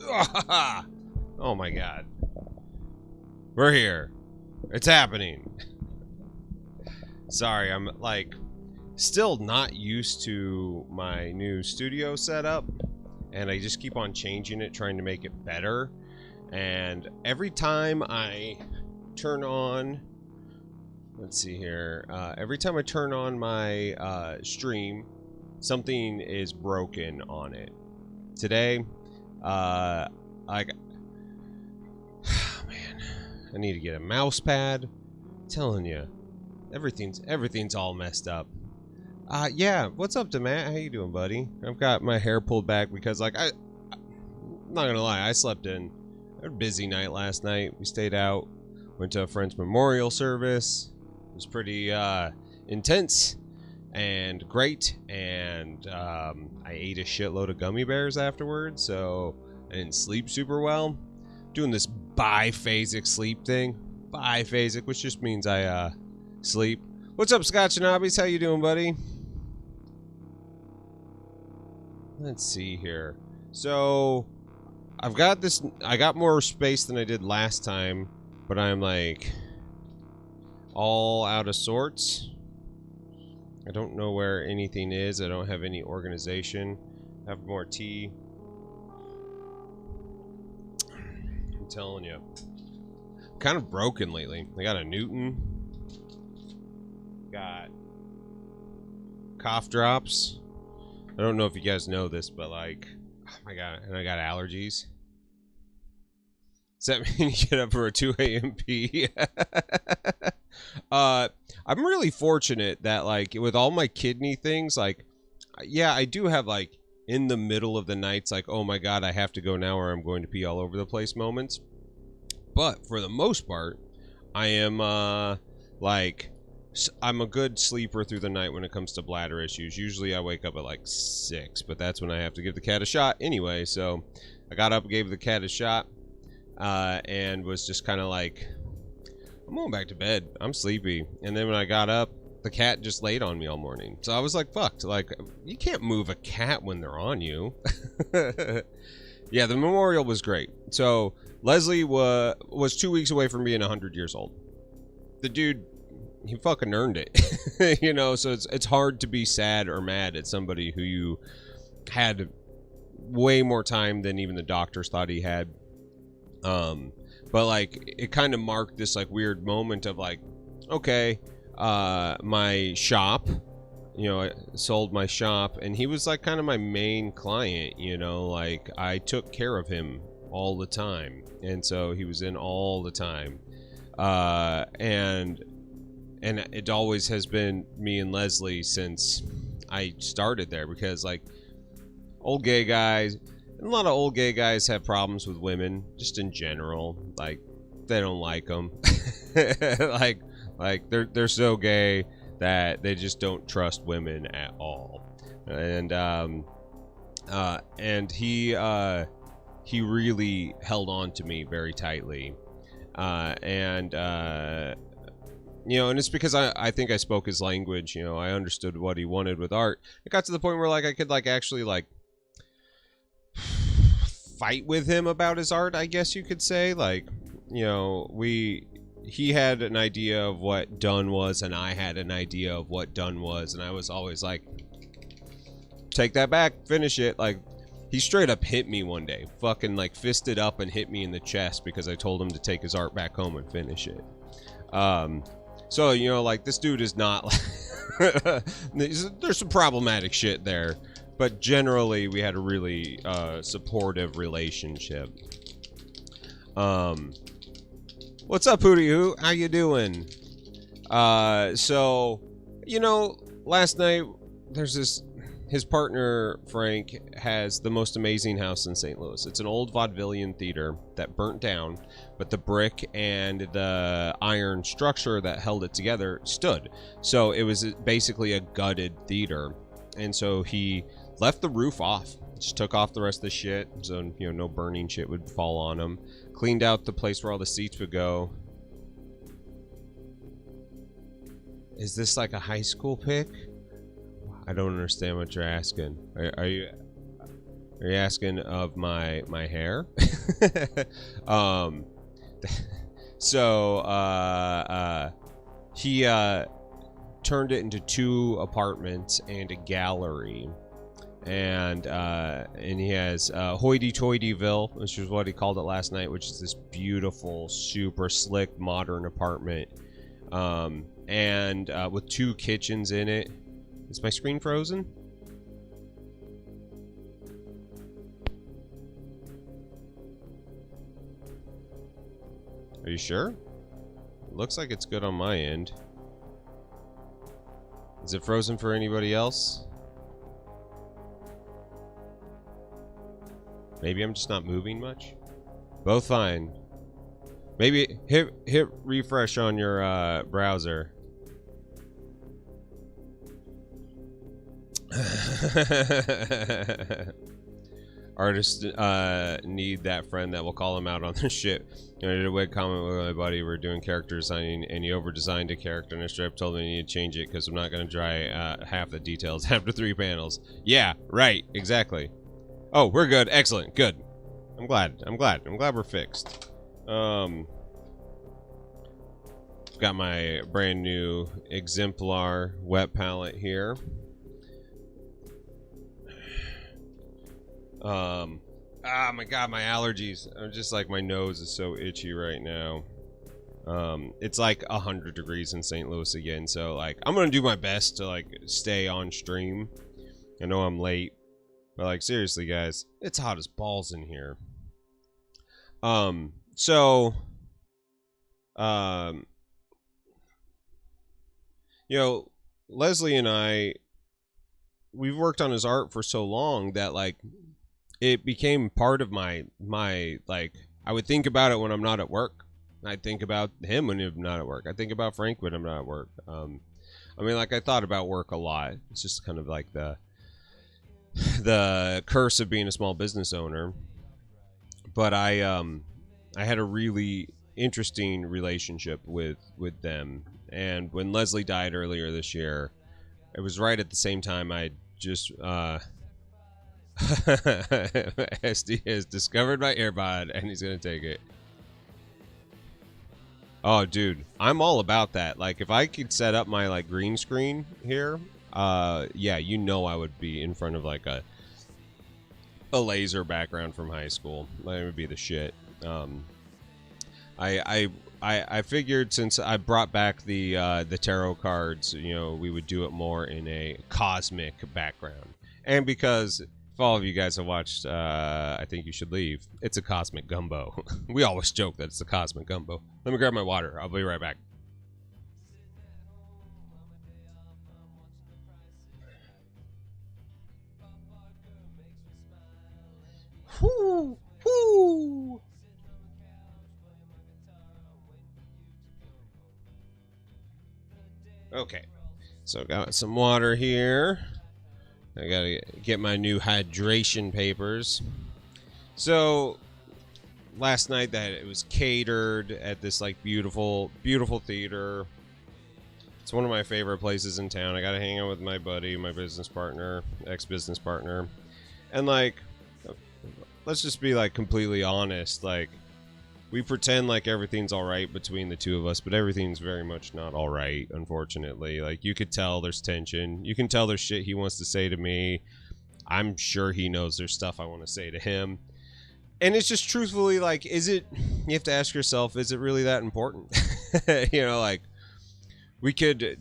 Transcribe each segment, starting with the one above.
Oh my god. We're here. It's happening. Sorry, I'm like still not used to my new studio setup, and I just keep on changing it, trying to make it better. And every time I turn on, let's see here, every time I turn on my stream, something is broken on it. Today, I man, I need to get a mouse pad. I'm telling you, everything's all messed up. Yeah, what's up, DeMatt? How you doing, buddy? I've got my hair pulled back because, like, I'm not gonna lie, I slept in. I had a busy night last night. We stayed out, went to a friend's memorial service. It was pretty intense and great, and I ate a shitload of gummy bears afterwards, so I didn't sleep super well. Doing this biphasic sleep thing. Biphasic, which just means I sleep. What's up, Scotch and Hobbies? How you doing, buddy? Let's see here. So I've got this, I got more space than I did last time, but I'm like all out of sorts. I don't know where anything is. I don't have any organization. I have more tea. I'm telling you. I'm kind of broken lately. I got a Newton. Got cough drops. I don't know if you guys know this, but like, oh my god, and I got allergies. Does that mean you get up for a 2 a.m. pee? I'm really fortunate that, like, with all my kidney things, like, yeah, I do have, like, in the middle of the nights, like, oh my god, I have to go now or I'm going to pee all over the place moments. But for the most part, I am, like, I'm a good sleeper through the night when it comes to bladder issues. Usually I wake up at like 6, but that's when I have to give the cat a shot anyway. So I got up, gave the cat a shot, and was just kind of like, I'm going back to bed. I'm sleepy. And then when I got up, the cat just laid on me all morning. So I was like, fucked. Like, you can't move a cat when they're on you. Yeah, the memorial was great. So Leslie was 2 weeks away from being 100 years old. The dude, he fucking earned it. You know, so it's hard to be sad or mad at somebody who you had way more time than even the doctors thought he had. But like, it kind of marked this like weird moment of like, okay, my shop, you know, I sold my shop, and he was like kind of my main client, you know, like I took care of him all the time, and so he was in all the time, and it always has been me and Leslie since I started there, because like old gay guys, a lot of old gay guys have problems with women just in general. Like, they don't like them. like they're so gay that they just don't trust women at all. And he really held on to me very tightly. You know, and it's because I think I spoke his language. You know, I understood what he wanted with art. It got to the point where like I could like actually like fight with him about his art, I guess you could say. Like, you know, he had an idea of what done was, and I had an idea of what done was, and I was always like, take that back, finish it. Like, he straight up hit me one day, fucking like fisted up and hit me in the chest because I told him to take his art back home and finish it. So, you know, like, this dude is not there's some problematic shit there, but generally we had a really supportive relationship. What's up, Hootie Hoo? How you doing? So, you know, last night there's this, his partner Frank has the most amazing house in St. Louis. It's an old vaudevillian theater that burnt down, but the brick and the iron structure that held it together stood. So it was basically a gutted theater, and so he left the roof off, just took off the rest of the shit, so, you know, no burning shit would fall on him. Cleaned out the place where all the seats would go. Is this like a high school pic? I don't understand what you're asking. Are you... Are you asking of my hair? um, so he turned it into 2 apartments and a gallery, and he has Hoity-Toityville, which is what he called it last night, which is this beautiful, super slick, modern apartment, and with 2 kitchens in it. Is my screen frozen? Are you sure? It looks like it's good on my end. Is it frozen for anybody else? Maybe I'm just not moving much. Both fine. Maybe hit refresh on your browser. Artists need that friend that will call them out on their shit. I did a wig comment with my buddy. We're doing character designing, and he over-designed a character in a strip. Told me I need to change it because I'm not going to try half the details after 3 panels. Yeah, right, exactly. Oh, we're good. Excellent. Good. I'm glad. I'm glad we're fixed. Got my brand new Exemplar wet palette here. Ah, my God, my allergies. I'm just like, my nose is so itchy right now. It's like 100 degrees in St. Louis again, so like, I'm gonna do my best to like stay on stream. I know I'm late, but like, seriously, guys, it's hot as balls in here. You know, Leslie and I, we've worked on his art for so long that like, it became part of my like, I would think about it when I'm not at work. I think about him when I'm not at work. I think about Frank when I'm not at work. I mean, like, I thought about work a lot. It's just kind of like the curse of being a small business owner. But I had a really interesting relationship with them. And when Leslie died earlier this year, it was right at the same time I just SD has discovered my AirPod and he's gonna take it. Oh, dude, I'm all about that. Like, if I could set up my like green screen here, yeah, you know, I would be in front of like a laser background from high school. That would be the shit. I figured since I brought back the tarot cards, you know, we would do it more in a cosmic background, and because if all of you guys have watched I Think You Should Leave, it's a cosmic gumbo. We always joke that it's a cosmic gumbo. Let me grab my water. I'll be right back. Whoo! Whoo! Okay, so got some water here. I gotta get my new hydration papers. So last night that it was catered at this like beautiful theater. It's one of my favorite places in town. I gotta hang out with my buddy, my business partner, ex-business partner, and like, let's just be like completely honest. Like, we pretend like everything's all right between the two of us, but everything's very much not all right, unfortunately. Like, you could tell there's tension. You can tell there's shit he wants to say to me. I'm sure he knows there's stuff I want to say to him. And it's just truthfully, like, is it, you have to ask yourself, is it really that important? You know, like, we could,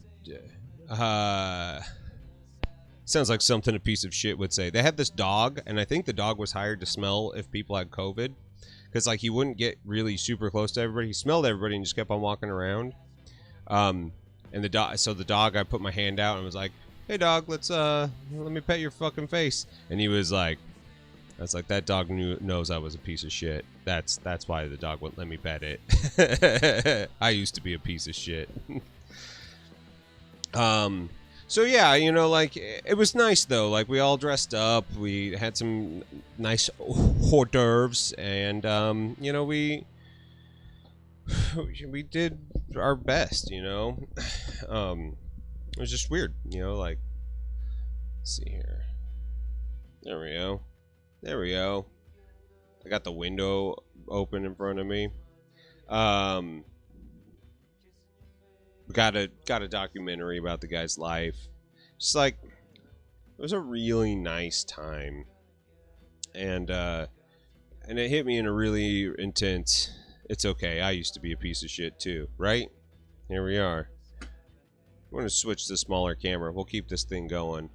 sounds like something a piece of shit would say. They had this dog, and I think the dog was hired to smell if people had COVID. Because, like, he wouldn't get really super close to everybody. He smelled everybody and just kept on walking around. And the dog, so the dog, I put my hand out and was like, "Hey, dog, let me pet your fucking face." And he was like, I was like, that dog knows I was a piece of shit. That's why the dog wouldn't let me pet it. I used to be a piece of shit. So yeah, you know, like, it was nice though. Like, we all dressed up. We had some nice hors d'oeuvres, and you know, we did our best. You know, it was just weird. You know, like, let's see here. There we go. There we go. I got the window open in front of me. Got a documentary about the guy's life. Just like, it was a really nice time. And it hit me in a really intense, it's okay, I used to be a piece of shit too, right? Here we are. I'm going to switch to the smaller camera. We'll keep this thing going.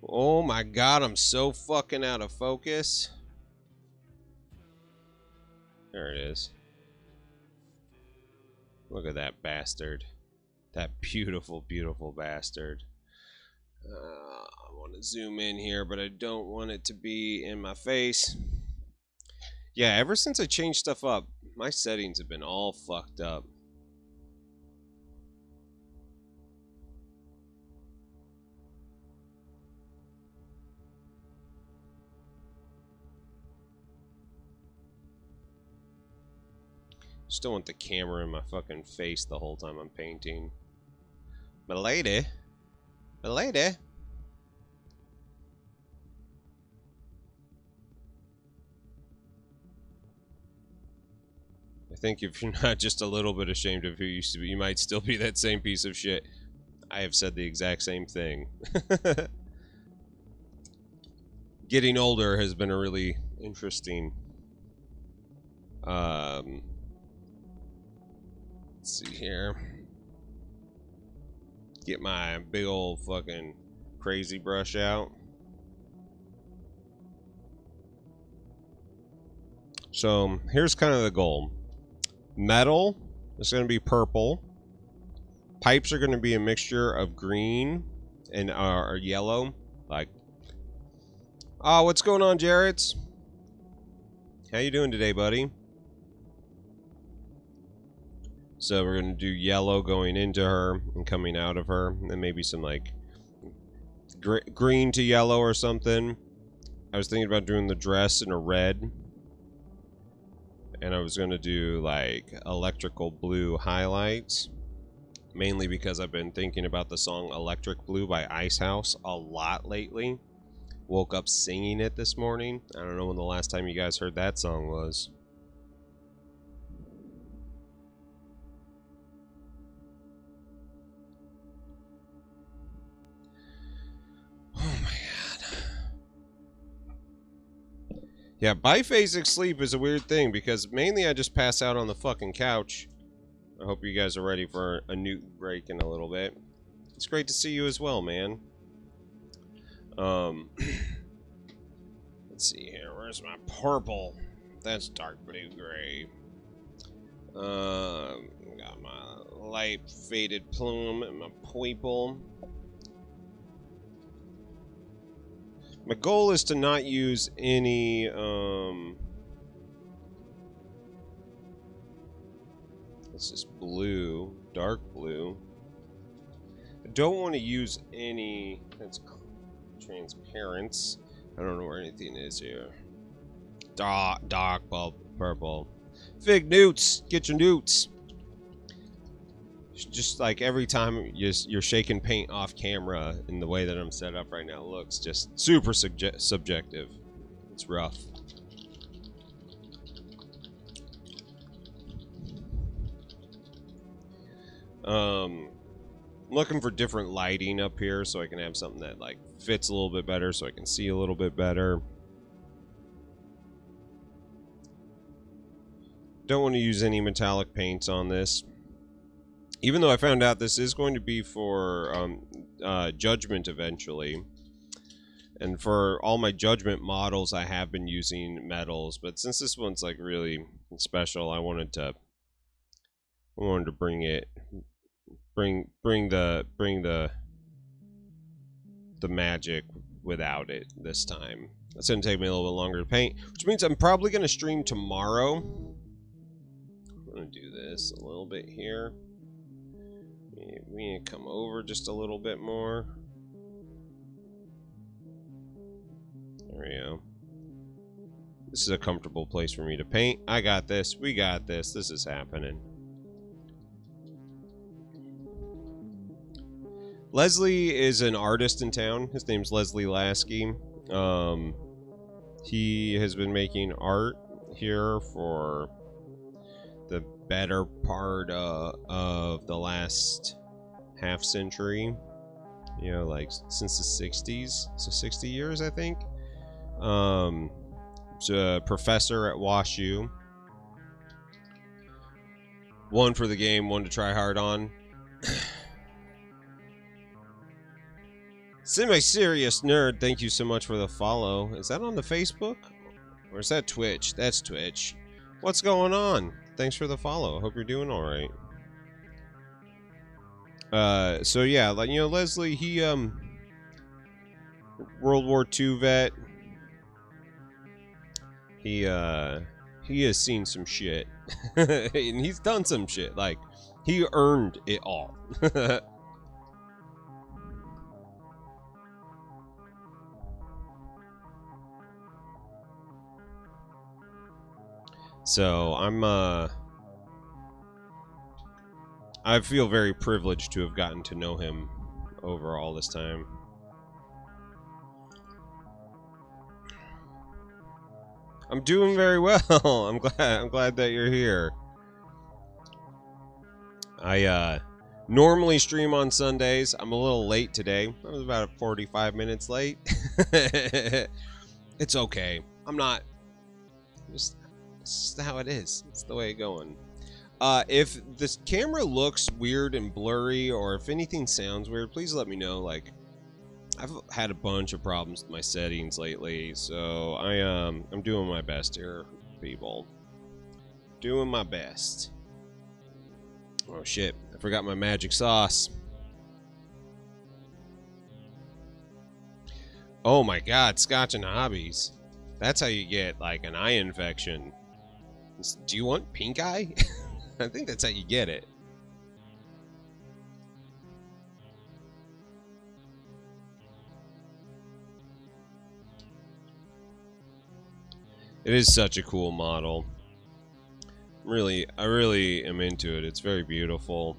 Oh my god, I'm so fucking out of focus. There it is. Look at that bastard. That beautiful, beautiful bastard. I want to zoom in here, but I don't want it to be in my face. Yeah, ever since I changed stuff up, my settings have been all fucked up. Just don't want the camera in my fucking face the whole time I'm painting. Milady. Milady. I think if you're not just a little bit ashamed of who you used to be, you might still be that same piece of shit. I have said the exact same thing. Getting older has been a really interesting... let's see here. Get my big old fucking crazy brush out. So here's kind of the goal. Metal is going to be purple. Pipes are going to be a mixture of green and or yellow. Like, oh, what's going on, Jarrett's? How you doing today, buddy? So we're going to do yellow going into her and coming out of her. And maybe some, like, green to yellow or something. I was thinking about doing the dress in a red. And I was going to do, like, electrical blue highlights. Mainly because I've been thinking about the song Electric Blue by Icehouse a lot lately. Woke up singing it this morning. I don't know when the last time you guys heard that song was. Oh my god. Yeah, biphasic sleep is a weird thing because mainly I just pass out on the fucking couch. I hope you guys are ready for a Newton break in a little bit. It's great to see you as well, man. Let's see here. Where's my purple? That's dark blue gray. Got my light faded plume and my purple. My goal is to not use any, it's just blue, dark blue. I don't want to use any, that's transparent. I don't know where anything is here. Dark purple. Fig newts, get your newts. Just like every time you're shaking paint off camera in the way that I'm set up right now, it looks just super subjective. It's rough. Looking for different lighting up here so I can have something that like fits a little bit better so I can see a little bit better. Don't want to use any metallic paints on this. Even though I found out this is going to be for Judgment eventually. And for all my Judgment models, I have been using metals. But since this one's like really special, I wanted to bring the magic without it this time. It's gonna take me a little bit longer to paint, which means I'm probably gonna stream tomorrow. I'm gonna do this a little bit here. We need to come over just a little bit more. There we go. This is a comfortable place for me to paint. I got this. We got this. This is happening. Leslie is an artist in town. His name's Leslie Lasky. He has been making art here for the better part of the last half century. You know, like since the 60s, so 60 years, I think. He's a professor at WashU. One for the game, one to try hard on. Semi-serious nerd, thank you so much for the follow. Is that on the Facebook? Or is that Twitch? That's Twitch. What's going on? Thanks for the follow. Hope you're doing alright. So yeah, like, you know, Leslie, he, World War II vet. He has seen some shit. And he's done some shit. Like, he earned it all. So, I feel very privileged to have gotten to know him over all this time. I'm doing very well. I'm glad that you're here. I normally stream on Sundays. I'm a little late today. I was about 45 minutes late. It's okay. I'm not. It's just how it is. It's the way it's going. If this camera looks weird and blurry, or if anything sounds weird, please let me know. Like, I've had a bunch of problems with my settings lately, so I'm doing my best here, people. Doing my best. Oh shit, I forgot my magic sauce. Oh my god, Scotch and hobbies. That's how you get, like, an eye infection. Do you want pink eye? I think that's how you get it. It is such a cool model. I really am into it. It's very beautiful.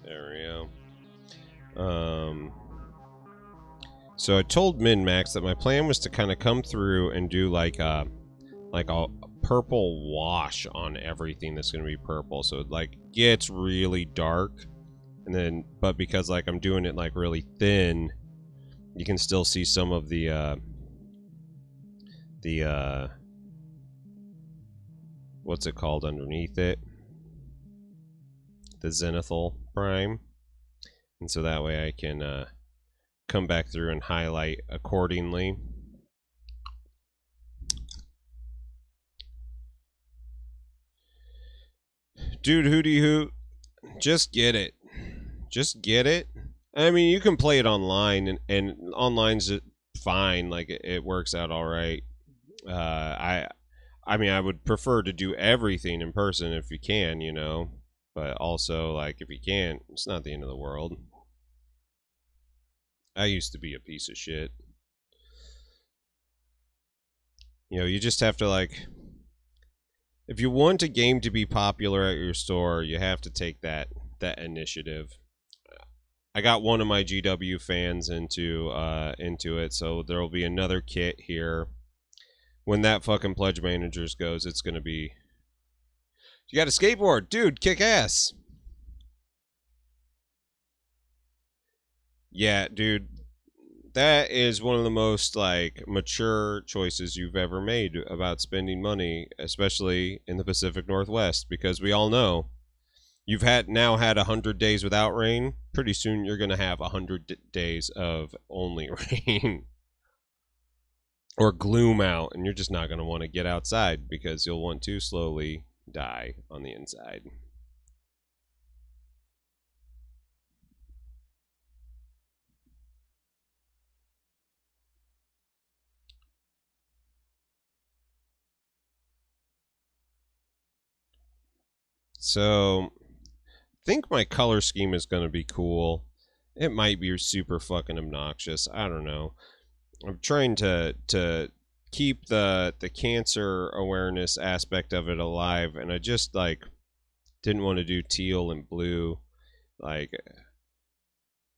There we go. So I told Min-Max that my plan was to kind of come through and do like a purple wash on everything that's going to be purple. So it like gets really dark, and then, but because like I'm doing it like really thin, you can still see some of the what's it called underneath it? The zenithal prime. And so that way I can come back through and highlight accordingly. Dude, hootie hoot, just get it. Just get it. I mean, you can play it online, and online's fine. Like, it works out all right. I mean, I would prefer to do everything in person if you can, you know. But also, like, if you can't, it's not the end of the world. I used to be a piece of shit. You know, you just have to, like, if you want a game to be popular at your store, you have to take that initiative. I got one of my GW fans into it, so there will be another kit here. When that fucking Pledge Managers goes, it's gonna be. You got a skateboard, dude. Kick ass. Yeah, dude. That is one of the most, like, mature choices you've ever made about spending money, especially in the Pacific Northwest, because we all know you've now had 100 days without rain. Pretty soon you're going to have 100 days of only rain. Or gloom out, and you're just not going to want to get outside because you'll want to slowly die on the inside. So, I think my color scheme is going to be cool. It might be super fucking obnoxious. I don't know. I'm trying to keep the cancer awareness aspect of it alive, and I just, like, didn't want to do teal and blue. Like,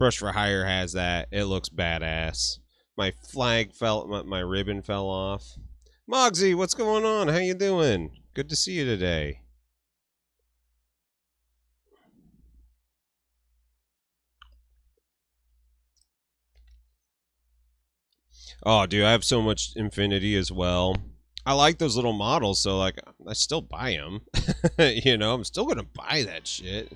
Brush for Hire has that. It looks badass. My flag fell, my ribbon fell off. Mogsy, what's going on? How you doing? Good to see you today. Oh, dude, I have so much Infinity as well. I like those little models, so like I still buy them. You know, I'm still gonna buy that shit.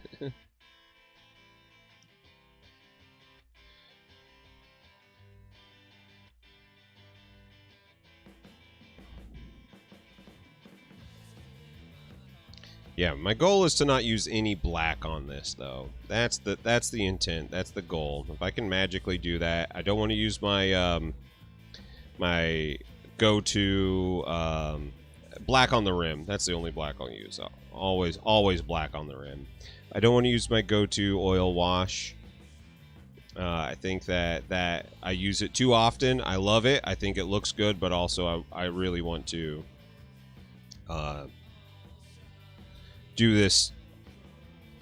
Yeah, my goal is to not use any black on this though. That's the intent. That's the goal. If I can magically do that, I don't want to use my my go-to black on the rim. That's the only black I'll use. Always black on the rim. I don't want to use my go-to oil wash. I think that I use it too often. I love it. I think it looks good, but also I really want to do this.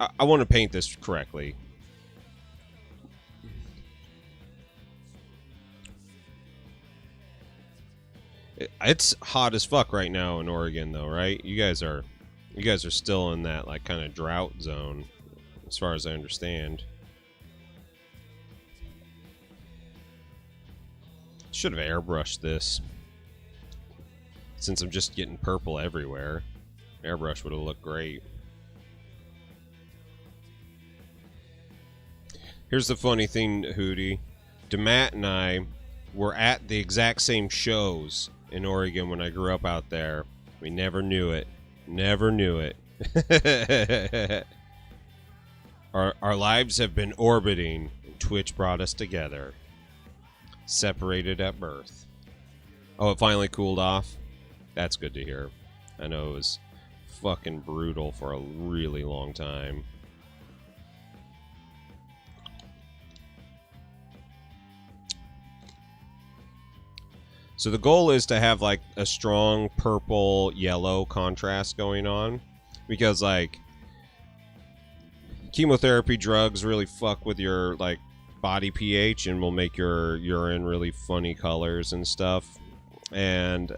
I want to paint this correctly. It's hot as fuck right now in Oregon, though, right? You guys are still in that like kind of drought zone, as far as I understand. Should have airbrushed this, since I'm just getting purple everywhere. Airbrush would have looked great. Here's the funny thing, Hootie. DeMatt and I were at the exact same shows in Oregon when I grew up out there. We never knew it. Never knew it. Our lives have been orbiting, and Twitch brought us together. Separated at birth. Oh, it finally cooled off? That's good to hear. I know it was fucking brutal for a really long time. So the goal is to have like a strong purple yellow contrast going on, because like chemotherapy drugs really fuck with your like body pH and will make your urine really funny colors and stuff. And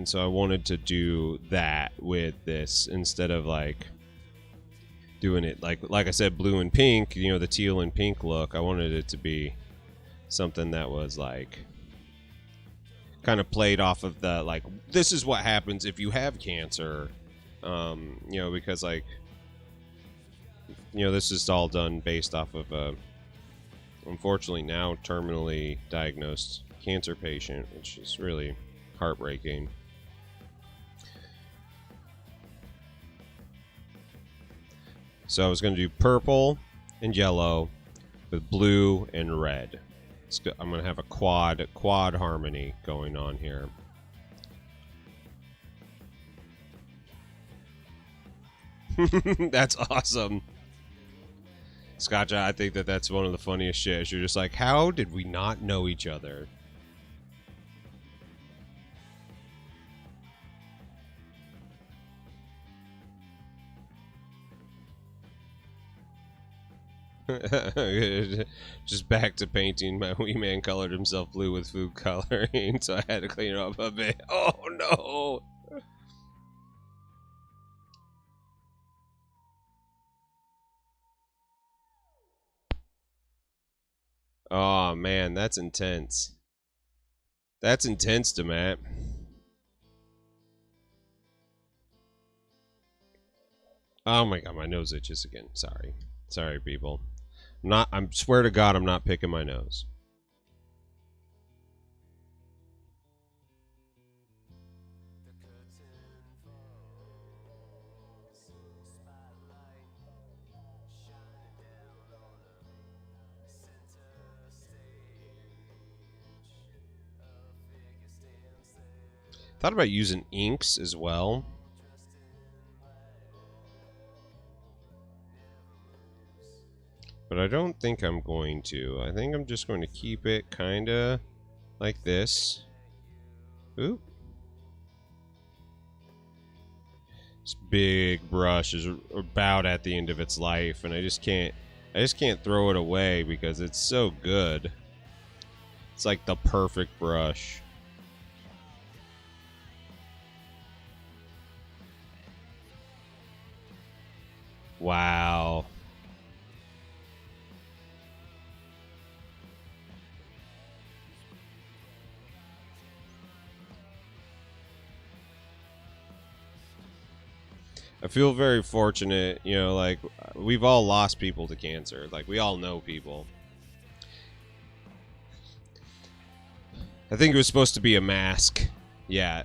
so I wanted to do that with this instead of like doing it like I said, blue and pink, you know, the teal and pink look. I wanted it to be something that was like kind of played off of the like, this is what happens if you have cancer, you know, because like, you know, this is all done based off of unfortunately now terminally diagnosed cancer patient, which is really heartbreaking. So I was going to do purple and yellow with blue and red. I'm going to have a quad harmony going on here. That's awesome. Scotch, I think that's one of the funniest shit. You're just like, how did we not know each other? Just back to painting. My wee man colored himself blue with food coloring, so I had to clean it up a bit. Oh no! Oh man, that's intense. That's intense, DeMatt. Oh my god, my nose itches again. Sorry, people. I swear to God, I'm not picking my nose. Thought about using inks as well. But I don't think I'm going to. I think I'm just going to keep it kind of like this. Oop. This big brush is about at the end of its life, and I just can't I just can't throw it away because it's so good. It's like the perfect brush. Wow. I feel very fortunate, you know, like, we've all lost people to cancer. Like, we all know people. I think it was supposed to be a mask. Yeah.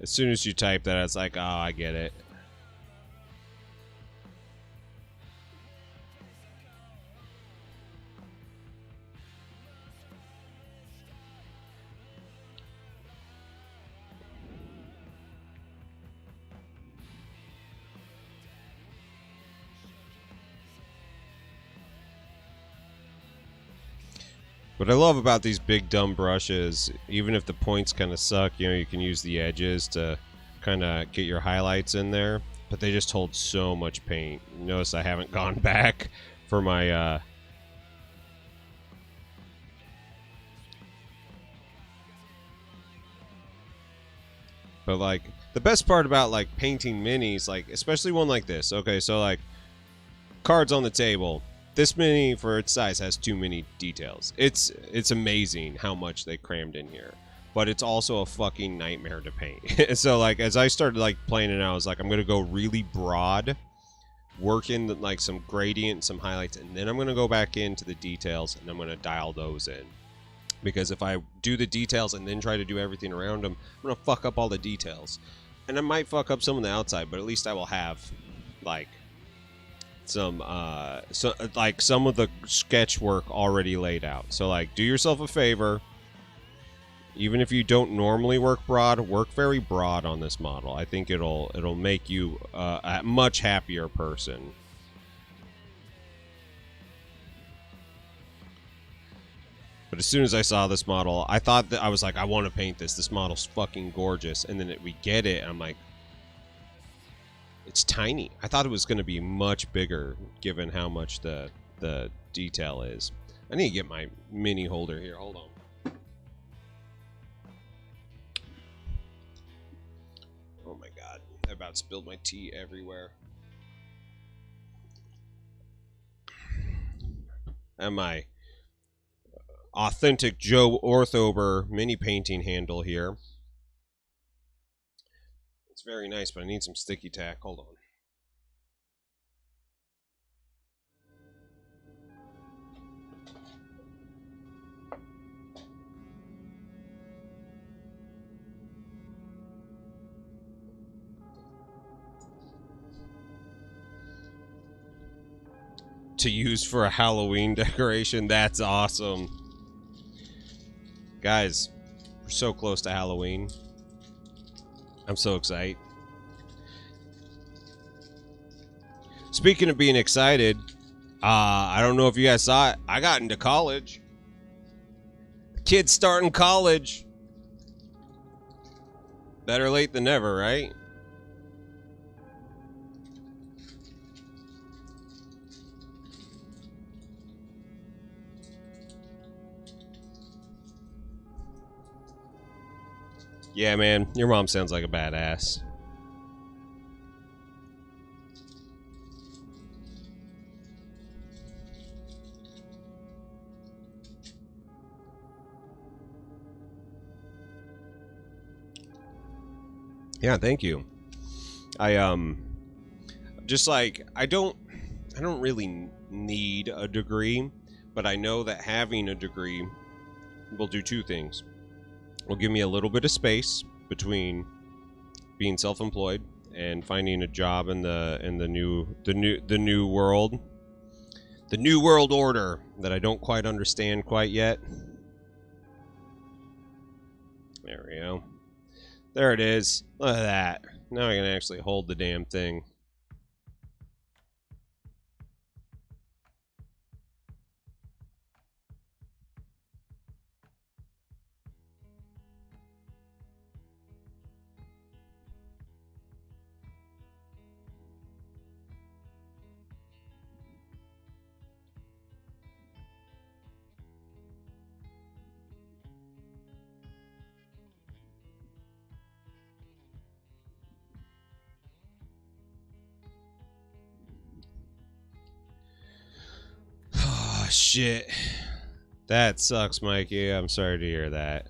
As soon as you type that, it's like, oh, I get it. What I love about these big dumb brushes, even if the points kind of suck, you know, you can use the edges to kind of get your highlights in there, but they just hold so much paint. Notice I haven't gone back for my but like the best part about like painting minis, like especially one like this. Okay, so like cards on the table. This mini, for its size, has too many details. It's amazing how much they crammed in here, but it's also a fucking nightmare to paint. So like as I started like playing it, I was like, I'm gonna go really broad, work in like some gradient, some highlights, and then I'm gonna go back into the details and I'm gonna dial those in. Because if I do the details and then try to do everything around them, I'm gonna fuck up all the details, and I might fuck up some on the outside, but at least I will have like some like some of the sketch work already laid out. So like, do yourself a favor, even if you don't normally work broad, work very broad on this model. I think it'll make you a much happier person. But as soon as I saw this model, I thought that I was like, I want to paint this. This model's fucking gorgeous. And then we get it, and I'm like, it's tiny. I thought it was going to be much bigger, given how much the detail is. I need to get my mini holder here. Hold on. Oh my god. I about spilled my tea everywhere. And my authentic Joe Orthober mini painting handle here. It's very nice, but I need some sticky tack. Hold on. To use for a Halloween decoration, that's awesome. Guys, we're so close to Halloween. I'm so excited. Speaking of being excited, I don't know if you guys saw it. I got into college. Kids starting college. Better late than never, right? Yeah, man, your mom sounds like a badass. Yeah, thank you. I just like I don't really need a degree, but I know that having a degree will do two things. Will give me a little bit of space between being self-employed and finding a job in the new world, the new world order that I don't quite understand quite yet. There we go. There it is. Look at that. Now I can actually hold the damn thing. shit. That sucks, Mikey. I'm sorry to hear that.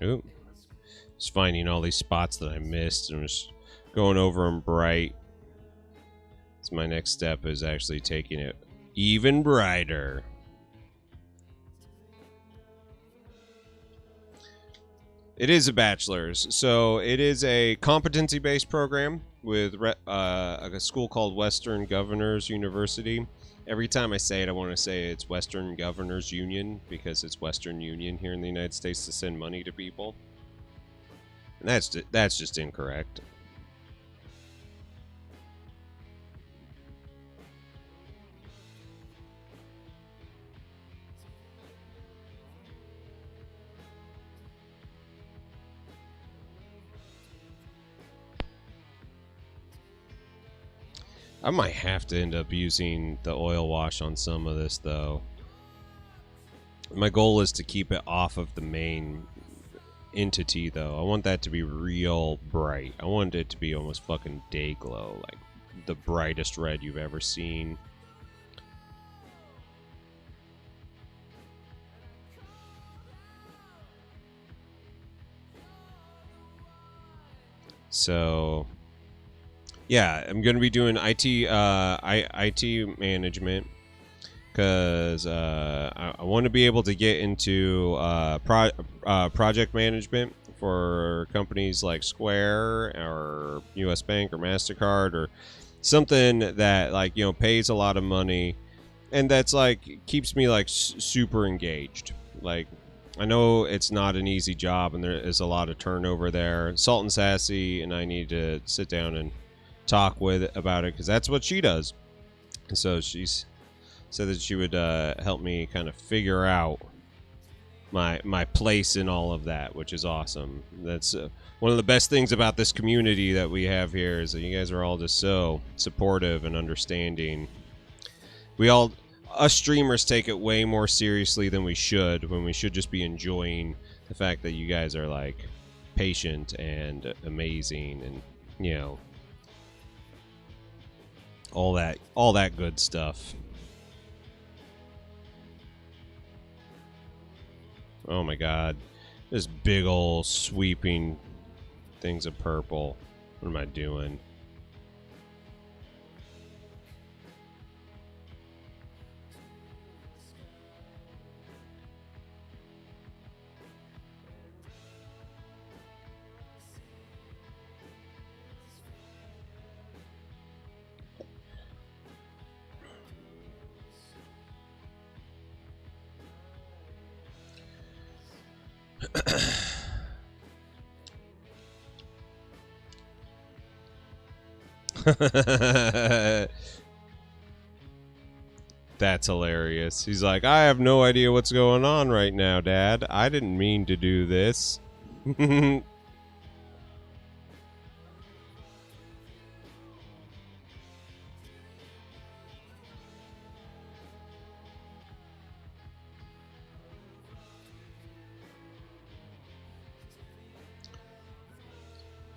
Oop. Just finding all these spots that I missed and just going over them bright. So my next step is actually taking it even brighter. It is a bachelor's, so it is a competency-based program with a school called Western Governors University. Every time I say it, I want to say it's Western Governors Union because it's Western Union here in the United States to send money to people. And that's just incorrect. I might have to end up using the oil wash on some of this, though. My goal is to keep it off of the main entity, though. I want that to be real bright. I want it to be almost fucking day glow, like the brightest red you've ever seen. So, yeah, I'm going to be doing IT management because I want to be able to get into project management for companies like Square or US Bank or MasterCard or something that, like, you know, pays a lot of money and that's like keeps me like super engaged. Like, I know it's not an easy job and there is a lot of turnover there. Salt and Sassy and I need to sit down and talk with about it because that's what she does. And so she's said that she would help me kind of figure out my place in all of that, which is awesome. That's one of the best things about this community that we have here is that you guys are all just so supportive and understanding. Us streamers take it way more seriously than we should, when we should just be enjoying the fact that you guys are like patient and amazing and, you know, all that good stuff. Oh my god. This big old sweeping things of purple. What am I doing? That's hilarious. He's like, I have no idea what's going on right now, Dad. I didn't mean to do this.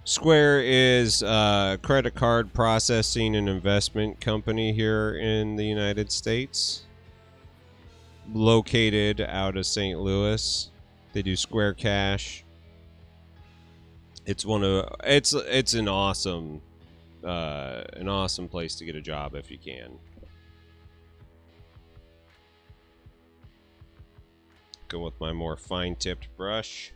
Square is a credit card processing and investment company here in the United States, located out of St. Louis. They do Square Cash. It's an awesome place to get a job if you can. Go with my more fine-tipped brush.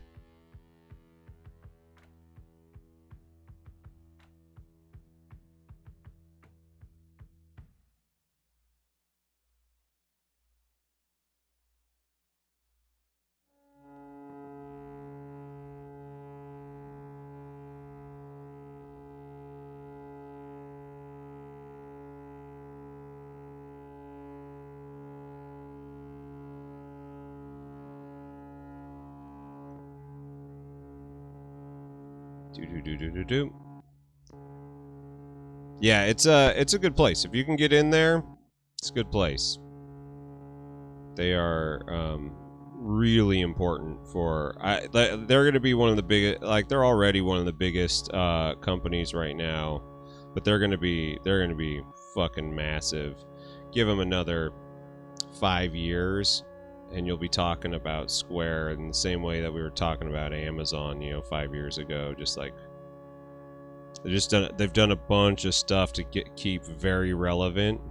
Do. Yeah, it's a good place. If you can get in there, it's a good place. They are really important for. They're going to be one of the biggest. Like they're already one of the biggest companies right now, but they're going to be fucking massive. Give them another 5 years, and you'll be talking about Square in the same way that we were talking about Amazon, 5 years ago. Just like they've done a bunch of stuff to keep very relevant.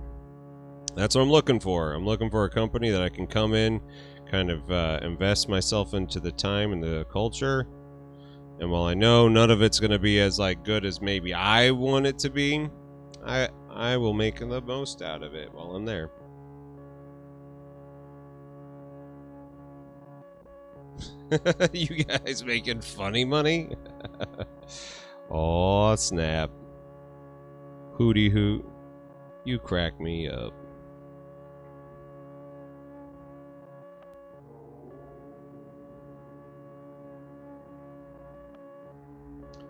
That's what I'm looking for. I'm looking for a company that I can come in, kind of invest myself into the time and the culture. And while I know none of it's going to be as like good as maybe I want it to be, I will make the most out of it while I'm there. You guys making funny money? Oh, snap. Hooty hoot. You crack me up.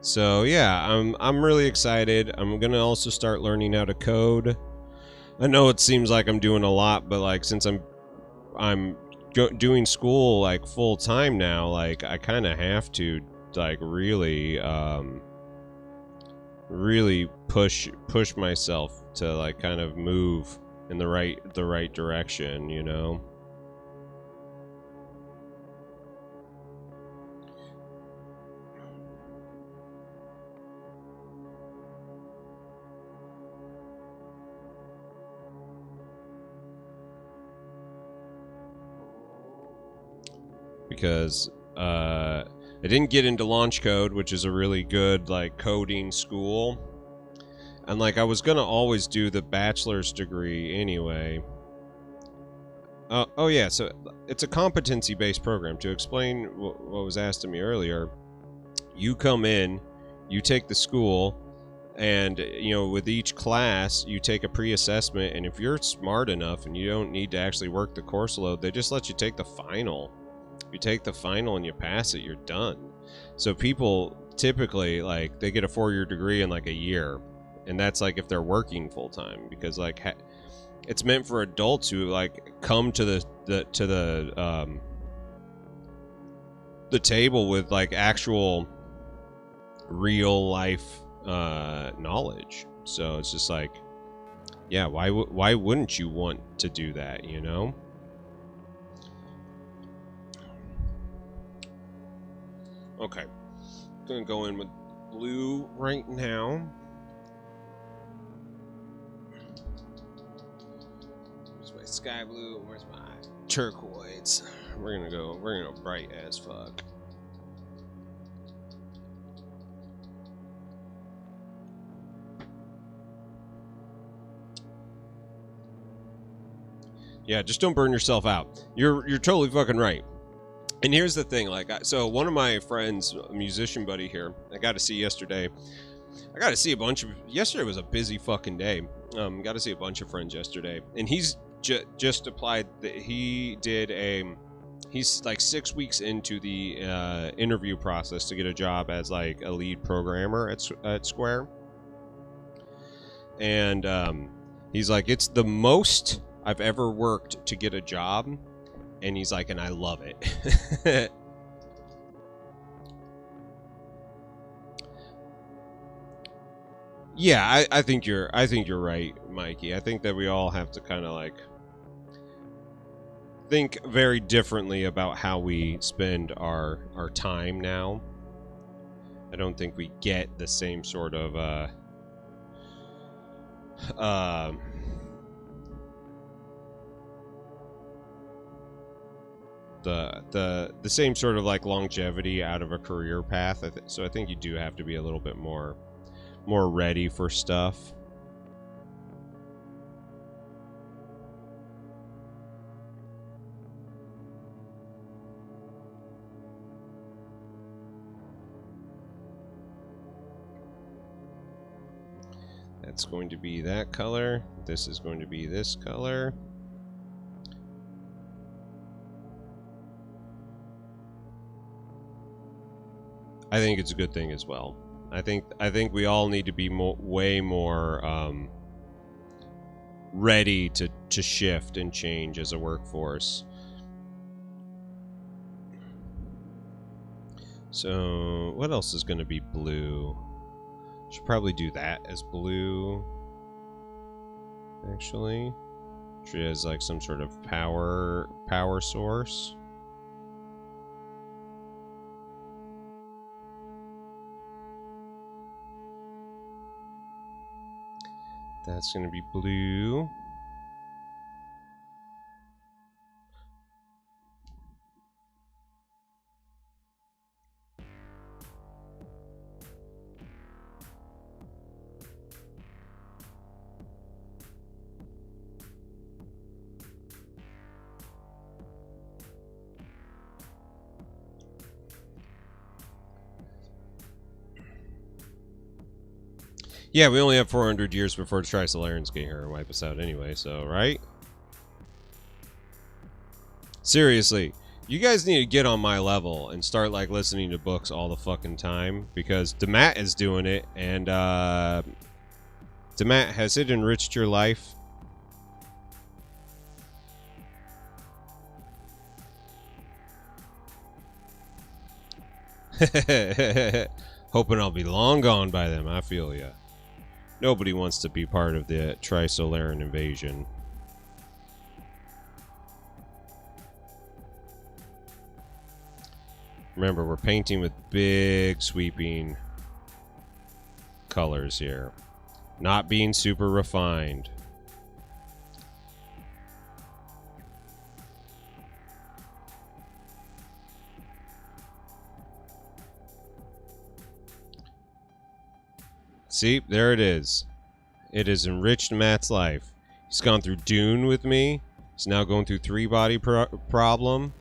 So yeah, I'm really excited. I'm gonna also start learning how to code. I know it seems like I'm doing a lot, but like since I'm doing school like full time now, like I kind of have to like really really push myself to like kind of move in the right direction, because I didn't get into launch code, which is a really good like coding school, and like I was gonna always do the bachelor's degree anyway. Oh yeah, so it's a competency-based program. To explain what was asked of me earlier, you come in, you take the school, and with each class you take a pre-assessment, and if you're smart enough and you don't need to actually work the course load, they just let you take the final. If you take the final and you pass it, you're done. So people typically like they get a 4-year degree in like a year, and that's like if they're working full-time, because like it's meant for adults who like come to the table with like actual real life knowledge. So it's just like, yeah, why wouldn't you want to do that, Okay, gonna go in with blue right now. Where's my sky blue? Where's my turquoise? We're gonna go bright as fuck. Yeah, just don't burn yourself out. You're totally fucking right. And here's the thing, like, so one of my friends, a musician buddy here, I got to see yesterday. I got to see a bunch of. Yesterday was a busy fucking day. Got to see a bunch of friends yesterday, and he's just applied. He did a. He's like 6 weeks into the interview process to get a job as like a lead programmer at Square, and he's like, it's the most I've ever worked to get a job, and he's like, and I love it. Yeah, I think you're right, Mikey. I think that we all have to kind of like think very differently about how we spend our time now. I don't think we get the same sort of the same sort of like longevity out of a career path. So I think you do have to be a little bit more ready for stuff. That's going to be that color. This is going to be this color. I think it's a good thing as well. I think we all need to be way more ready to shift and change as a workforce. So what else is going to be blue? Should probably do that as blue. Actually, she has like some sort of power source. That's going to be blue. Yeah, we only have 400 years before the Trisolarans get here and wipe us out anyway, so, right? Seriously, you guys need to get on my level and start, like, listening to books all the fucking time, because Demat is doing it, and, Demat, has it enriched your life? Hoping I'll be long gone by then, I feel ya. Nobody wants to be part of the Trisolaran invasion. Remember, we're painting with big, sweeping colors here. Not being super refined. See, there it is. It has enriched Matt's life. He's gone through Dune with me. He's now going through three-body problem.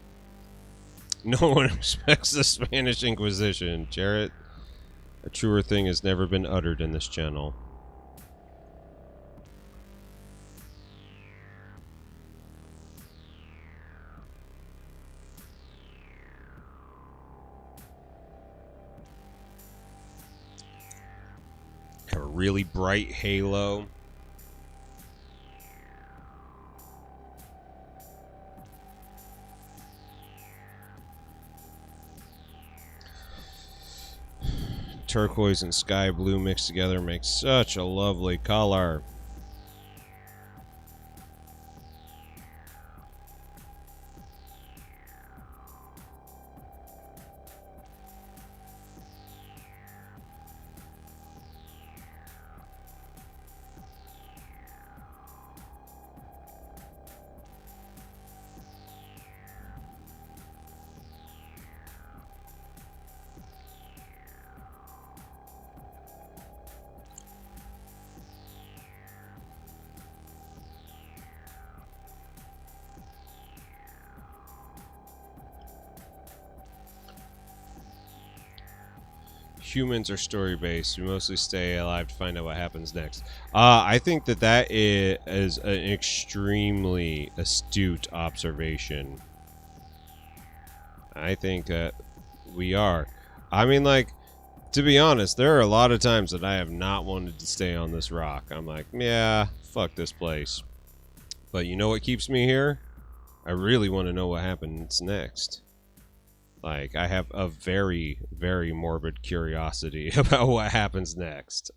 No one respects the Spanish Inquisition, Jarrett. A truer thing has never been uttered in this channel. Have a really bright halo. Turquoise and sky blue mixed together makes such a lovely color. Humans are story-based. We mostly stay alive to find out what happens next. I think that is an extremely astute observation. I think that we are. I mean, like, to be honest, there are a lot of times that I have not wanted to stay on this rock. I'm like, yeah, fuck this place. But you know what keeps me here? I really want to know what happens next. Like, I have a very, very morbid curiosity about what happens next.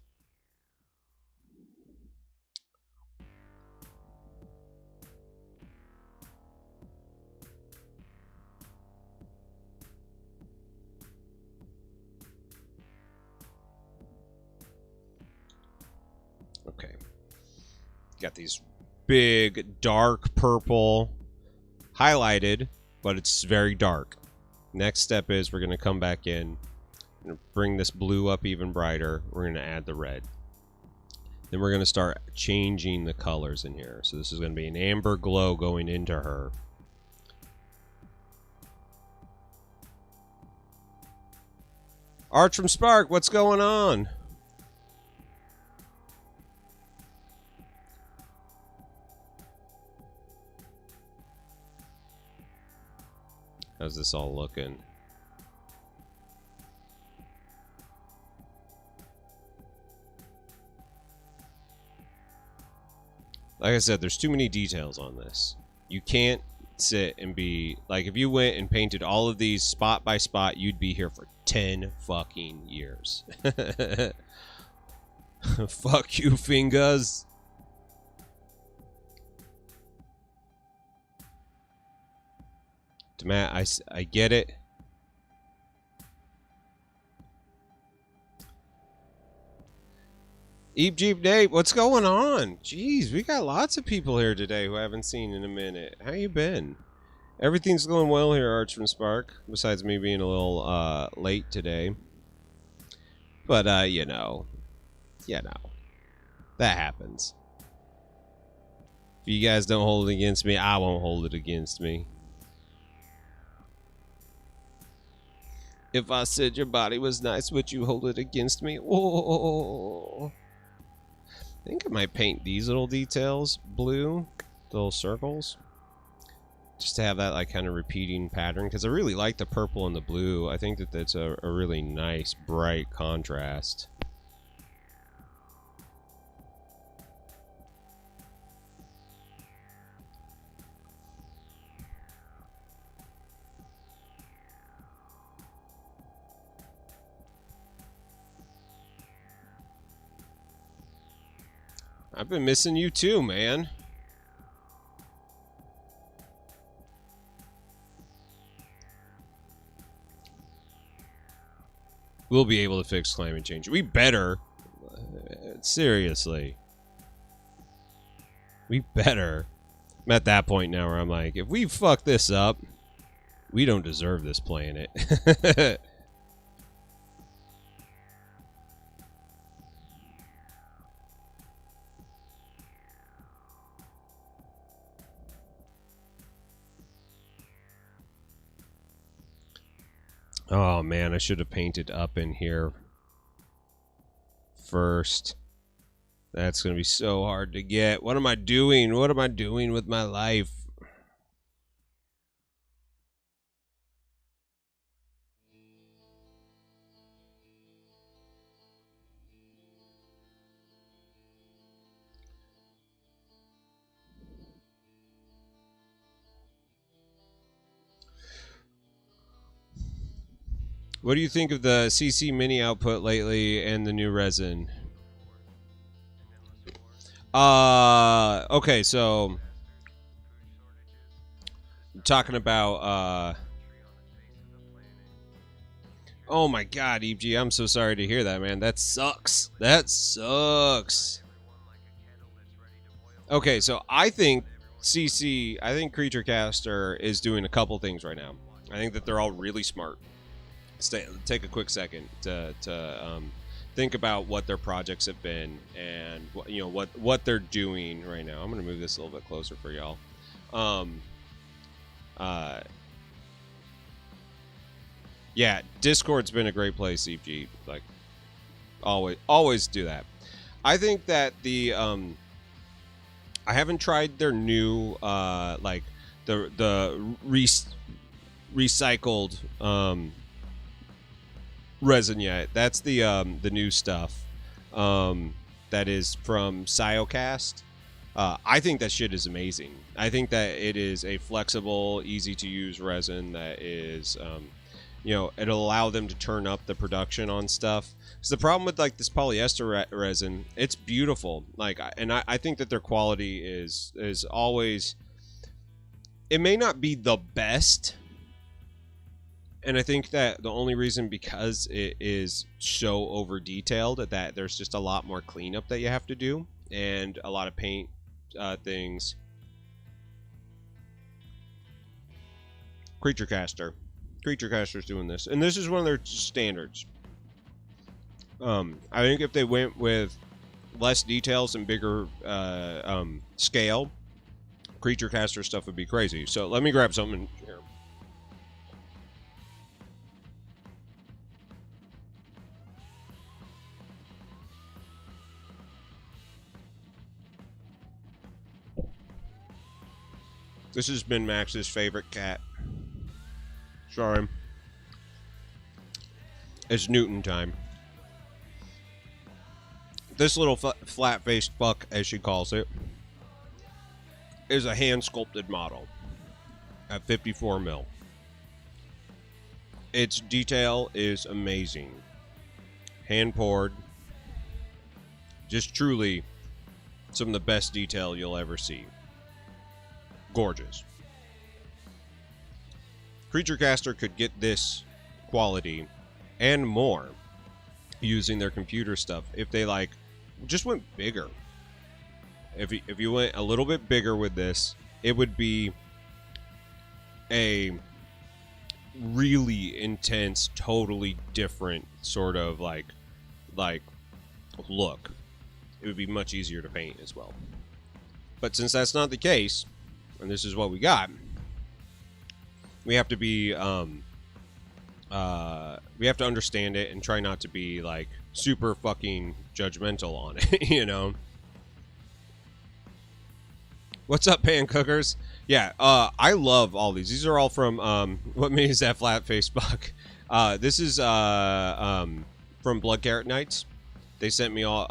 Okay. Got these big, dark purple, highlighted, but it's very dark. Next step is we're going to come back in, bring this blue up even brighter. We're going to add the red. Then we're going to start changing the colors in here. So this is going to be an amber glow going into her. Arch from Spark, what's going on? How's this all looking? Like I said, there's too many details on this. You can't sit and be like, if you went and painted all of these spot by spot, you'd be here for 10 fucking years. Fuck you, fingers. Matt, I get it. Eep Jeep Nate, what's going on? Jeez, we got lots of people here today who I haven't seen in a minute. How you been? Everything's going well here, Arch from Spark, besides me being a little late today. But you know, that happens. If you guys don't hold it against me, I won't hold it against me. If I said your body was nice, would you hold it against me? Oh. I think I might paint these little details blue, the little circles, just to have that like kind of repeating pattern, because I really like the purple and the blue. I think that that's a really nice bright contrast. I've been missing you too, man. We'll be able to fix climate change. We better. Seriously. We better. I'm at that point now where I'm like, if we fuck this up, we don't deserve this planet. Oh man, I should have painted up in here first. That's going to be so hard to get. What am I doing? What am I doing with my life? What do you think of the CC mini output lately and the new resin? Okay, so talking about oh my god, EG, I'm so sorry to hear that, man. That sucks. That sucks. Okay, so I think Creature Caster is doing a couple things right now. I think that they're all really smart. Take a quick second to think about what their projects have been and what they're doing right now. I'm gonna move this a little bit closer for y'all. Yeah, Discord's been a great place, CG. Like, always do that. I think that the I haven't tried their new like the recycled resin yet. That's the new stuff that is from Siocast. I think that shit is amazing. I think that it is a flexible, easy to use resin that is it'll allow them to turn up the production on stuff. Because the problem with like this polyester resin, it's beautiful. Like, and I think that their quality is always. It may not be the best. And I think that the only reason, because it is so over detailed, that there's just a lot more cleanup that you have to do, and a lot of paint things. Creature Caster's doing this, and this is one of their standards. I think if they went with less details and bigger scale, Creature Caster stuff would be crazy. So let me grab something here. This has been Max's favorite cat. Sorry. It's Newton time. This little flat-faced fuck, as she calls it. is a hand-sculpted model at 54 mil. Its detail is amazing. Hand-poured. Just truly some of the best detail you'll ever see. Gorgeous. Creature Caster could get this quality and more using their computer stuff if they like just went bigger. If you went a little bit bigger with this, it would be a really intense, totally different sort of like look. It would be much easier to paint as well. But since that's not the case, and this is what we got, we have to be we have to understand it and try not to be like super fucking judgmental on it, you know. What's up, pan cookers? Yeah, I love all these. These are all from what means that flat face buck. This is from Blood Carrot Knights. They sent me all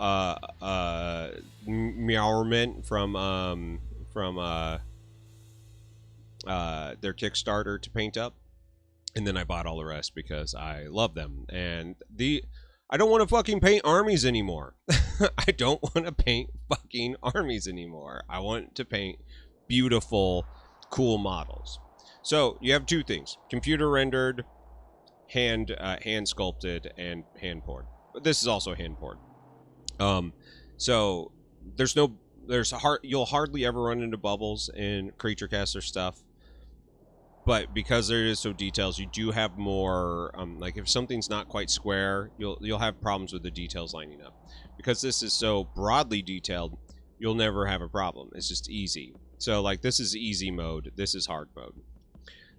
Meowerment from their Kickstarter to paint up, and then I bought all the rest because I love them. And I don't want to fucking paint armies anymore. I don't want to paint fucking armies anymore. I want to paint beautiful, cool models. So you have two things: computer rendered, hand sculpted, and hand poured. But this is also hand poured. So you'll hardly ever run into bubbles in Creature Caster stuff. But because there is so details, you do have more, like if something's not quite square, you'll have problems with the details lining up. Because this is so broadly detailed, you'll never have a problem. It's just easy. So like this is easy mode, this is hard mode.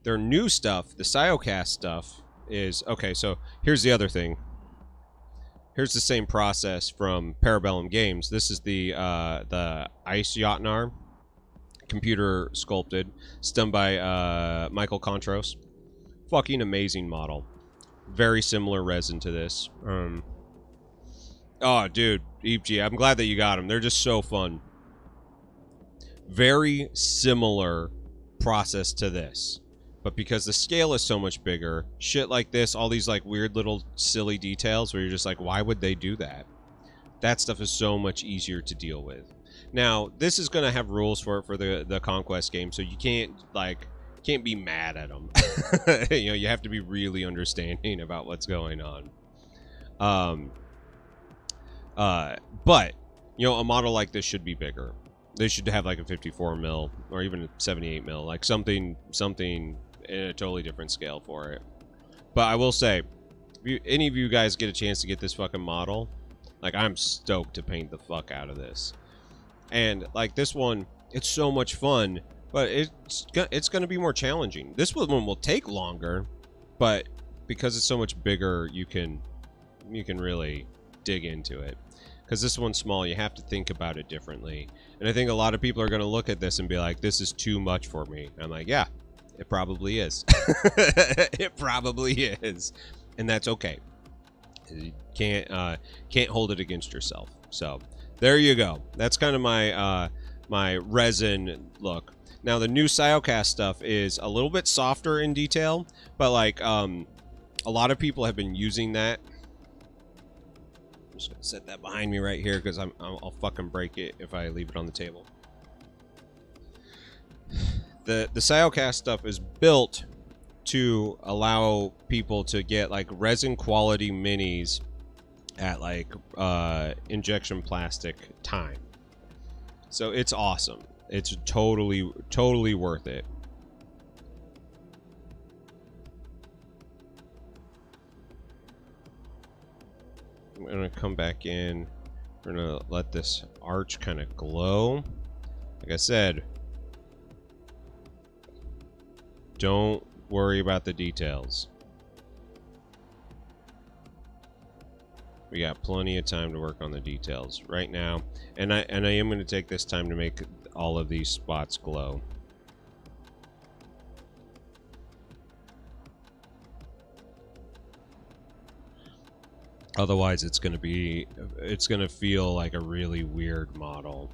Their new stuff, the Siocast stuff, is, okay, so here's the other thing. Here's the same process from Parabellum Games. This is the Ice Jotnar. Computer sculpted. It's done by Michael Contros. Fucking amazing model. Very similar resin to this. Oh, dude. EepG, I'm glad that you got them. They're just so fun. Very similar process to this. But because the scale is so much bigger, shit like this, all these like weird little silly details where you're just like, why would they do that? That stuff is so much easier to deal with. Now, this is going to have rules for the Conquest game, so you can't be mad at them. You know, you have to be really understanding about what's going on. But, you know, a model like this should be bigger. They should have like a 54 mil or even a 78 mil, like something in a totally different scale for it. But I will say, if any of you guys get a chance to get this fucking model, like, I'm stoked to paint the fuck out of this. And like this one, it's so much fun, but it's going to be more challenging. This one will take longer, but because it's so much bigger, you can really dig into it. Because this one's small, you have to think about it differently. And I think a lot of people are going to look at this and be like, this is too much for me. And I'm like, yeah, it probably is. It probably is. And that's okay. You can't hold it against yourself. So there you go. That's kind of my my resin look. Now the new Siocast stuff is a little bit softer in detail, but like a lot of people have been using that. I'm just gonna set that behind me right here because I'll fucking break it if I leave it on the table. The Siocast stuff is built to allow people to get like resin quality minis at like injection plastic time. So it's awesome. It's totally worth it. I'm gonna come back in. We're gonna let this arch kind of glow. Like I said, don't worry about the details. We got plenty of time to work on the details right now, and I am going to take this time to make all of these spots glow. Otherwise, it's going to feel like a really weird model.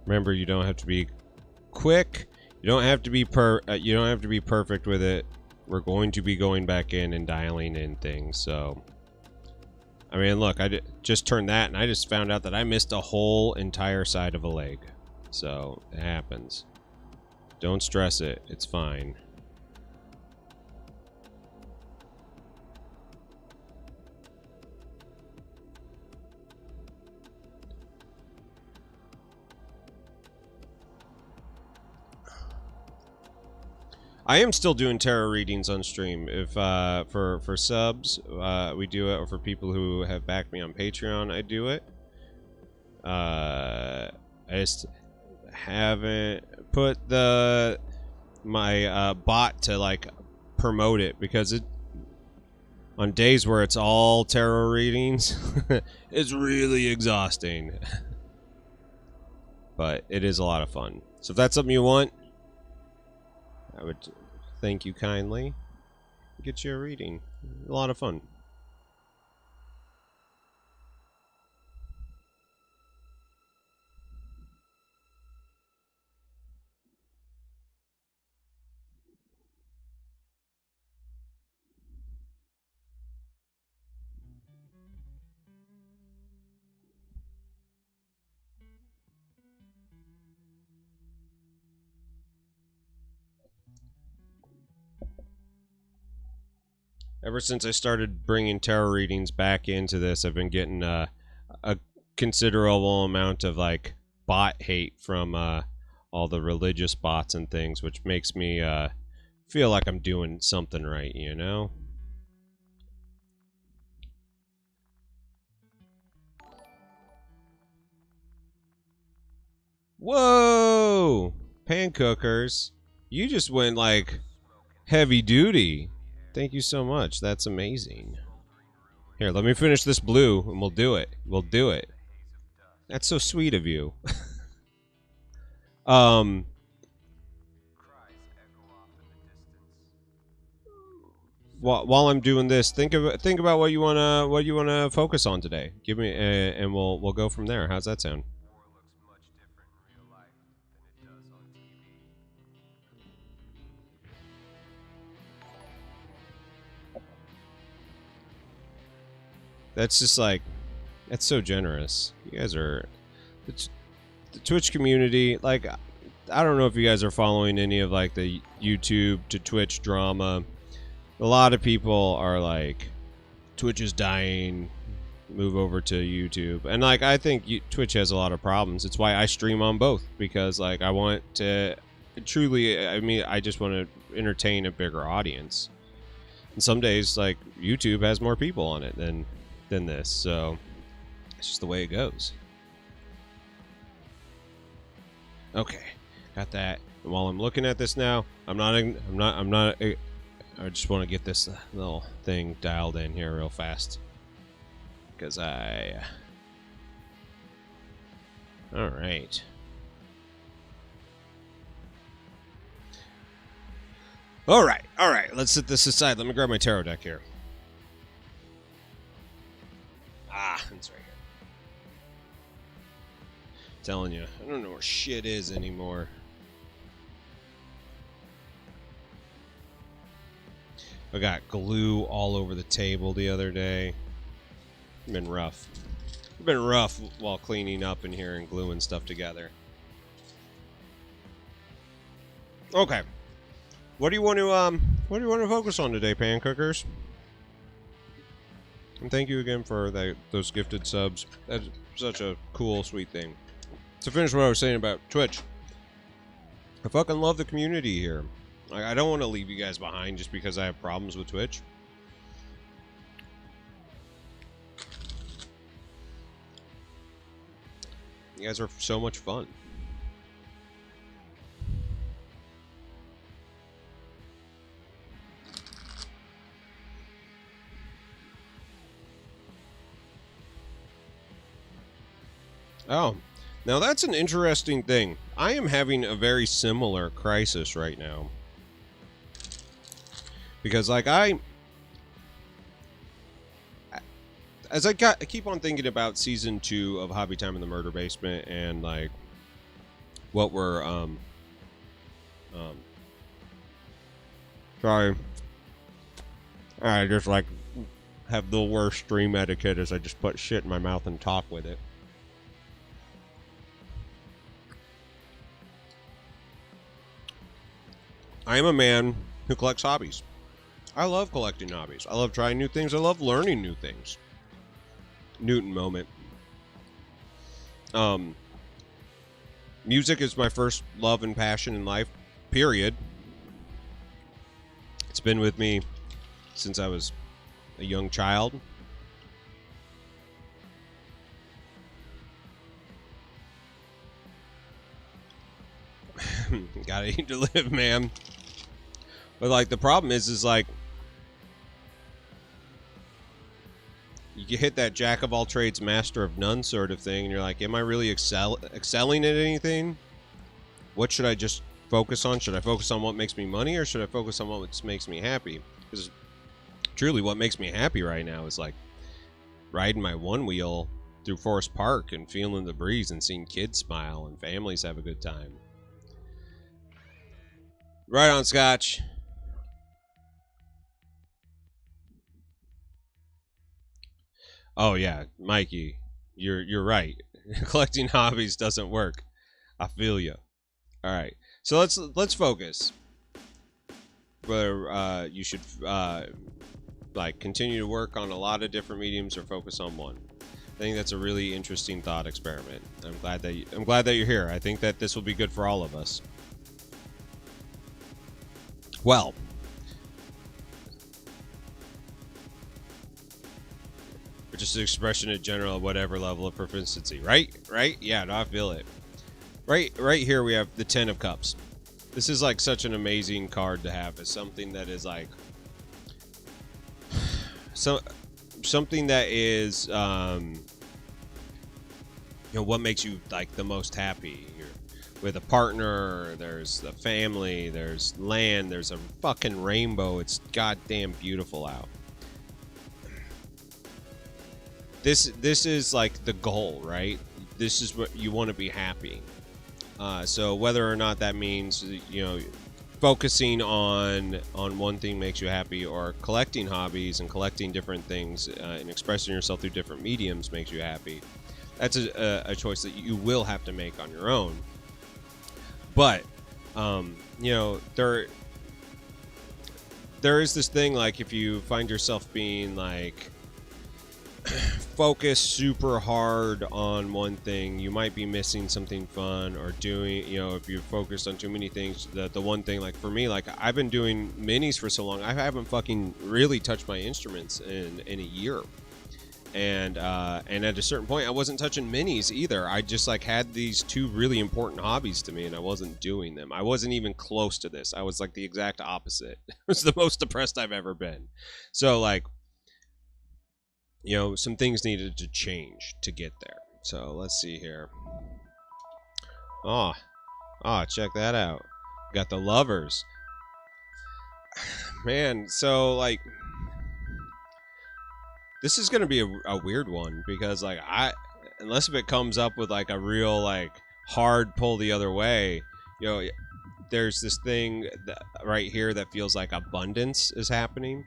Remember, you don't have to be quick. You don't have to be perfect with it. We're going to be going back in and dialing in things, so... I mean, look, I just turned that, and I just found out that I missed a whole entire side of a leg. So, it happens. Don't stress it. It's fine. I am still doing tarot readings on stream. If for subs, we do it, or for people who have backed me on Patreon, I do it. I just haven't put my bot to like promote it, because it on days where it's all tarot readings, it's really exhausting. But it is a lot of fun. So if that's something you want, I would thank you kindly. Get you a reading. A lot of fun. Ever since I started bringing tarot readings back into this, I've been getting a considerable amount of like bot hate from all the religious bots and things, which makes me feel like I'm doing something right, you know? Whoa! Pan cookers. You just went like heavy duty. Thank you so much. That's amazing. Here, let me finish this blue, and we'll do it. We'll do it. That's so sweet of you. While I'm doing this, think about what you wanna focus on today. Give me, and we'll go from there. How's that sound? That's just like, that's so generous. You guys are, it's the Twitch community. Like, I don't know if you guys are following any of like the YouTube to Twitch drama. A lot of people are like, Twitch is dying, move over to YouTube. And like, I think Twitch has a lot of problems. It's why I stream on both, because like I want to truly, I mean, I just want to entertain a bigger audience. And some days like YouTube has more people on it than this, so it's just the way it goes. Okay, got that. And while I'm looking at this now, I just want to get this little thing dialed in here real fast, because all right. All right. Let's set this aside. Let me grab my tarot deck here. It's right here. Telling you, I don't know where shit is anymore. I got glue all over the table the other day. It's been rough. It's been rough while cleaning up in here and gluing stuff together. Okay. What do you want to focus on today, pan cookers? And thank you again for those gifted subs. That's such a cool, sweet thing. To finish what I was saying about Twitch, I fucking love the community here. I don't want to leave you guys behind just because I have problems with Twitch. You guys are so much fun. Oh, now that's an interesting thing. I am having a very similar crisis right now. Because, like, as I keep on thinking about Season 2 of Hobby Time in the Murder Basement, and, like, what we're sorry. I just like have the worst stream etiquette as I just put shit in my mouth and talk with it. I am a man who collects hobbies. I love collecting hobbies. I love trying new things. I love learning new things. Newton moment. Music is my first love and passion in life, period. It's been with me since I was a young child. Gotta eat to live, man. But like the problem is like you hit that jack of all trades, master of none sort of thing, and you're like, am I really excelling at anything? What should I just focus on? Should I focus on what makes me money, or should I focus on what makes me happy? Because truly what makes me happy right now is like riding my one wheel through Forest Park and feeling the breeze and seeing kids smile and families have a good time. Right on, Scotch. Oh yeah, Mikey, you're right. Collecting hobbies doesn't work. I feel you. All right, so let's focus. Whether you should like continue to work on a lot of different mediums or focus on one. I think that's a really interesting thought experiment. I'm glad that you're here. I think that this will be good for all of us. Well, just an expression in general, whatever level of proficiency, right? Yeah, no, I feel it. Right here we have the 10 of Cups. This is like such an amazing card to have. It's something that is like something that is you know, what makes you like the most happy. You're with a partner, there's the family, there's land, there's a fucking rainbow. It's goddamn beautiful out. This is like the goal, right? This is what you want to be happy. So whether or not that means, you know, focusing on one thing makes you happy, or collecting hobbies and collecting different things and expressing yourself through different mediums makes you happy, that's a choice that you will have to make on your own. But you know, there is this thing, like if you find yourself being like focus super hard on one thing, you might be missing something fun, or doing, you know, if you're focused on too many things, the one thing, like for me, like I've been doing minis for so long, I haven't fucking really touched my instruments in a year. And at a certain point I wasn't touching minis either. I just like had these two really important hobbies to me and I wasn't doing them. I wasn't even close to this. I was like the exact opposite. It was the most depressed I've ever been. So like, you know, some things needed to change to get there. So let's see here. Oh, check that out. Got the Lovers. Man, so like this is gonna be a weird one, because like unless if it comes up with like a real like hard pull the other way, you know, there's this thing that, right here, that feels like abundance is happening.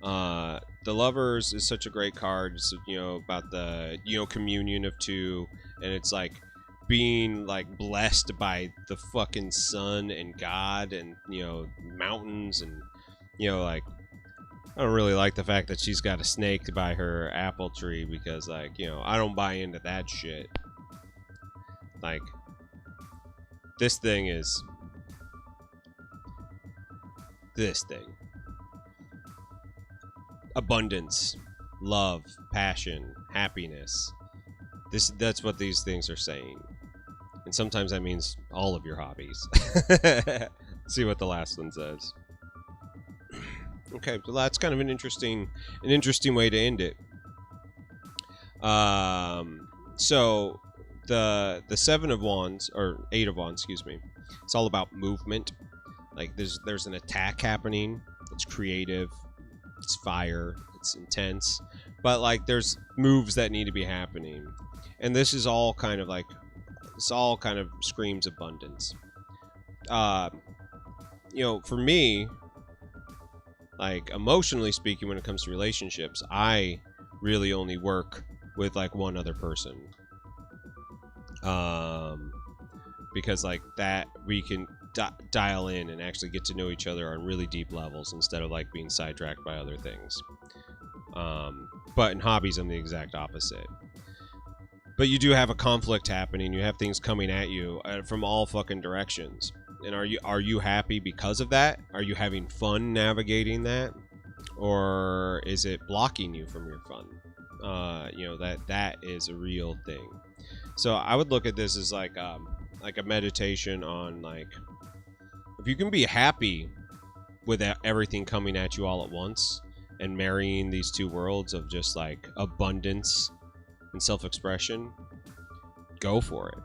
The Lovers is such a great card. It's, you know, about the, you know, communion of two, and it's like being like blessed by the fucking sun and God and, you know, mountains, and, you know, like I don't really like the fact that she's got a snake by her apple tree, because like, you know, I don't buy into that shit. Like this thing is this thing. Abundance, love, passion, happiness. That's what these things are saying. And sometimes that means all of your hobbies. See what the last one says. Okay, so that's kind of an interesting way to end it. So the 7 of Wands, or 8 of Wands, excuse me, it's all about movement. Like there's an attack happening. It's creative. It's fire, it's intense, but like there's moves that need to be happening, and this is all kind of like This all kind of screams abundance. You know, for me, like emotionally speaking, when it comes to relationships, I really only work with like one other person. Because like that we can dial in and actually get to know each other on really deep levels instead of like being sidetracked by other things. But in hobbies, I'm the exact opposite. But you do have a conflict happening. You have things coming at you from all fucking directions. And are you happy because of that? Are you having fun navigating that? Or is it blocking you from your fun? You know, that is a real thing. So I would look at this as like a meditation on like, if you can be happy with everything coming at you all at once and marrying these two worlds of just like abundance and self-expression, go for it.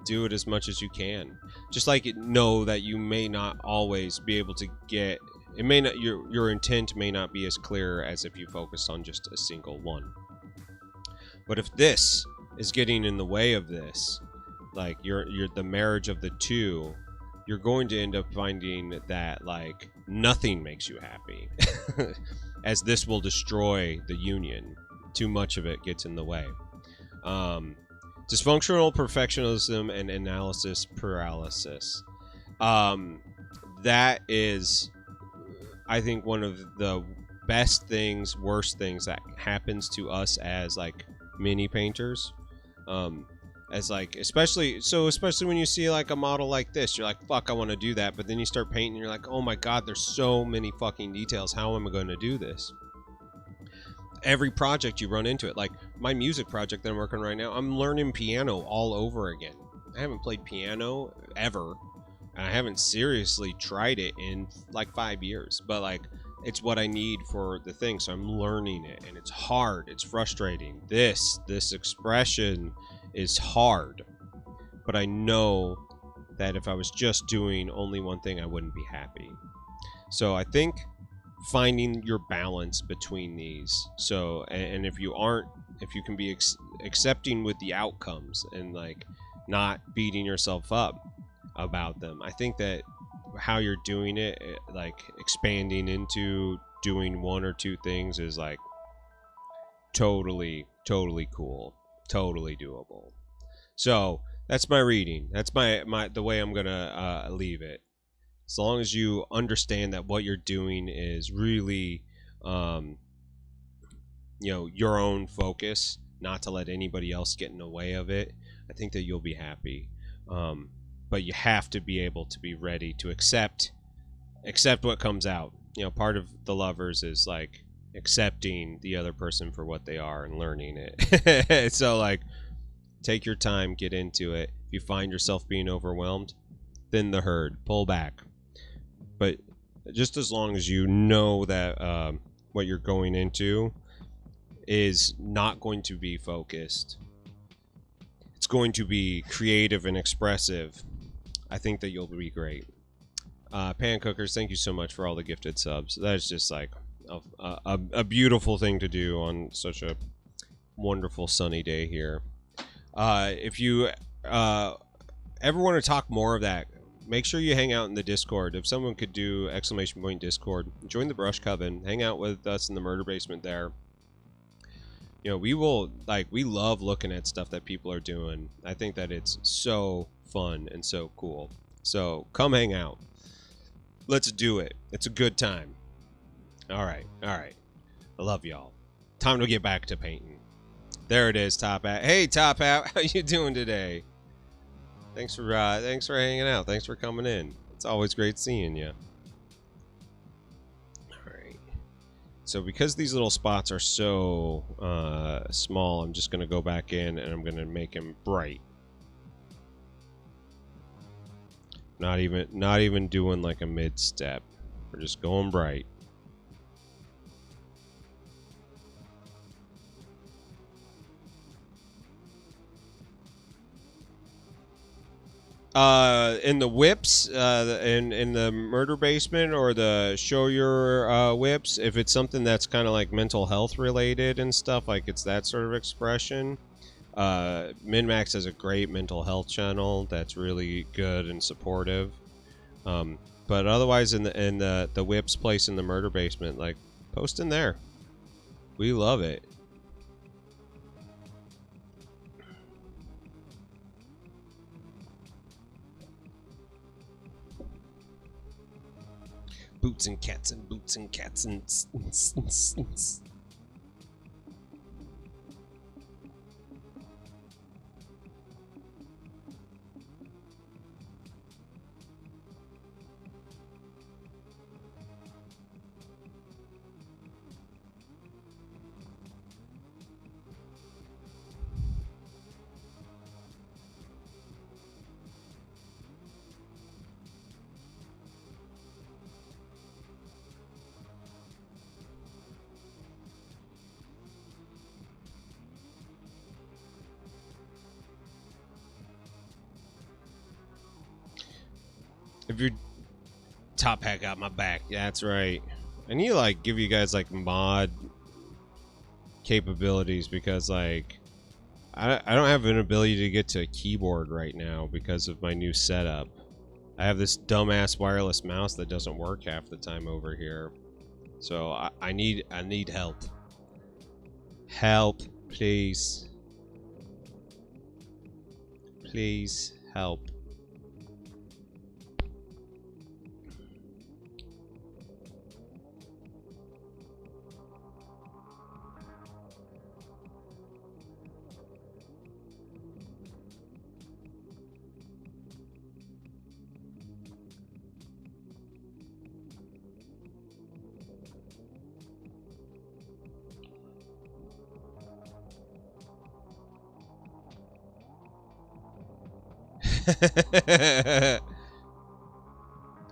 Do it as much as you can. Just like know that you may not always be able to get it. May not, your intent may not be as clear as if you focused on just a single one. But if this is getting in the way of this, like you're the marriage of the two, you're going to end up finding that like nothing makes you happy, as this will destroy the union. Too much of it gets in the way. Dysfunctional perfectionism and analysis paralysis. That is, I think, one of the best things, worst things that happens to us as like mini painters. As like, especially when you see like a model like this, you're like, fuck, I want to do that. But then you start painting, you're like, oh my God, there's so many fucking details. How am I going to do this? Every project you run into it. Like my music project that I'm working on right now, I'm learning piano all over again. I haven't played piano ever. And I haven't seriously tried it in like 5 years, but like it's what I need for the thing. So I'm learning it, and it's hard. It's frustrating. This expression is hard, but I know that if I was just doing only one thing, I wouldn't be happy. So I think finding your balance between these. So, and if you can be accepting with the outcomes and like not beating yourself up about them. I think that how you're doing it, like expanding into doing one or two things, is like totally cool, totally doable. So that's my reading. That's my the way I'm gonna leave it. As long as you understand that what you're doing is really, your own focus, not to let anybody else get in the way of it, I think that you'll be happy. But you have to be able to be ready to accept what comes out. You know, part of the lovers is like accepting the other person for what they are and learning it. So like, take your time, get into it. If you find yourself being overwhelmed, thin the herd, pull back. But just as long as you know that what you're going into is not going to be focused, it's going to be creative and expressive, I think that you'll be great. Pan Cookers, thank you so much for all the gifted subs. That's just like a beautiful thing to do on such a wonderful sunny day here. If you ever want to talk more of that, make sure you hang out in the Discord. If someone could do ! Discord, join the Brush Coven, hang out with us in the murder basement there. You know, we love looking at stuff that people are doing. I think that it's so fun and so cool. So come hang out. Let's do it. It's a good time. All right. I love y'all. Time to get back to painting. There it is, Top Hat. Hey, Top Hat, how you doing today? Thanks for hanging out. Thanks for coming in. It's always great seeing you. All right. So because these little spots are so small, I'm just gonna go back in and I'm gonna make them bright. Not even doing like a mid step. We're just going bright. In the whips, in the murder basement, or the show your whips, if it's something that's kind of like mental health related and stuff, like it's that sort of expression, MinMax has a great mental health channel that's really good and supportive. But otherwise, in the Whip's place in the murder basement, like, post in there. We love it. Boots and cats and boots and cats and... If your top hat got my back, yeah, that's right. I need to like give you guys like mod capabilities because like I don't have an ability to get to a keyboard right now because of my new setup. I have this dumbass wireless mouse that doesn't work half the time over here, so I need help. Help, please. Please help.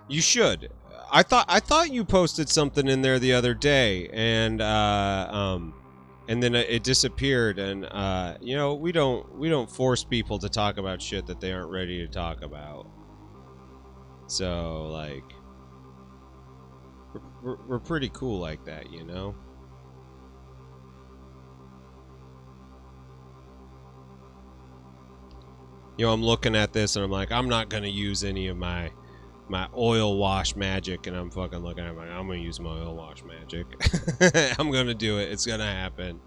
You should. I thought you posted something in there the other day, and then it disappeared. And you know, we don't force people to talk about shit that they aren't ready to talk about. So like, we're pretty cool like that, you know. You know, I'm looking at this and I'm like, I'm not gonna use any of my oil wash magic, and I'm fucking looking at it like, I'm gonna use my oil wash magic. I'm gonna do it. It's gonna happen.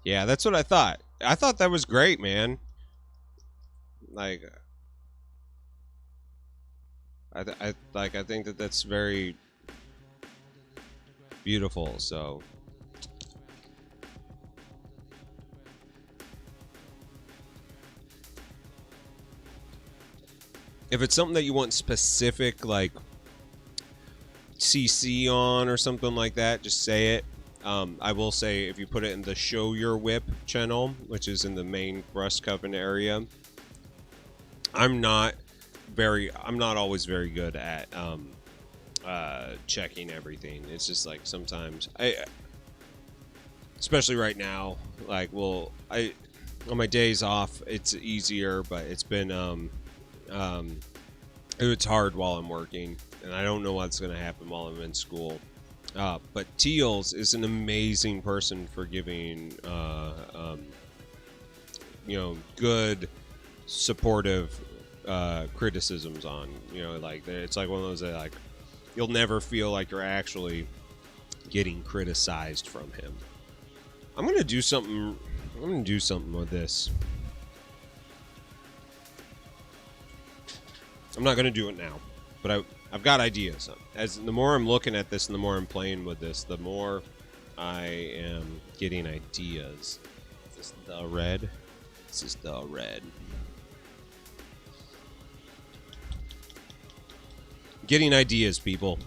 Yeah, that's what I thought. I thought that was great, man. Like, I think that that's very beautiful. So. If it's something that you want specific, like, CC on or something like that, just say it. I will say, if you put it in the Show Your Whip channel, which is in the main Rust Coven area, I'm not always very good at checking everything. It's just like sometimes especially right now, like, well, on my days off, it's easier, but it's been it's hard while I'm working, and I don't know what's going to happen while I'm in school. But Teals is an amazing person for giving, you know, good, supportive criticisms on. You know, like, it's like one of those that, like, you'll never feel like you're actually getting criticized from him. I'm gonna do something. I'm gonna do something with this. I'm not gonna do it now, but I've got ideas. As the more I'm looking at this and the more I'm playing with this, the more I am getting ideas. Is this the red? This is the red. Getting ideas, people.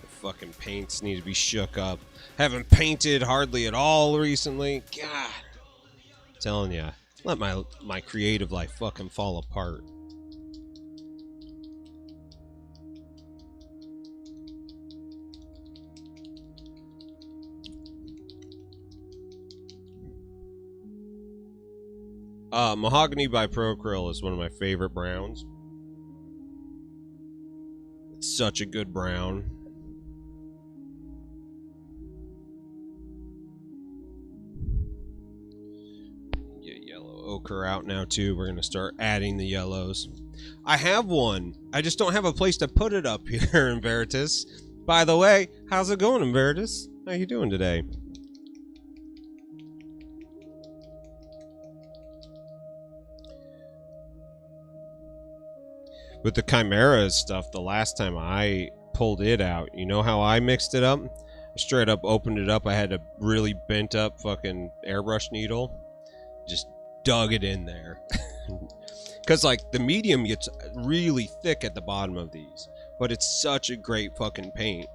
The fucking paints need to be shook up. Haven't painted hardly at all recently. God. I'm telling ya. Let my creative life fucking fall apart. Mahogany by Procryl is one of my favorite browns. It's such a good brown. Get yellow ochre out now too. We're gonna start adding the yellows. I have one. I just don't have a place to put it up here in Veritas. By the way, how's it going in Veritas? How you doing today? With the Chimera stuff, the last time I pulled it out, you know how I mixed it up? I straight up opened it up. I had a really bent up fucking airbrush needle. Just dug it in there. Because, like, the medium gets really thick at the bottom of these. But it's such a great fucking paint.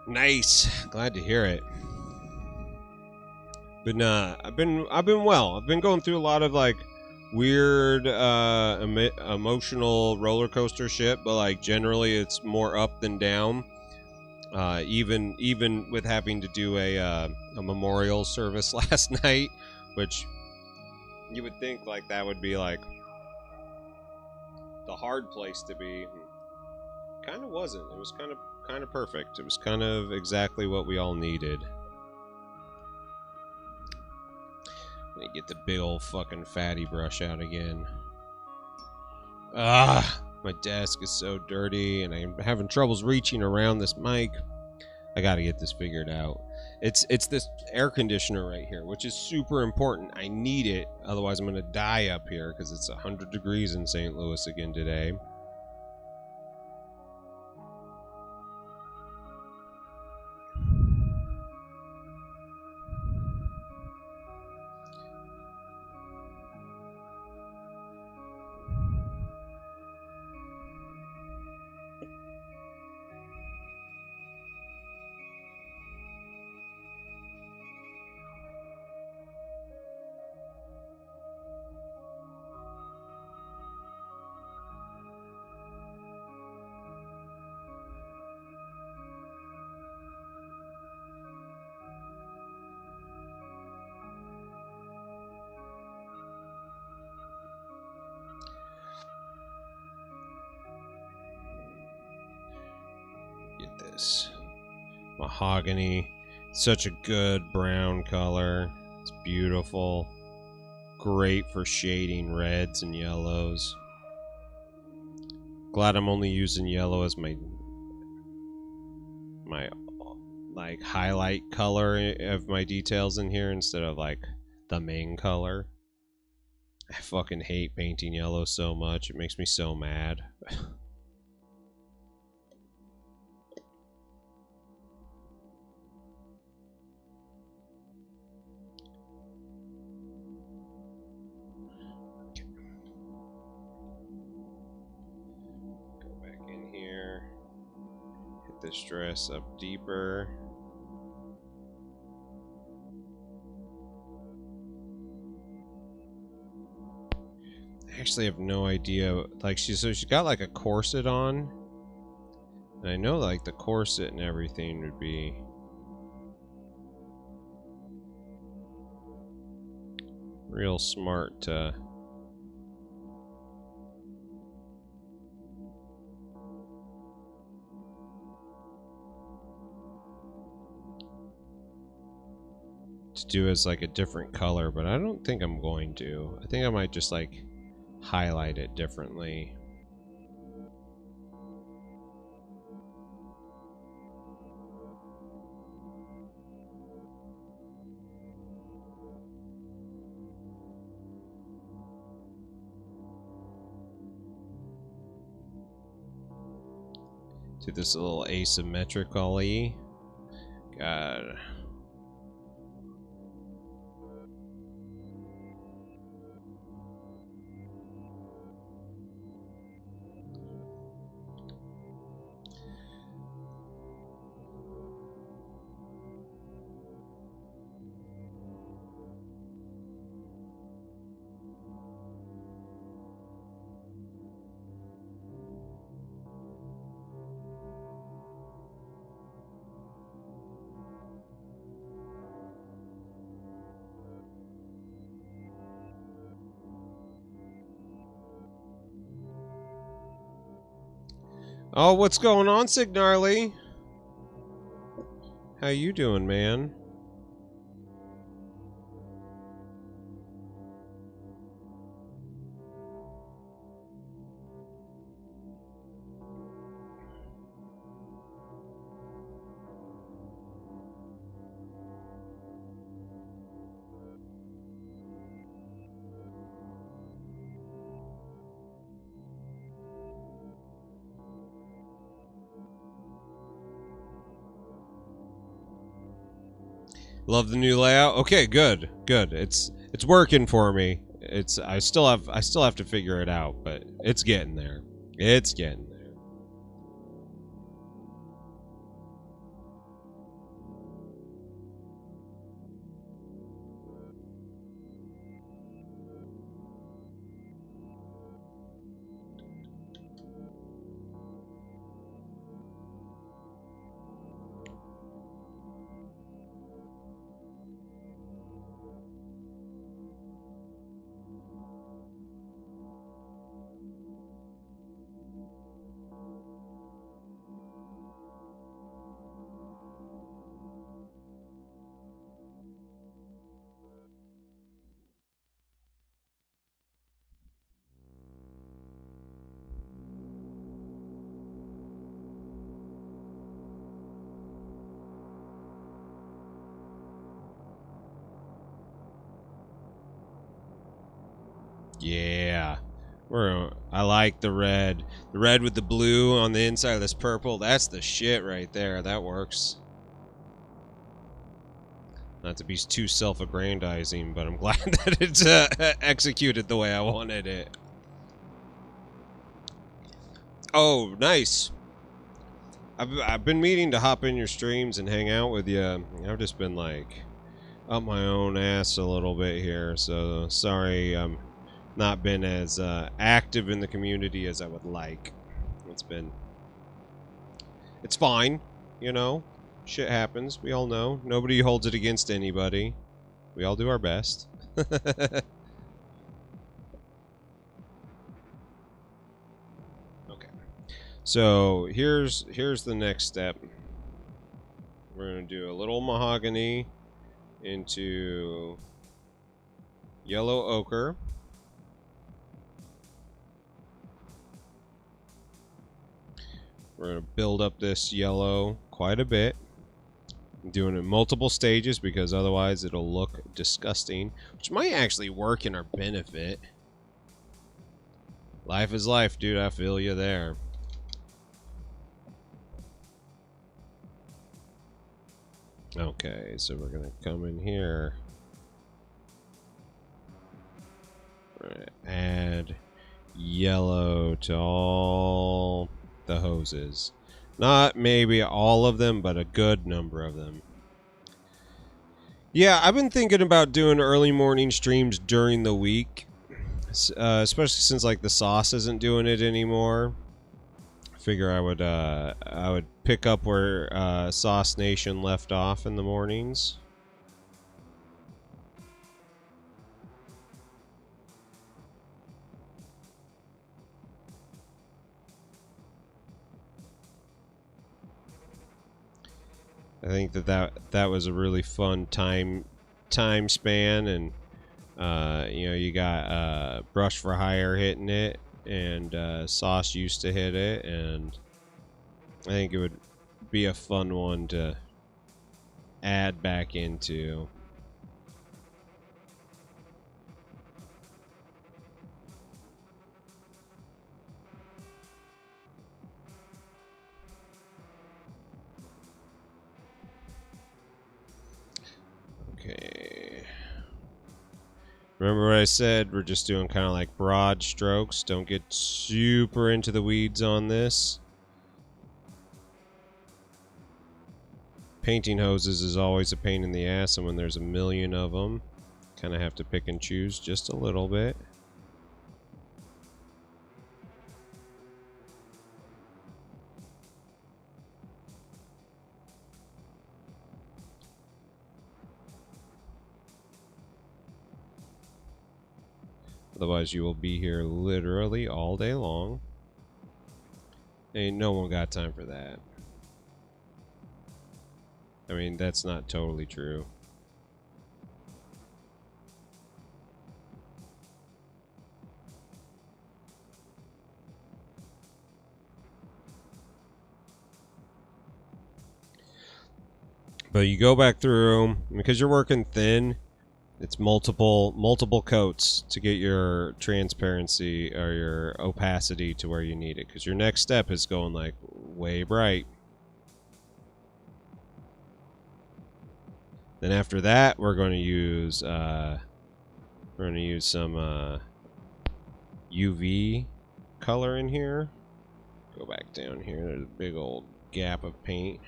Nice. Glad to hear it. But I've been well. I've been going through a lot of like weird emotional roller coaster shit, but like generally it's more up than down. Even with having to do a memorial service last night, which you would think like that would be like the hard place to be. Kind of wasn't. It was kind of perfect. It was kind of exactly what we all needed. Let me get the big old fucking fatty brush out again. My desk is so dirty and I'm having troubles reaching around this mic. I gotta get this figured out. It's this air conditioner right here, which is super important. I need it, otherwise I'm gonna die up here because it's 100 degrees in St. Louis again today. Get this mahogany. Such a good brown color. It's beautiful. Great for shading reds and yellows. Glad I'm only using yellow as my like highlight color of my details in here instead of like the main color. I fucking hate painting yellow so much. It makes me so mad. This dress up deeper. I actually have no idea. Like she's got like a corset on, and I know like the corset and everything would be real smart to do as like a different color, but I don't think I'm going to. I think I might just like highlight it differently. Do this a little asymmetrically. God. Oh, what's going on, Signarly? How you doing, man? Love the new layout. Okay, good, good. It's working for me. I still have to figure it out, but it's getting there. It's getting there. Yeah. I like the red. The red with the blue on the inside of this purple. That's the shit right there. That works. Not to be too self-aggrandizing, but I'm glad that it's executed the way I wanted it. Oh, nice. I've been meaning to hop in your streams and hang out with you. I've just been like up my own ass a little bit here, so sorry I'm not been as active in the community as I would like. It's fine, you know. Shit happens. We all know. Nobody holds it against anybody. We all do our best. Okay. So here's the next step. We're gonna do a little mahogany into yellow ochre. We're gonna build up this yellow quite a bit. I'm doing it in multiple stages because otherwise it'll look disgusting, which might actually work in our benefit. Life is life, dude. I feel you there. Okay, so we're gonna come in here. We're gonna add yellow to all the hoses. Not maybe all of them, but a good number of them. Yeah, I've been thinking about doing early morning streams during the week, especially since like the sauce isn't doing it anymore. I figure I would pick up where Sauce Nation left off in the mornings. I think that was a really fun time span, and you know, you got Brush for Hire hitting it, and Sauce used to hit it, and I think it would be a fun one to add back into. Okay. Remember what I said? We're just doing kind of like broad strokes. Don't get super into the weeds on this. Painting hoses is always a pain in the ass, and when there's a million of them, kind of have to pick and choose just a little bit. Otherwise, you will be here literally all day long. Ain't no one got time for that. I mean, that's not totally true. But you go back through, because you're working thin, it's multiple coats to get your transparency or your opacity to where you need it. Because your next step is going like way bright. Then after that, we're going to use some UV color in here. Go back down here. There's a big old gap of paint.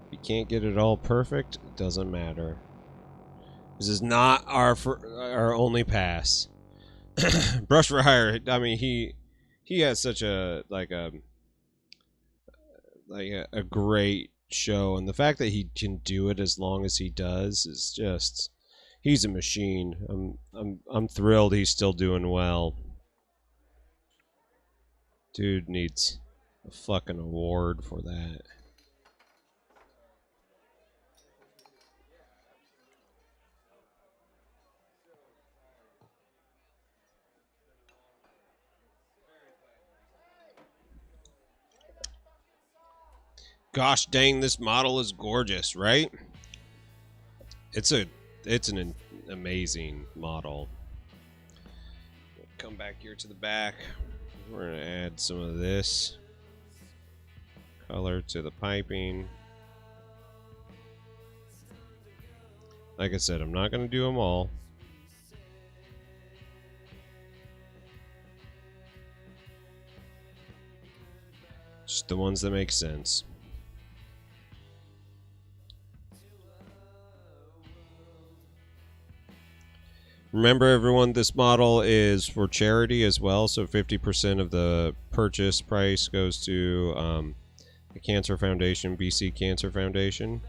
If you can't get it all perfect, it doesn't matter. This is not our only pass. Brush for Hire. I mean, he has such a a great show, and the fact that he can do it as long as he does is just, he's a machine. I'm thrilled he's still doing well. Dude needs a fucking award for that. Gosh dang, this model is gorgeous, right? It's an amazing model. Come back here to the back. We're gonna add some of this color to the piping. Like I said, I'm not gonna do them all. Just the ones that make sense. Remember, everyone, this model is for charity as well, so 50% of the purchase price goes to the Cancer Foundation, BC Cancer Foundation.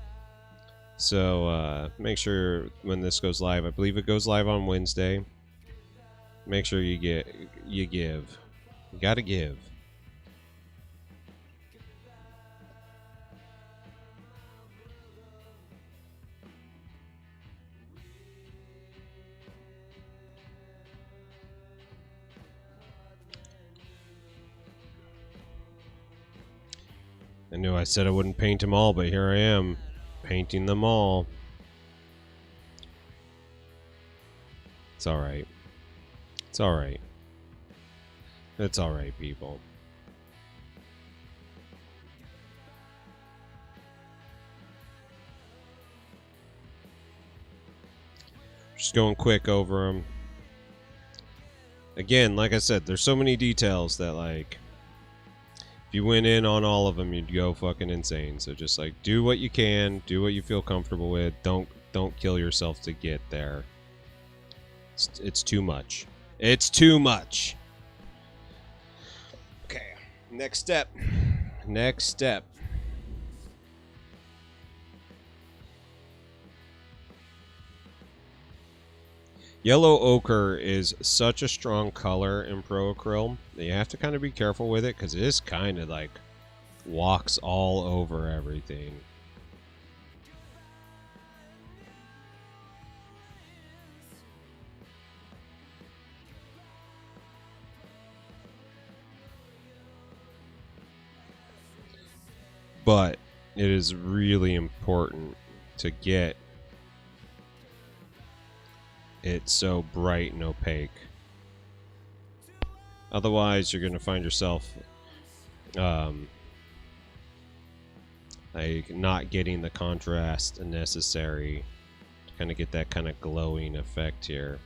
So make sure when this goes live, I believe it goes live on Wednesday, make sure you give. You gotta give. I knew I said I wouldn't paint them all, but here I am, painting them all. It's alright. It's alright. It's alright, people. Just going quick over them. Again, like I said, there's so many details that, like, if you went in on all of them, you'd go fucking insane. So just, like, do what you can, do what you feel comfortable with. Don't kill yourself to get there. It's too much. It's too much. Okay, next step. Next step. Yellow ochre is such a strong color in Pro Acryl that you have to kind of be careful with it, because it is kind of like walks all over everything. But it is really important to get it so bright and opaque. Otherwise, you're going to find yourself like not getting the contrast necessary to kind of get that kind of glowing effect here.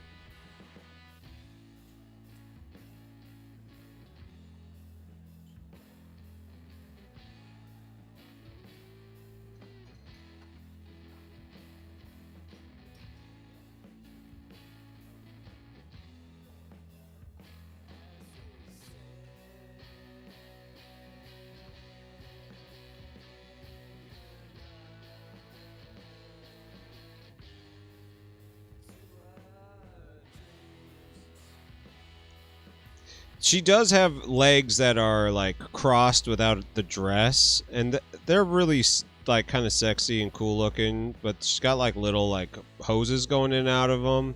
She does have legs that are like crossed without the dress, and they're really like kind of sexy and cool looking, but she's got like little like hoses going in and out of them,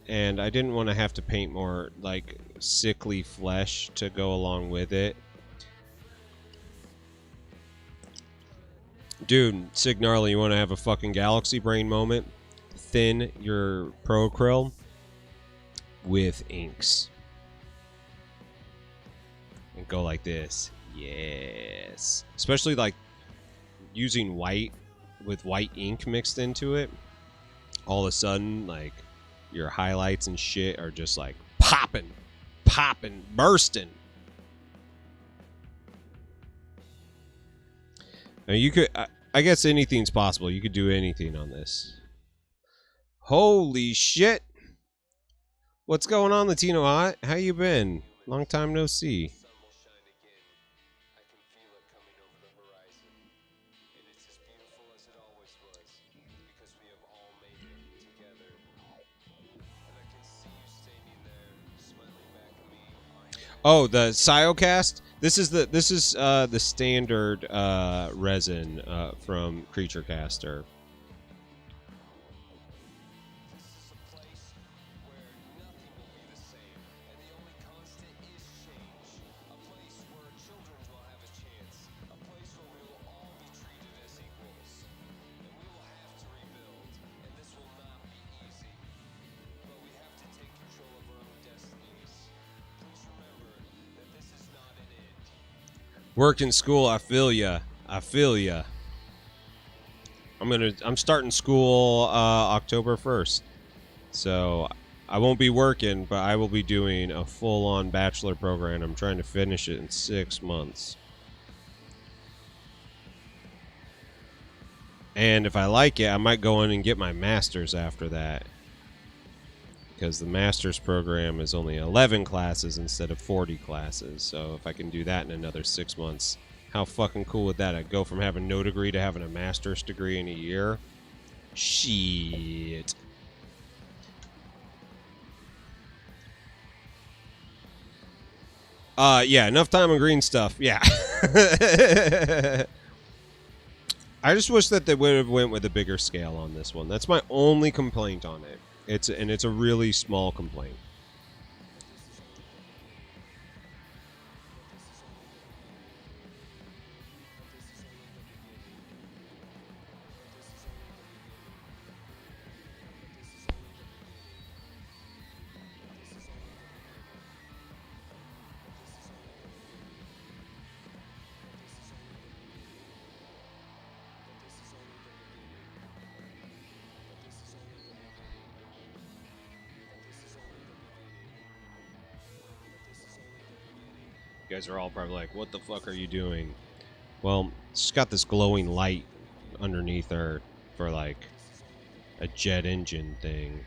and I didn't want to have to paint more like sickly flesh to go along with it. Dude, Signarly, you want to have a fucking galaxy brain moment? Thin your Pro Krill with inks. And go like this. Yes. Especially like using white with white ink mixed into it. All of a sudden, like your highlights and shit are just like popping, bursting. Now you could, I guess anything's possible. You could do anything on this. Holy shit. What's going on, Latino Hot? How you been? Long time no see. Oh, the Siocast? This is the standard resin from Creature Caster. Work in school, I feel ya. I feel ya. I'm starting school October 1st. So I won't be working, but I will be doing a full-on bachelor program. I'm trying to finish it in 6 months. And if I like it, I might go in and get my master's after that. Because the master's program is only 11 classes instead of 40 classes. So if I can do that in another 6 months, how fucking cool would that? I'd go from having no degree to having a master's degree in a year. Shit. Yeah, enough time on green stuff. Yeah. I just wish that they would have went with a bigger scale on this one. That's my only complaint on it. It's a really small complaint. You guys are all probably like, what the fuck are you doing? Well, she's got this glowing light underneath her for like a jet engine thing.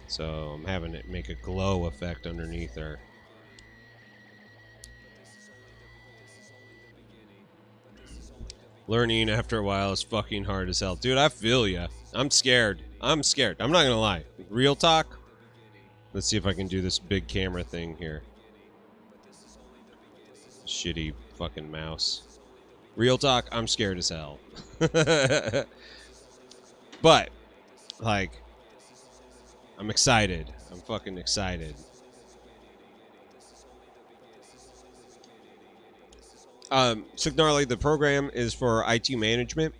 So I'm having it make a glow effect underneath her. Learning after a while is fucking hard as hell. Dude, I feel ya. I'm scared. I'm scared. I'm not gonna lie. Real talk. Let's see if I can do this big camera thing here. Shitty fucking mouse. Real talk, I'm scared as hell. But, like, I'm excited. I'm fucking excited. Signarly, the program is for IT management.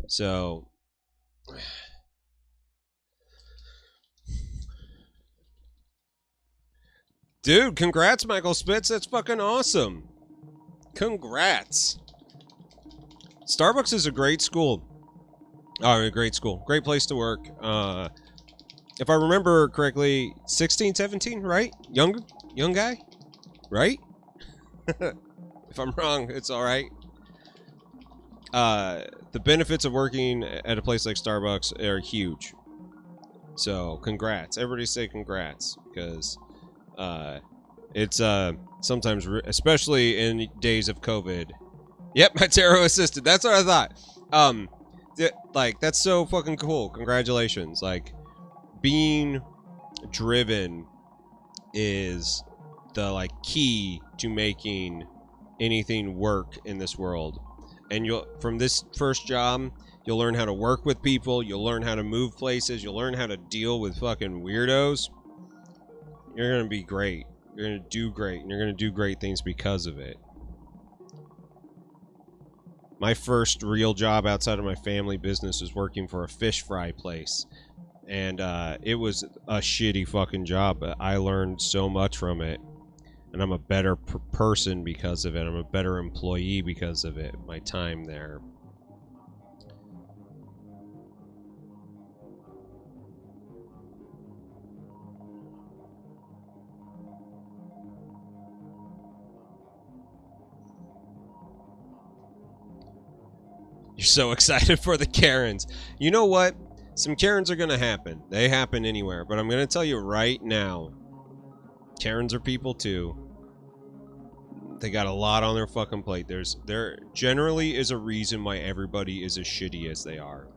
So, dude, congrats, Michael Spitz. That's fucking awesome. Congrats. Starbucks is a great school. Oh, a great school. Great place to work. If I remember correctly, 16, 17, right? Young guy? Right? If I'm wrong, it's all right. The benefits of working at a place like Starbucks are huge. So, congrats. Everybody say congrats, because it's sometimes, especially in days of COVID. Yep, my tarot assisted. That's what I thought. Like, that's so fucking cool. Congratulations. Like, being driven is the like key to making anything work in this world. And you'll, from this first job, you'll learn how to work with people, you'll learn how to move places, you'll learn how to deal with fucking weirdos. You're gonna be great. You're gonna do great, and you're gonna do great things because of it. My first real job outside of my family business was working for a fish fry place. And it was a shitty fucking job, but I learned so much from it. And I'm a better person because of it. I'm a better employee because of it. My time there. You're so excited for the Karens. You know what? Some Karens are going to happen. They happen anywhere. But I'm going to tell you right now, Karens are people too. They got a lot on their fucking plate. There generally is a reason why everybody is as shitty as they are.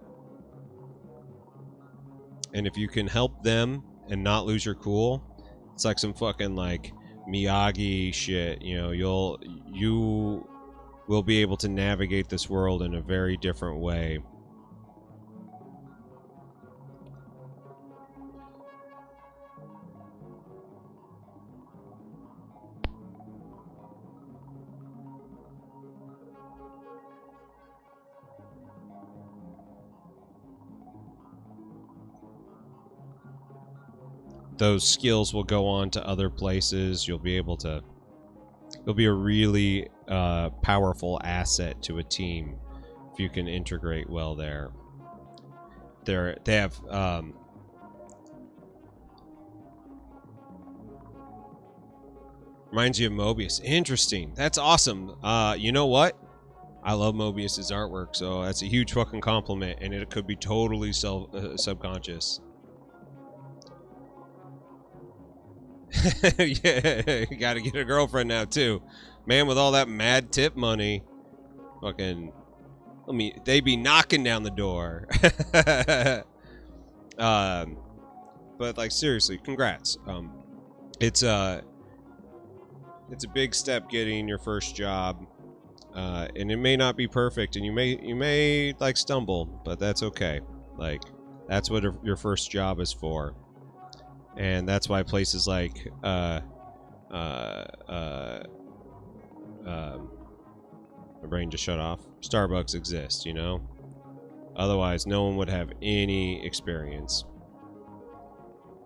And if you can help them and not lose your cool, it's like some fucking like Miyagi shit. You know, you will be able to navigate this world in a very different way. Those skills will go on to other places. You'll be a really powerful asset to a team if you can integrate well there. They have reminds you of Mobius. Interesting. That's awesome. You know what? I love Mobius's artwork, so that's a huge fucking compliment, and it could be totally subconscious. Yeah, you gotta get a girlfriend now too, man. With all that mad tip money, fucking, they be knocking down the door. But like seriously, congrats. It's a big step getting your first job, and it may not be perfect, and you may like stumble, but that's okay. Like that's what your first job is for. And that's why places like my brain just shut off. Starbucks exist, you know? Otherwise, no one would have any experience.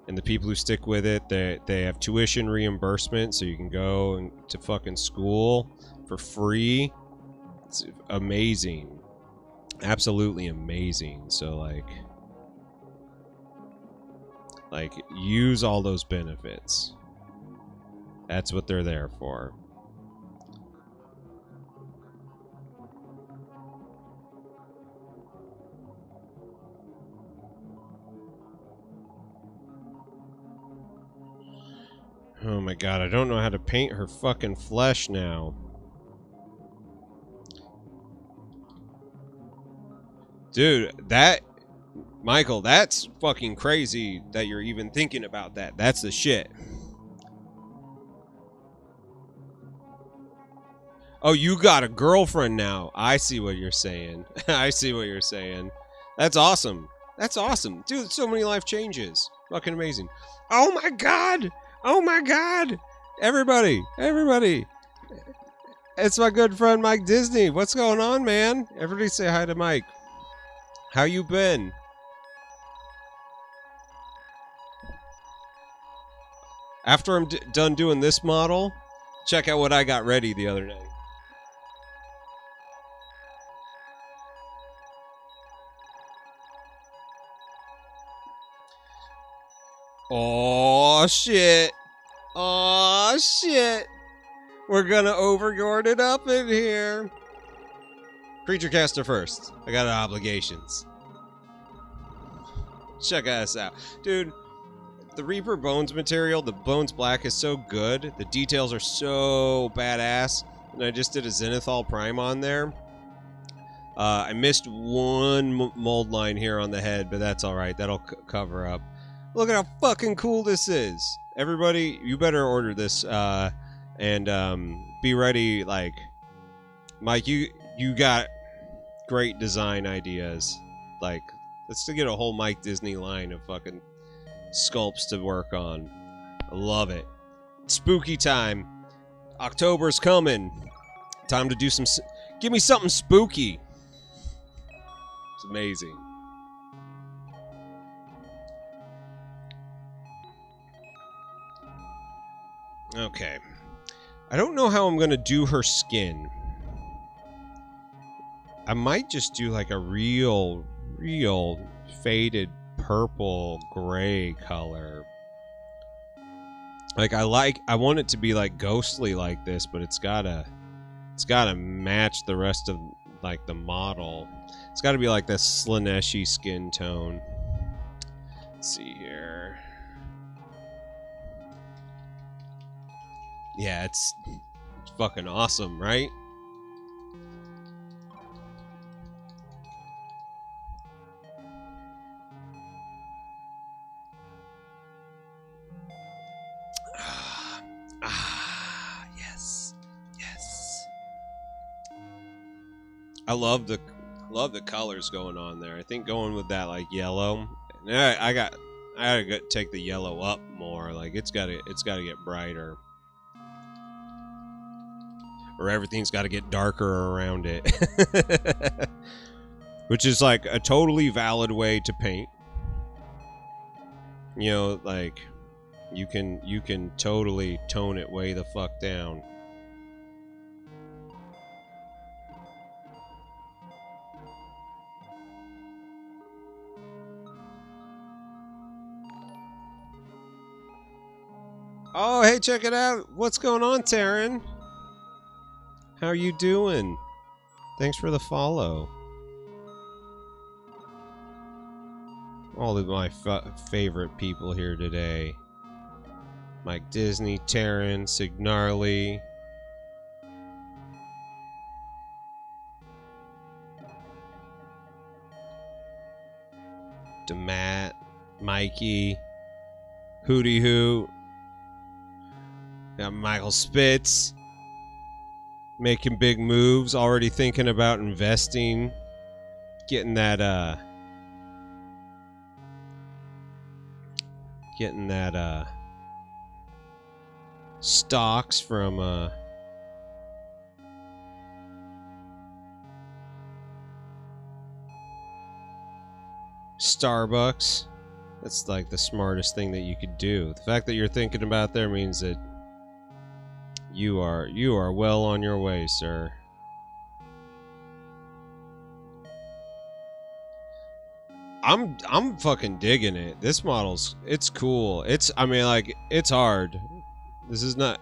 And the people who stick with it, they have tuition reimbursement, so you can go to fucking school for free. It's amazing. Absolutely amazing. So, like, use all those benefits. That's what they're there for. Oh my god, I don't know how to paint her fucking flesh now. Dude, Michael, that's fucking crazy that you're even thinking about that. That's the shit. Oh, you got a girlfriend now. I see what you're saying. I see what you're saying. That's awesome. That's awesome. Dude, so many life changes. Fucking amazing. Oh my god! Oh my god! Everybody! It's my good friend Mike Disney. What's going on, man? Everybody say hi to Mike. How you been? After I'm done doing this model, check out what I got ready the other night. Oh shit. Oh shit. We're gonna overguard it up in here. Creature caster first. I got obligations. Check us out. Dude, the Reaper Bones material, the Bones Black, is so good. The details are so badass. And I just did a Zenithal Prime on there. I missed one mold line here on the head, but that's alright. That'll cover up. Look at how fucking cool this is. everybody, you better order this and be ready. Like, Mike, you got great design ideas. Like, let's get a whole Mike Disney line of fucking sculpts to work on. I love it. Spooky time. October's coming. Time to do some. Give me something spooky. It's amazing. Okay. I don't know how I'm gonna do her skin. I might just do like a real faded purple gray color. Like I want it to be like ghostly like this, but it's gotta match the rest of like the model. It's gotta be like this Slaneshi skin tone. Let's see here. Yeah, it's fucking awesome, right? Yes. Yes. I love the colors going on there. I think going with that like yellow. I gotta take the yellow up more. Like it's gotta get brighter. Or everything's got to get darker around it. Which is like a totally valid way to paint. You know, like you can totally tone it way the fuck down. Oh, hey, check it out. What's going on, Taryn? How are you doing? Thanks for the follow. All of my favorite people here today. Mike Disney, Taryn, Signarly. DeMatt, Mikey, Hootie Hoo. Got Michael Spitz. Making big moves, already thinking about investing. Getting that stocks from Starbucks. That's like the smartest thing that you could do. The fact that you're thinking about there means that you are well on your way, sir. I'm fucking digging it. This model's it's cool. I mean like it's hard. This is not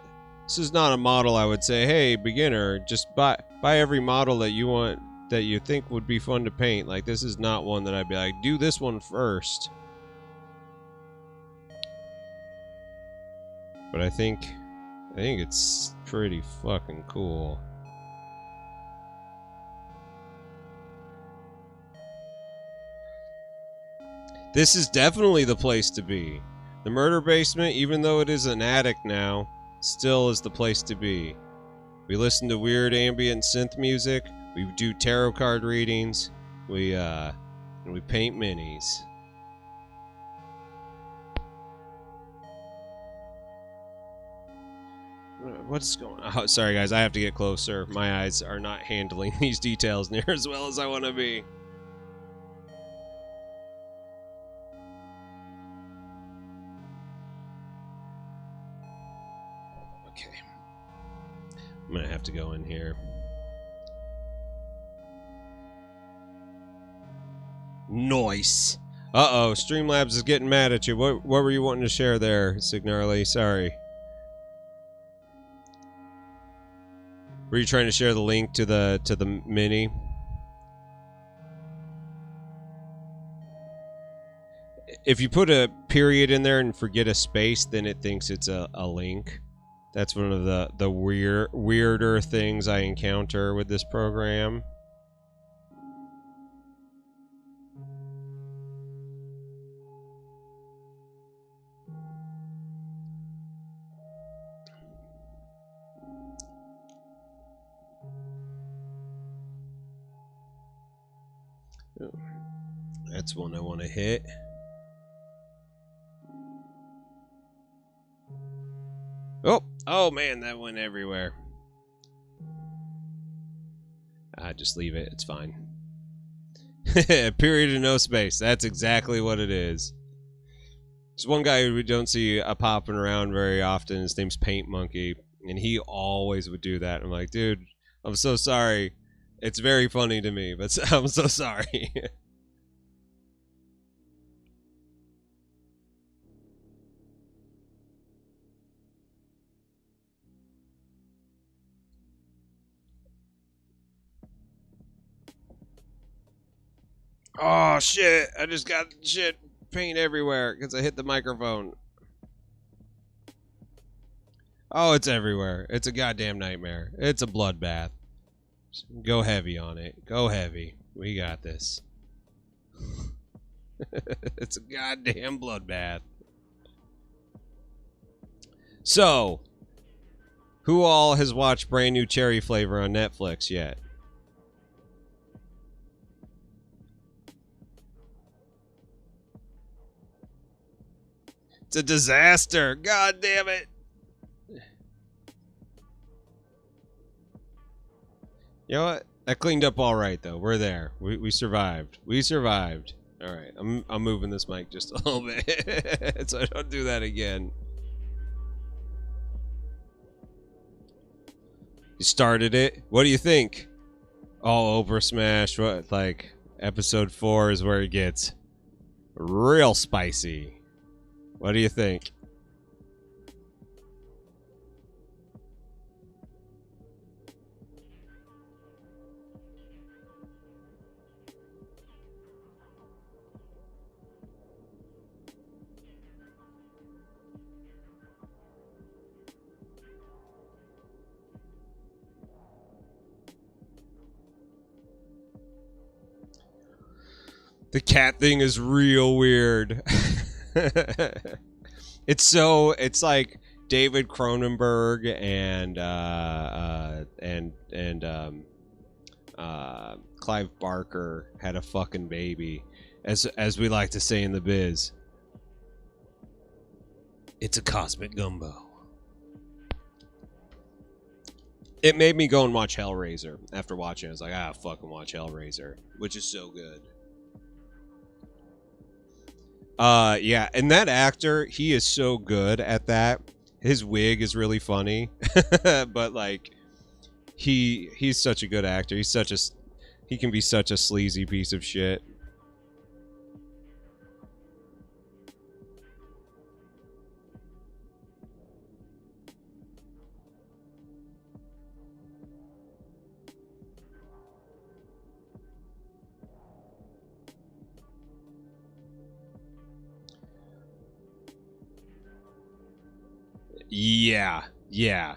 a model I would say, "Hey, beginner, just buy every model that you want that you think would be fun to paint." Like this is not one that I'd be like, "Do this one first." But I think it's pretty fucking cool. This is definitely the place to be. The murder basement, even though it is an attic now, still is the place to be. We listen to weird ambient synth music, we do tarot card readings, we paint minis. What's going on? Oh, sorry guys, I have to get closer. My eyes are not handling these details near as well as I want to be. Okay. I'm gonna have to go in here. Nice. Uh-oh, Streamlabs is getting mad at you. What were you wanting to share there, Signarly? Sorry. Were you trying to share the link to the mini? If you put a period in there and forget a space, then it thinks it's a link. That's one of the weirder things I encounter with this program. That's one I want to hit. Oh man, that went everywhere. Just leave it. It's fine. Period and no space. That's exactly what it is. There's one guy who we don't see popping around very often. His name's Paint Monkey, and he always would do that. I'm like, dude, I'm so sorry. It's very funny to me, but I'm so sorry. Oh shit! I just got shit paint everywhere because I hit the microphone. Oh, it's everywhere. It's a goddamn nightmare. It's a bloodbath. Go heavy on it. Go heavy. We got this. It's a goddamn bloodbath. So, who all has watched Brand New Cherry Flavor on Netflix yet? It's a disaster. God damn it. You know what? That cleaned up all right, though. We're there. We survived. We survived. All right. I'm moving this mic just a little bit so I don't do that again. You started it. What do you think? All over smash. What, like, episode 4 is where it gets real spicy. What do you think? The cat thing is real weird. It's like David Cronenberg and Clive Barker had a fucking baby, as we like to say in the biz. It's a cosmic gumbo. It made me go and watch Hellraiser. After watching it, I was like, fucking watch Hellraiser, which is so good. Yeah, and that actor, he is so good at that. His wig is really funny, but like, he's such a good actor. He can be such a sleazy piece of shit. Yeah, yeah.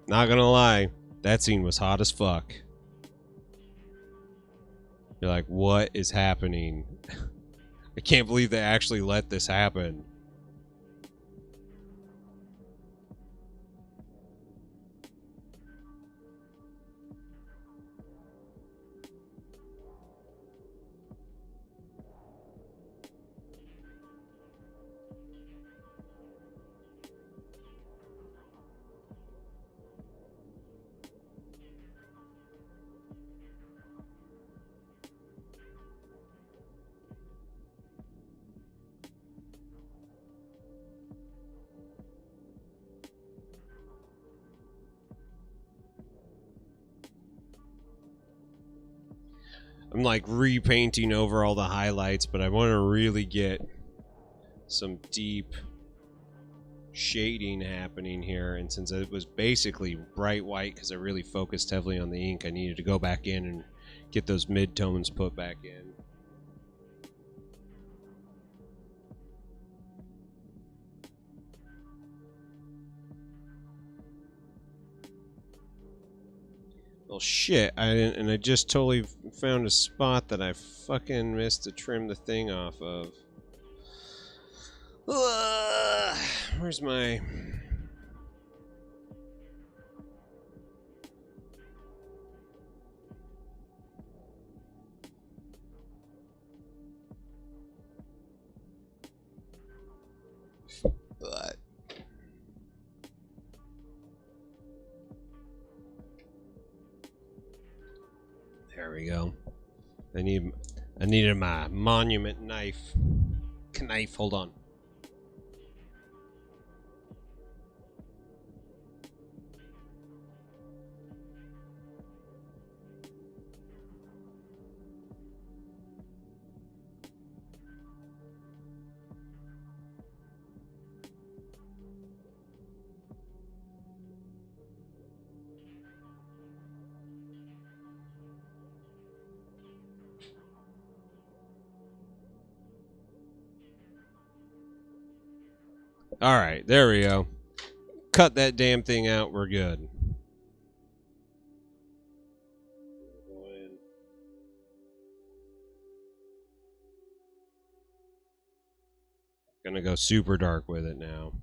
Not gonna lie, that scene was hot as fuck. You're like, what is happening? I can't believe they actually let this happen. I'm like repainting over all the highlights, but I want to really get some deep shading happening here. And since it was basically bright white because I really focused heavily on the ink, I needed to go back in and get those mid-tones put back in. Well, shit, I just totally found a spot that I fucking missed to trim the thing off of. Where's my... we go. I needed my monument knife. Knife, hold on. Alright, there we go. Cut that damn thing out, we're good. Gonna go super dark with it now.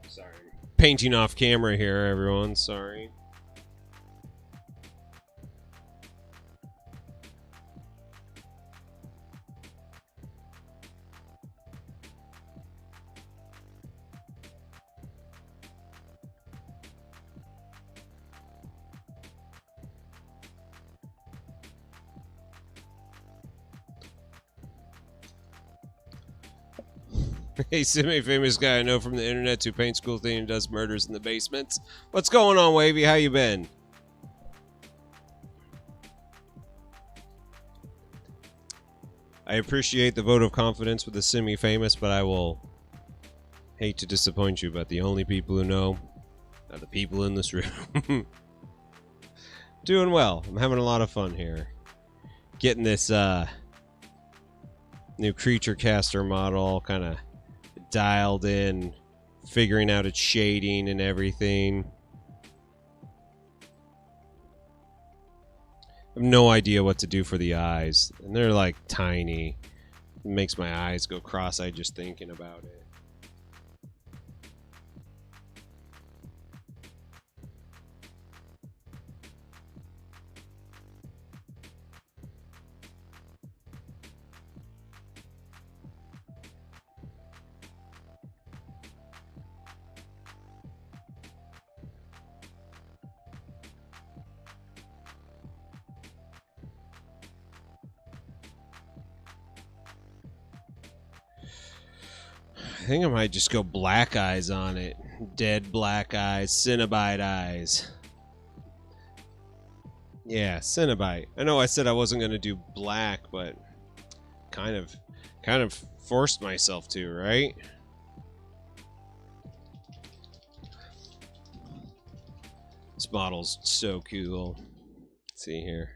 Sorry. Painting off camera here, everyone. Sorry. Hey, semi-famous guy I know from the internet who paints cool things and does murders in the basements. What's going on, Wavy? How you been? I appreciate the vote of confidence with the semi-famous, but I will hate to disappoint you, but the only people who know are the people in this room. Doing well. I'm having a lot of fun here. Getting this new creature caster model kind of dialed in, figuring out its shading and everything. I have no idea what to do for the eyes, and they're like tiny. It makes my eyes go cross-eyed just thinking about it. I think I might just go black eyes on it. Dead black eyes, Cinnabite eyes. Yeah, Cinnabite. I know I said I wasn't gonna do black, but kind of forced myself to, right? This model's so cool. Let's see here.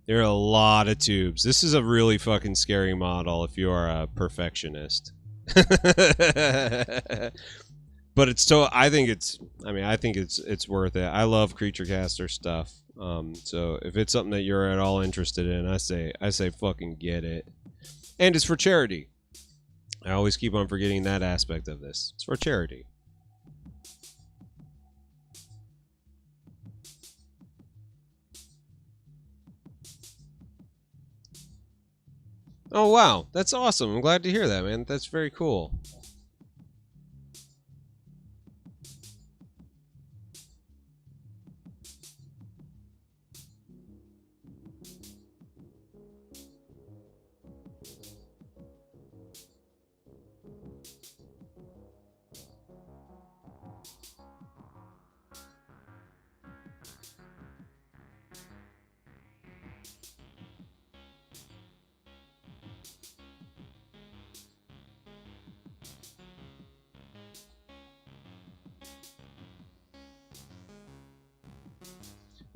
There are a lot of tubes. This is a really fucking scary model if you are a perfectionist. But it's still, I think it's worth it. I love creature caster stuff. So if it's something that you're at all interested in, I say fucking get it. And it's for charity. I always keep on forgetting that aspect of this. It's for charity. Oh, wow. That's awesome. I'm glad to hear that, man. That's very cool.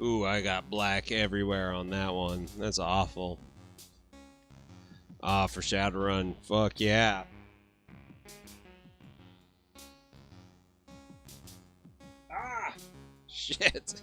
Ooh, I got black everywhere on that one. That's awful. Ah, for Shadowrun. Fuck yeah. Ah! Shit.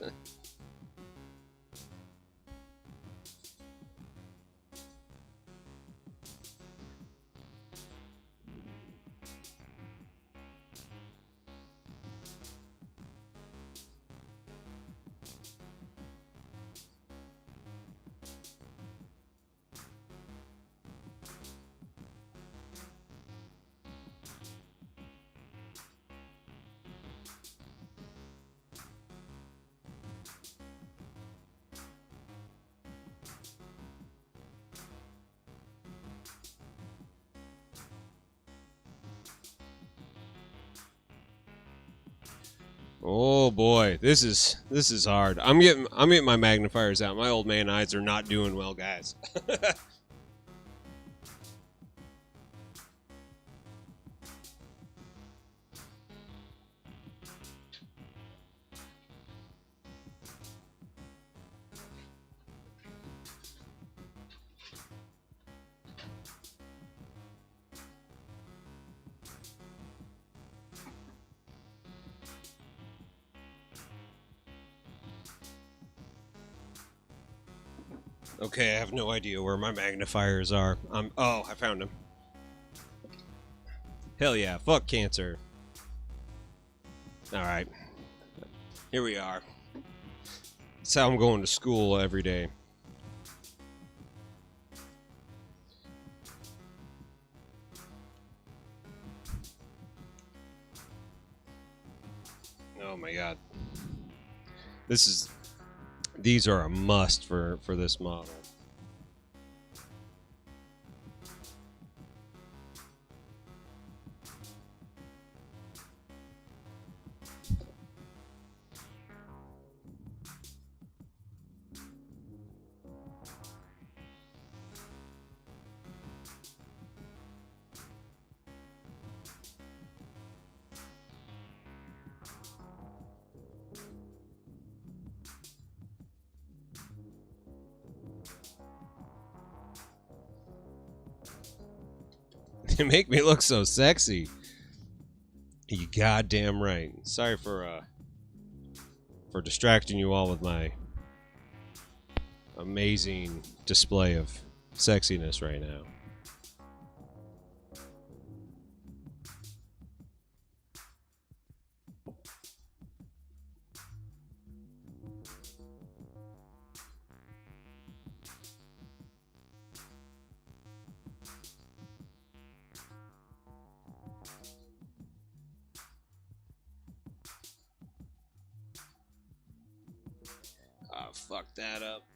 Oh boy, this is hard. I'm getting my magnifiers out. My old man eyes are not doing well, guys. Okay, I have no idea where my magnifiers are. Oh, I found them. Hell yeah, fuck cancer. All right, here we are. That's how I'm going to school every day. Oh my god, these are a must for this model. They make me look so sexy. You goddamn right. Sorry for distracting you all with my amazing display of sexiness right now. Oh, fuck that up.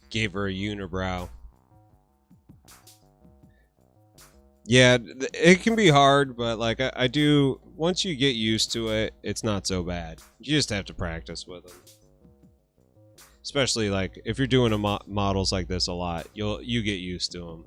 Gave her a unibrow. Yeah, it can be hard, but like I do. Once you get used to it, it's not so bad. You just have to practice with them. Especially like if you're doing models like this a lot, you get used to them.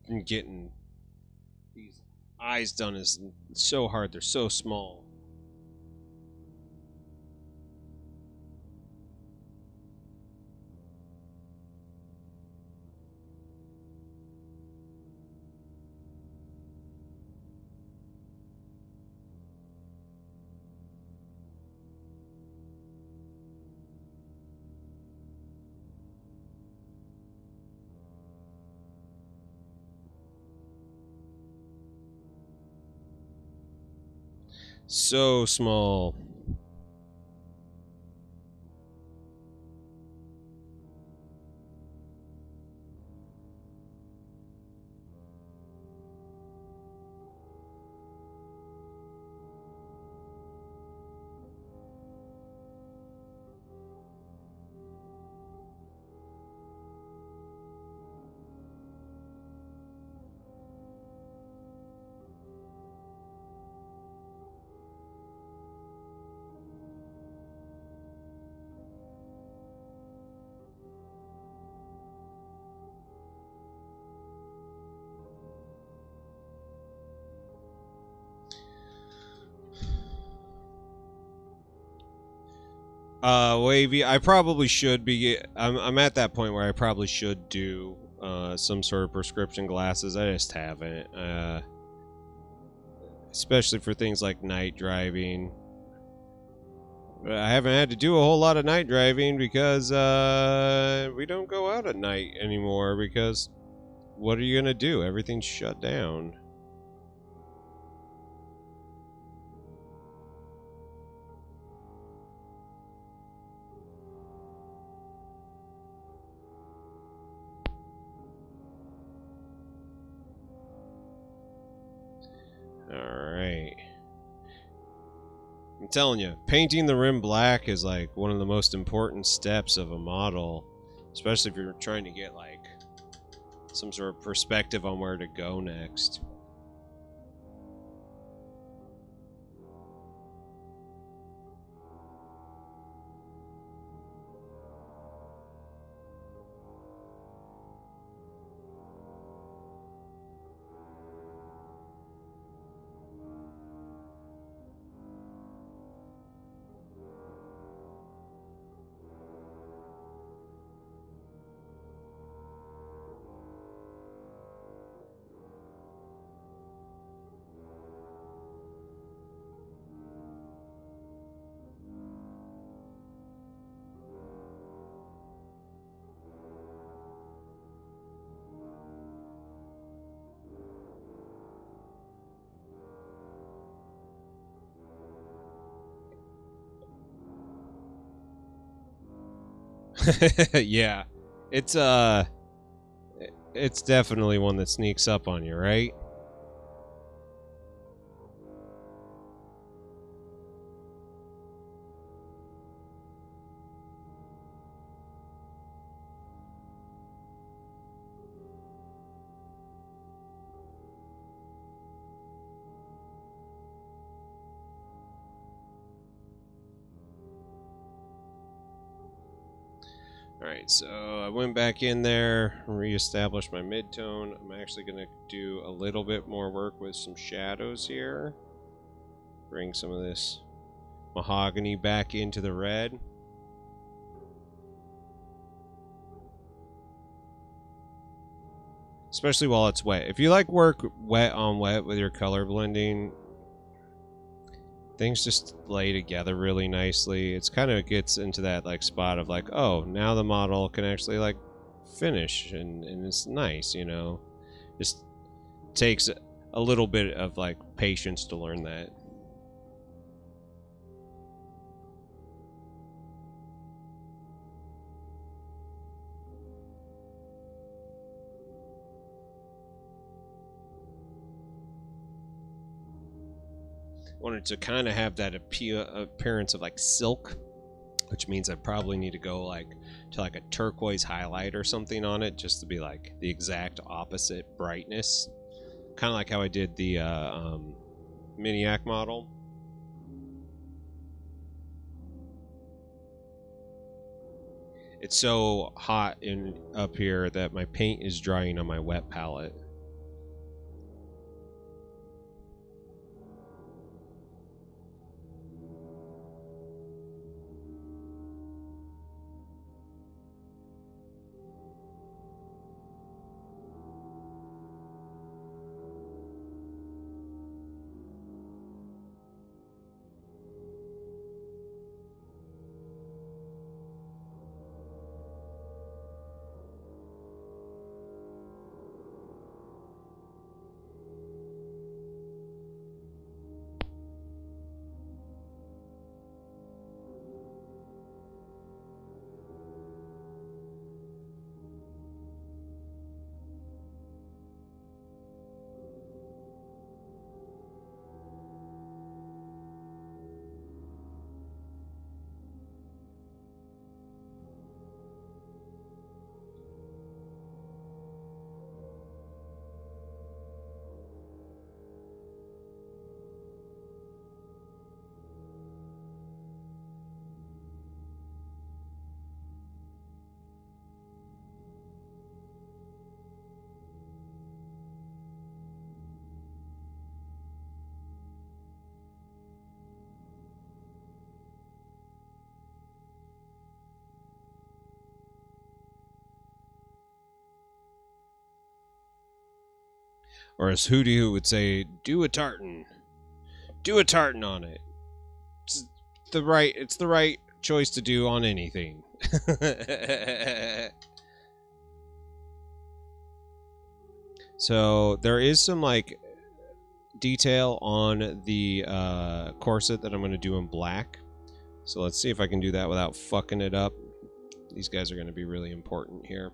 And getting these eyes done is so hard. They're so small. So small. Wavy. I probably should be. I'm at that point where I probably should do some sort of prescription glasses. I just haven't. Especially for things like night driving. I haven't had to do a whole lot of night driving because we don't go out at night anymore because what are you going to do? Everything's shut down. Alright. I'm telling you, painting the rim black is like one of the most important steps of a model, especially if you're trying to get like some sort of perspective on where to go next. Yeah. It's it's definitely one that sneaks up on you, right? Alright, so I went back in there, reestablished my mid-tone. I'm actually going to do a little bit more work with some shadows here. Bring some of this mahogany back into the red. Especially while it's wet. If you like work wet on wet with your color blending, things just lay together really nicely. It's kind of gets into that like spot of like, oh, now the model can actually like finish and it's nice, you know. Just takes a little bit of like patience to learn that. Wanted to kind of have that appearance of like silk, which means I probably need to go like to like a turquoise highlight or something on it just to be like the exact opposite brightness, kind of like how I did the Miniac model. It's so hot in up here that my paint is drying on my wet palette. Or as Hootie would say, do a tartan. Do a tartan on it. It's the right choice to do on anything. So there is some like detail on the corset that I'm going to do in black. So let's see if I can do that without fucking it up. These guys are going to be really important here.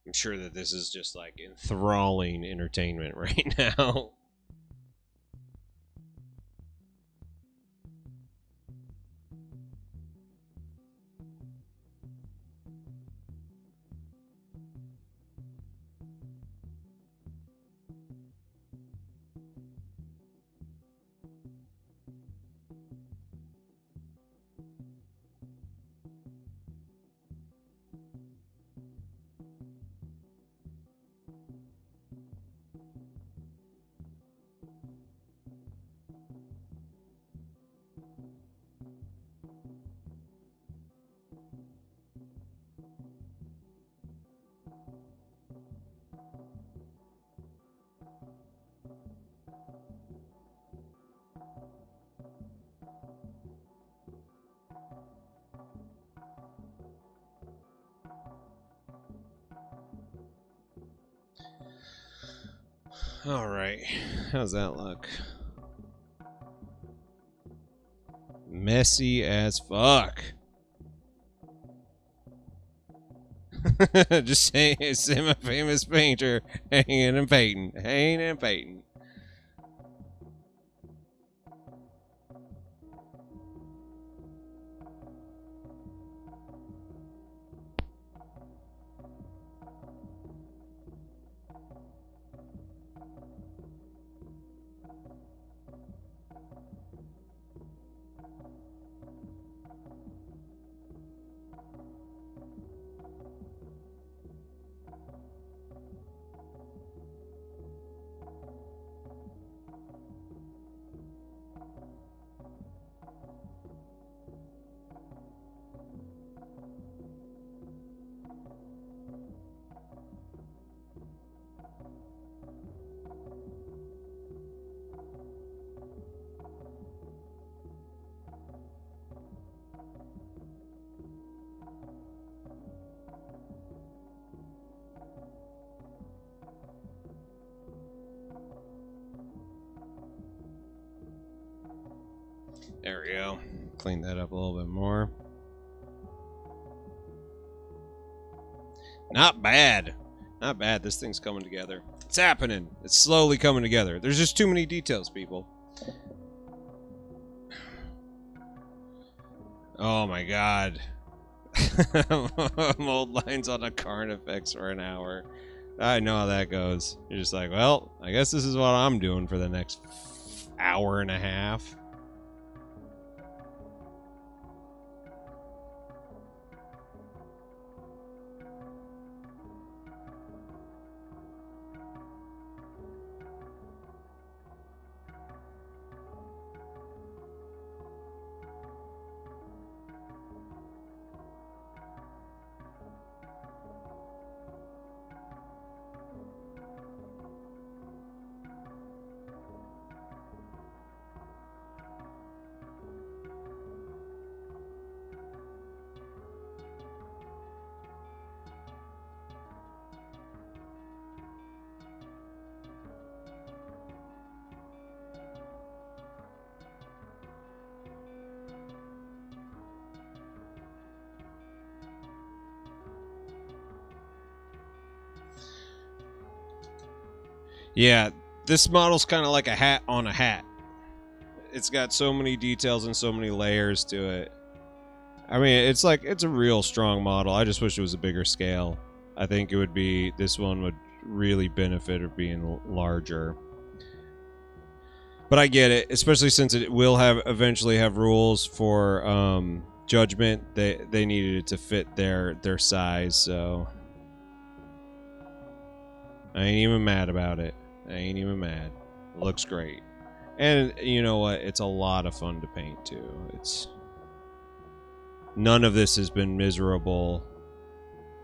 I'm sure that this is just like enthralling entertainment right now. All right, how's that look? Messy as fuck. Just saying, it's a famous painter hanging and painting, hanging and painting. There we go. Clean that up a little bit more. Not bad. Not bad. This thing's coming together. It's happening. It's slowly coming together. There's just too many details, people. Oh my god. Mold lines on a Carnifex for an hour. I know how that goes. You're just like, well, I guess this is what I'm doing for the next hour and a half. Yeah, this model's kind of like a hat on a hat. It's got so many details and so many layers to it. I mean, it's a real strong model. I just wish it was a bigger scale. I think it would be, this one would really benefit of being larger. But I get it, especially since it will eventually have rules for judgment. They needed it to fit their size, so I ain't even mad about it. I ain't even mad. It looks great. And you know what? It's a lot of fun to paint too. None of this has been miserable.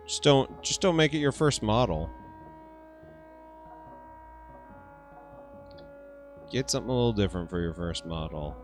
Just don't make it your first model. Get something a little different for your first model.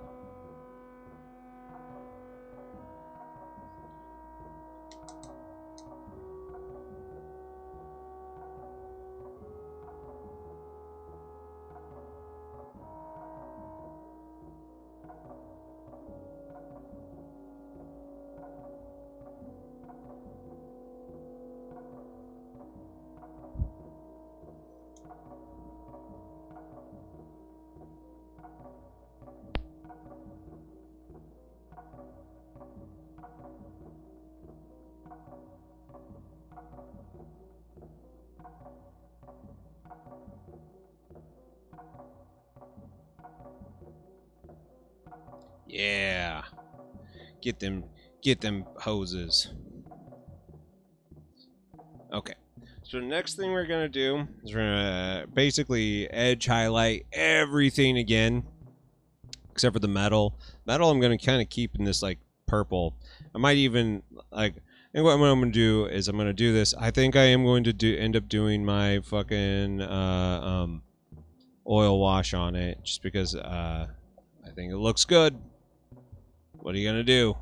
Yeah. Get them hoses. Okay. So the next thing we're gonna do is we're gonna basically edge highlight everything again, except for the metal. Metal I'm gonna kind of keep in this like purple. I might even like. And what I'm gonna do is I'm gonna do this. I think I am going to end up doing my fucking oil wash on it, just because I think it looks good. What are you gonna do?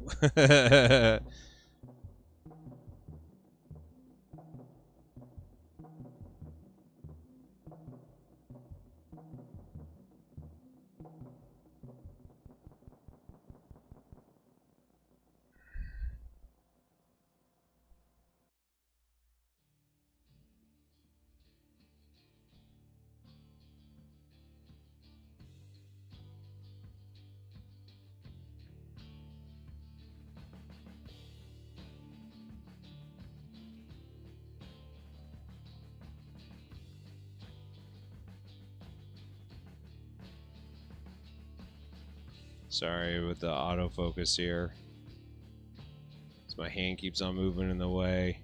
Sorry with the autofocus here. So my hand keeps on moving in the way.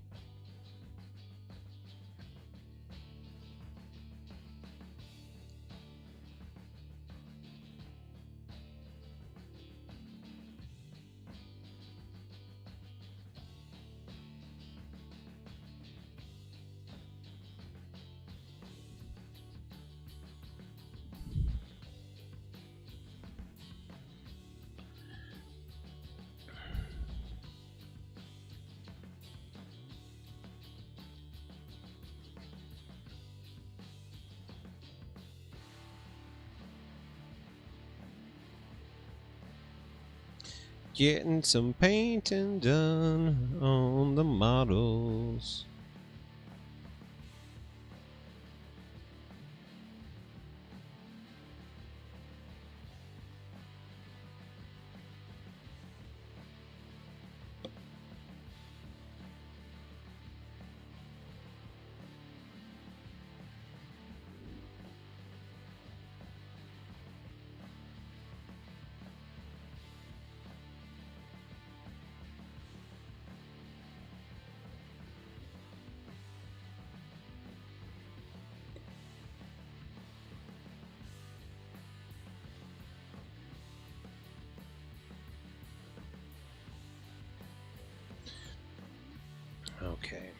Getting some painting done on the models. Okay.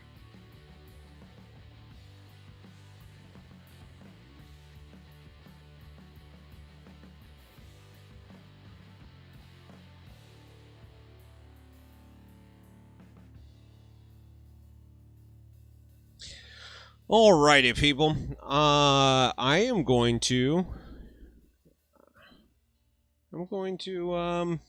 Alrighty, people. I am going to. I'm going to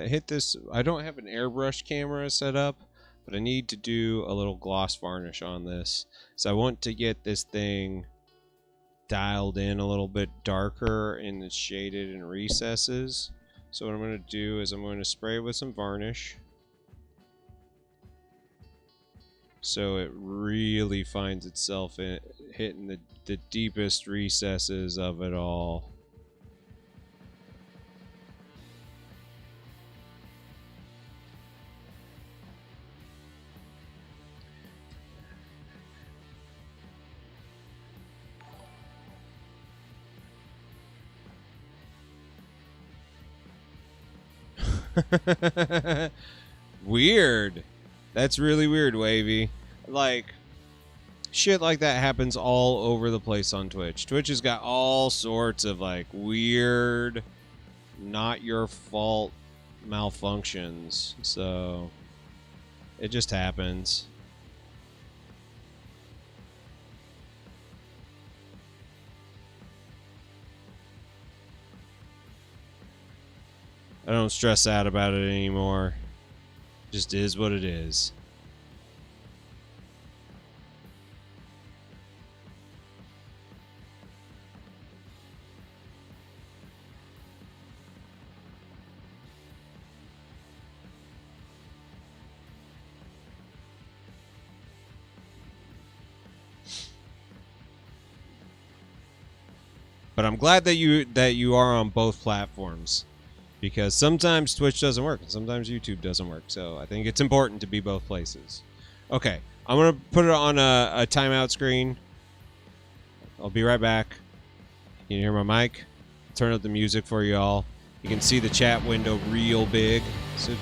hit this. I don't have an airbrush camera set up, but I need to do a little gloss varnish on this. So I want to get this thing dialed in a little bit darker in the shaded and recesses. So what I'm going to do is I'm going to spray with some varnish, so it really finds itself in hitting the deepest recesses of it all. Weird. That's really weird, Wavy. Like, shit like that happens all over the place on Twitch. Twitch has got all sorts of, like, weird, not your fault malfunctions. So, it just happens. I don't stress out about it anymore. Just is what it is. But I'm glad that you are on both platforms, because sometimes Twitch doesn't work and sometimes YouTube doesn't work. So I think it's important to be both places. Okay, I'm gonna put it on a timeout screen. I'll be right back. You can hear my mic. Turn up the music for y'all. You can see the chat window real big. So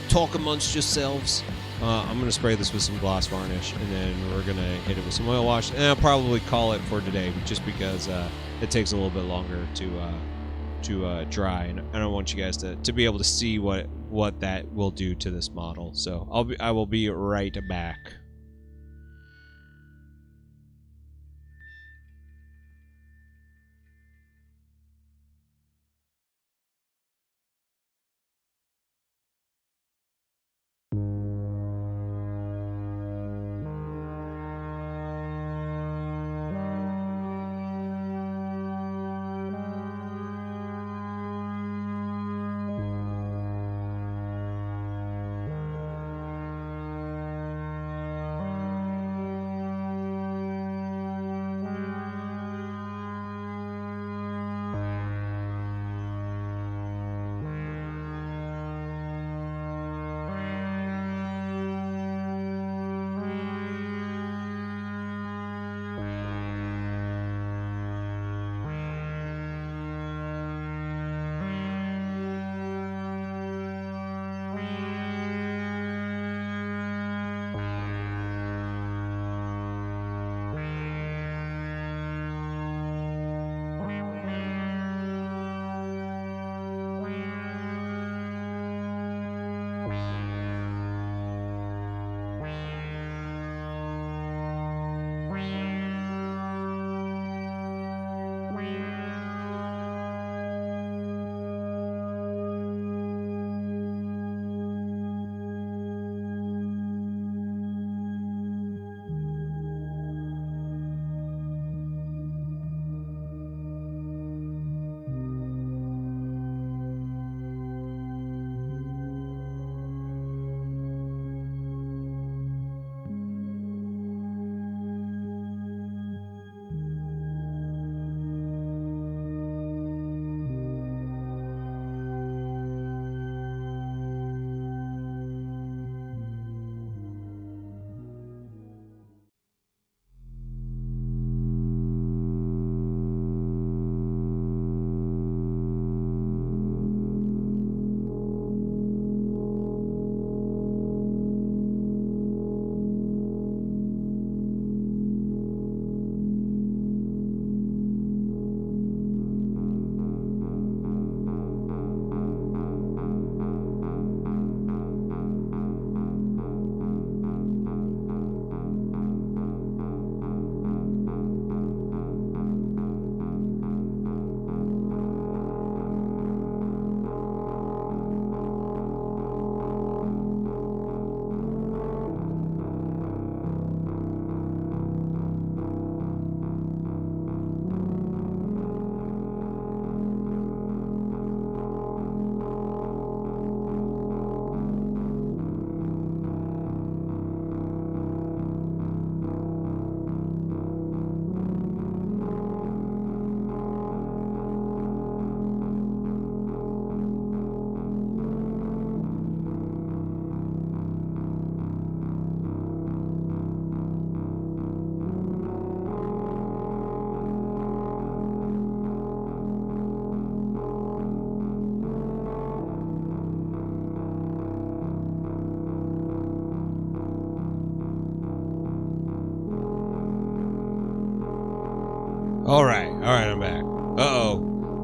talk amongst yourselves. I'm going to spray this with some gloss varnish, and then we're going to hit it with some oil wash. And I'll probably call it for today, just because it takes a little bit longer to dry. And I don't want you guys to be able to see what that will do to this model. So I will be right back.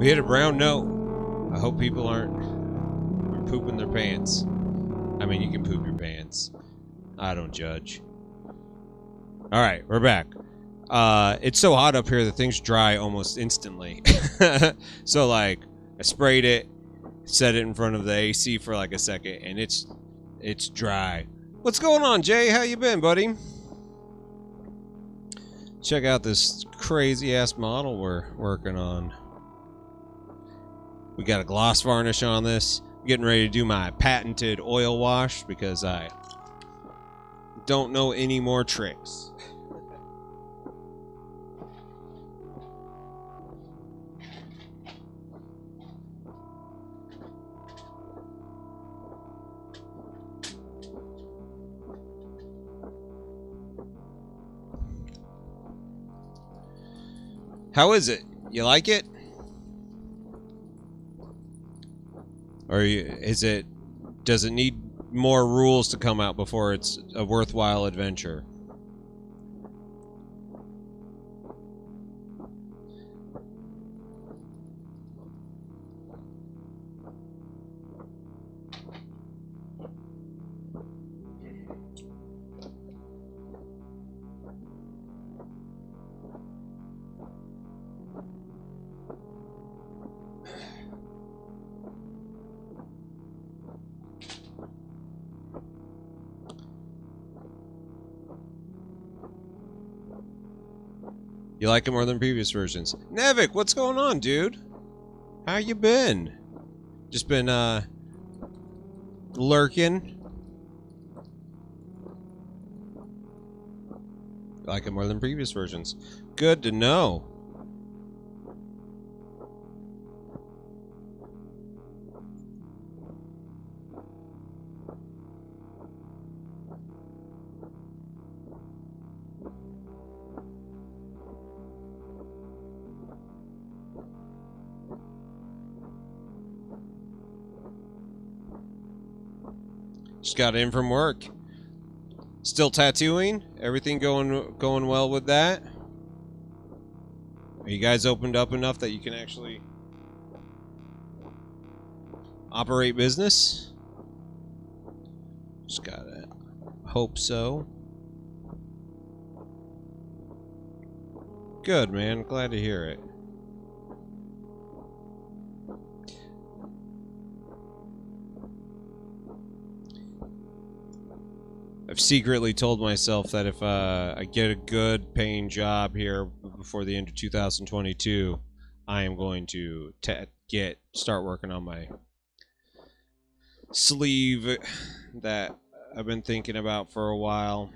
We hit a brown note. I hope people aren't pooping their pants. I mean, you can poop your pants. I don't judge. All right, we're back. It's so hot up here that things dry almost instantly. So, like, I sprayed it, set it in front of the AC for like a second, and it's dry. What's going on, Jay? How you been, buddy? Check out this crazy-ass model we're working on. We got a gloss varnish on this. I'm getting ready to do my patented oil wash because I don't know any more tricks. How is it? You like it? Or does it need more rules to come out before it's a worthwhile adventure? You like it more than previous versions. Nevik, what's going on, dude? How you been? Just been, lurking. You like it more than previous versions. Good to know. Just got in from work. Still tattooing? Everything going well with that? Are you guys opened up enough that you can actually operate business? Just gotta hope so. Good, man. Glad to hear it. I've secretly told myself that if I get a good paying job here before the end of 2022, I am going to start working on my sleeve that I've been thinking about for a while.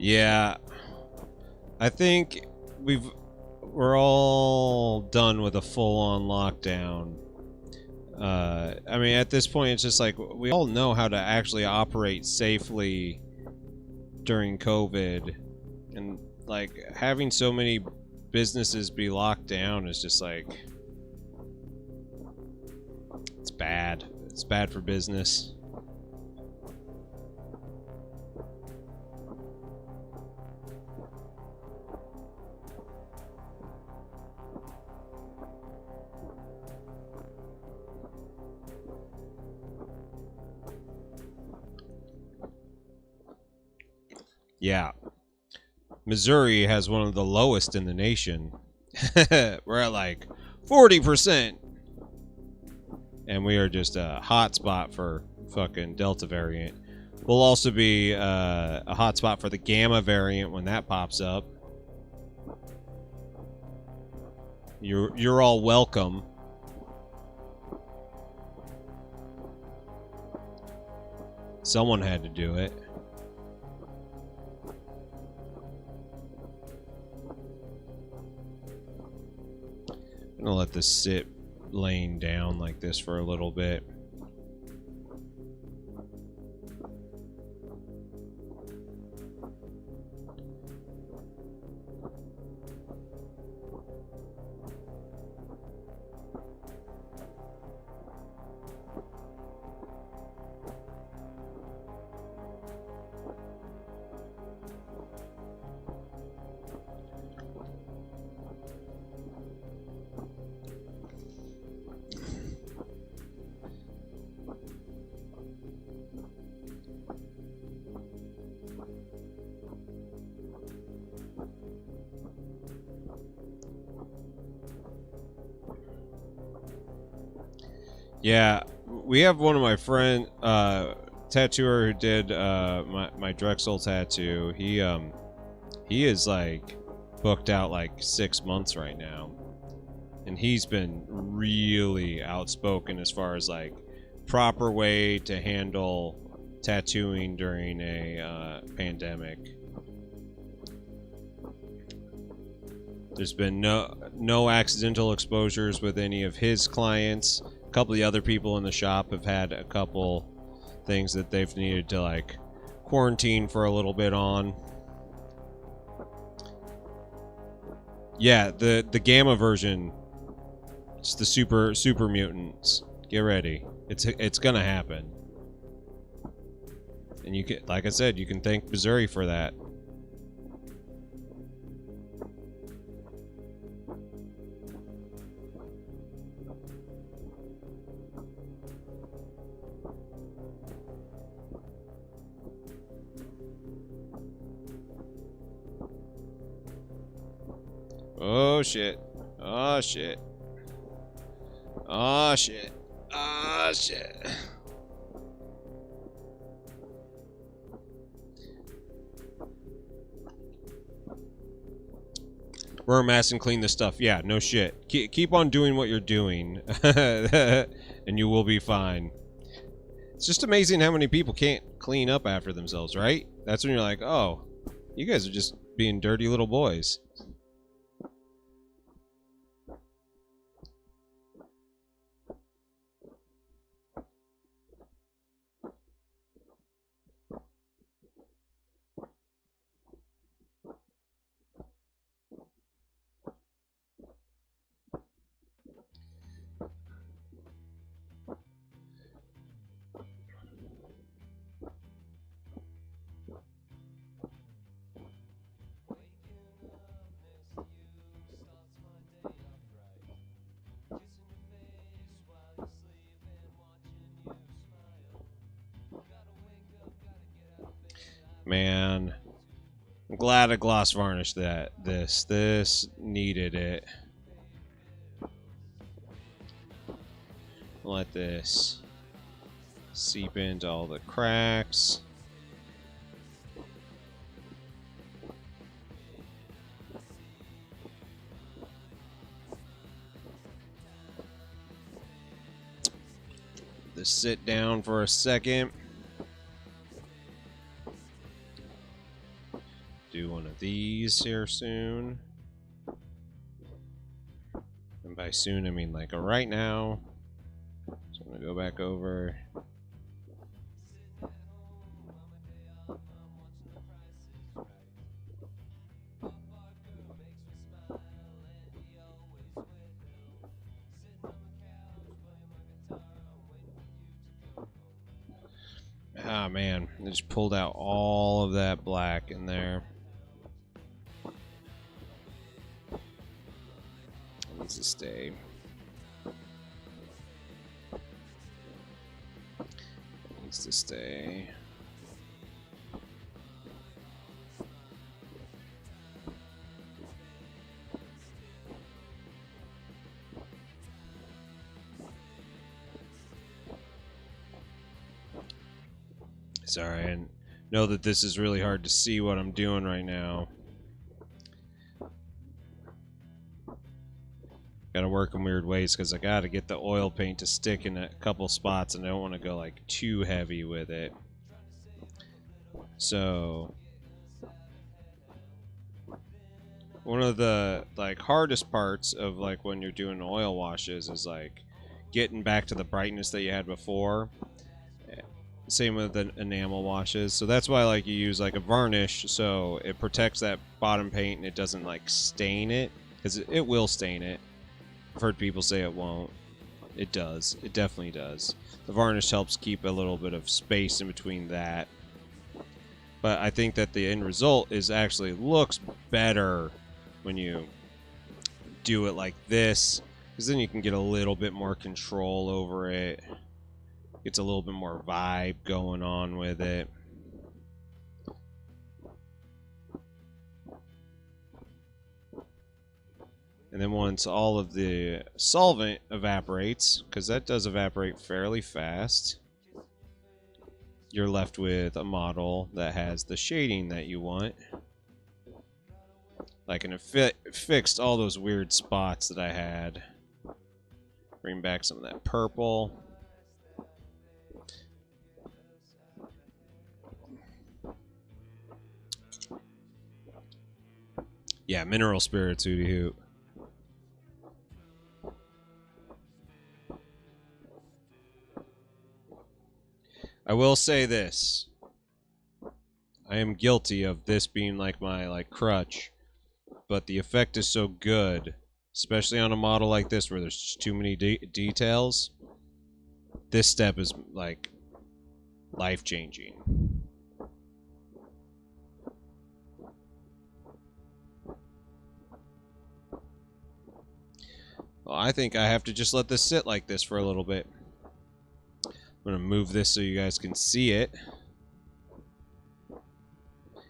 Yeah, I think we're all done with a full-on lockdown. I mean, at this point, it's just like we all know how to actually operate safely during COVID, and like having so many businesses be locked down is just like it's bad. It's bad for business. Yeah. Missouri has one of the lowest in the nation. We're at like 40%. and we are just a hotspot for fucking Delta variant. We'll also be a hotspot for the Gamma variant when that pops up. You're all welcome. Someone had to do it. I'm gonna let this sit laying down like this for a little bit. Yeah, we have one of my friend, tattooer who did my Drexel tattoo. He is like booked out like 6 months right now, and he's been really outspoken as far as like proper way to handle tattooing during a pandemic. There's been no accidental exposures with any of his clients. A couple of the other people in the shop have had a couple things that they've needed to like quarantine for a little bit on. Yeah, the Gamma version, it's the super mutants. Get ready. It's gonna happen. And you can, like I said, you can thank Missouri for that. Oh shit. Oh shit. Oh shit. Oh shit. Wear a mask and clean this stuff. Yeah, no shit. Keep on doing what you're doing, and you will be fine. It's just amazing how many people can't clean up after themselves, right? That's when you're like, oh, you guys are just being dirty little boys. Man, I'm glad I gloss varnished this. This needed it. Let this seep into all the cracks. Just sit down for a second. Do one of these here soon. And by soon, I mean like right now. So I'm gonna go back over. Ah, man, I just pulled out all of that black in there. It needs to stay. It needs to stay. Sorry, I know that this is really hard to see what I'm doing right now. Gotta work in weird ways because I gotta get the oil paint to stick in a couple spots, and I don't want to go like too heavy with it. So one of the like hardest parts of like when you're doing oil washes is like getting back to the brightness that you had before. Same with the enamel washes. So that's why like you use like a varnish so it protects that bottom paint and it doesn't like stain it, because it will stain it. I've heard people say it won't. It does. It definitely does. The varnish helps keep a little bit of space in between that. But I think that the end result is actually looks better when you do it like this, because then you can get a little bit more control over it. Gets a little bit more vibe going on with it. And then once all of the solvent evaporates, because that does evaporate fairly fast, you're left with a model that has the shading that you want. Like, and it fixed all those weird spots that I had. Bring back some of that purple. Yeah, mineral spirits, hooty hoot. I will say this. I am guilty of this being like my crutch, but the effect is so good, especially on a model like this where there's just too many details. This step is like life-changing. Well, I think I have to just let this sit like this for a little bit. I'm going to move this so you guys can see it.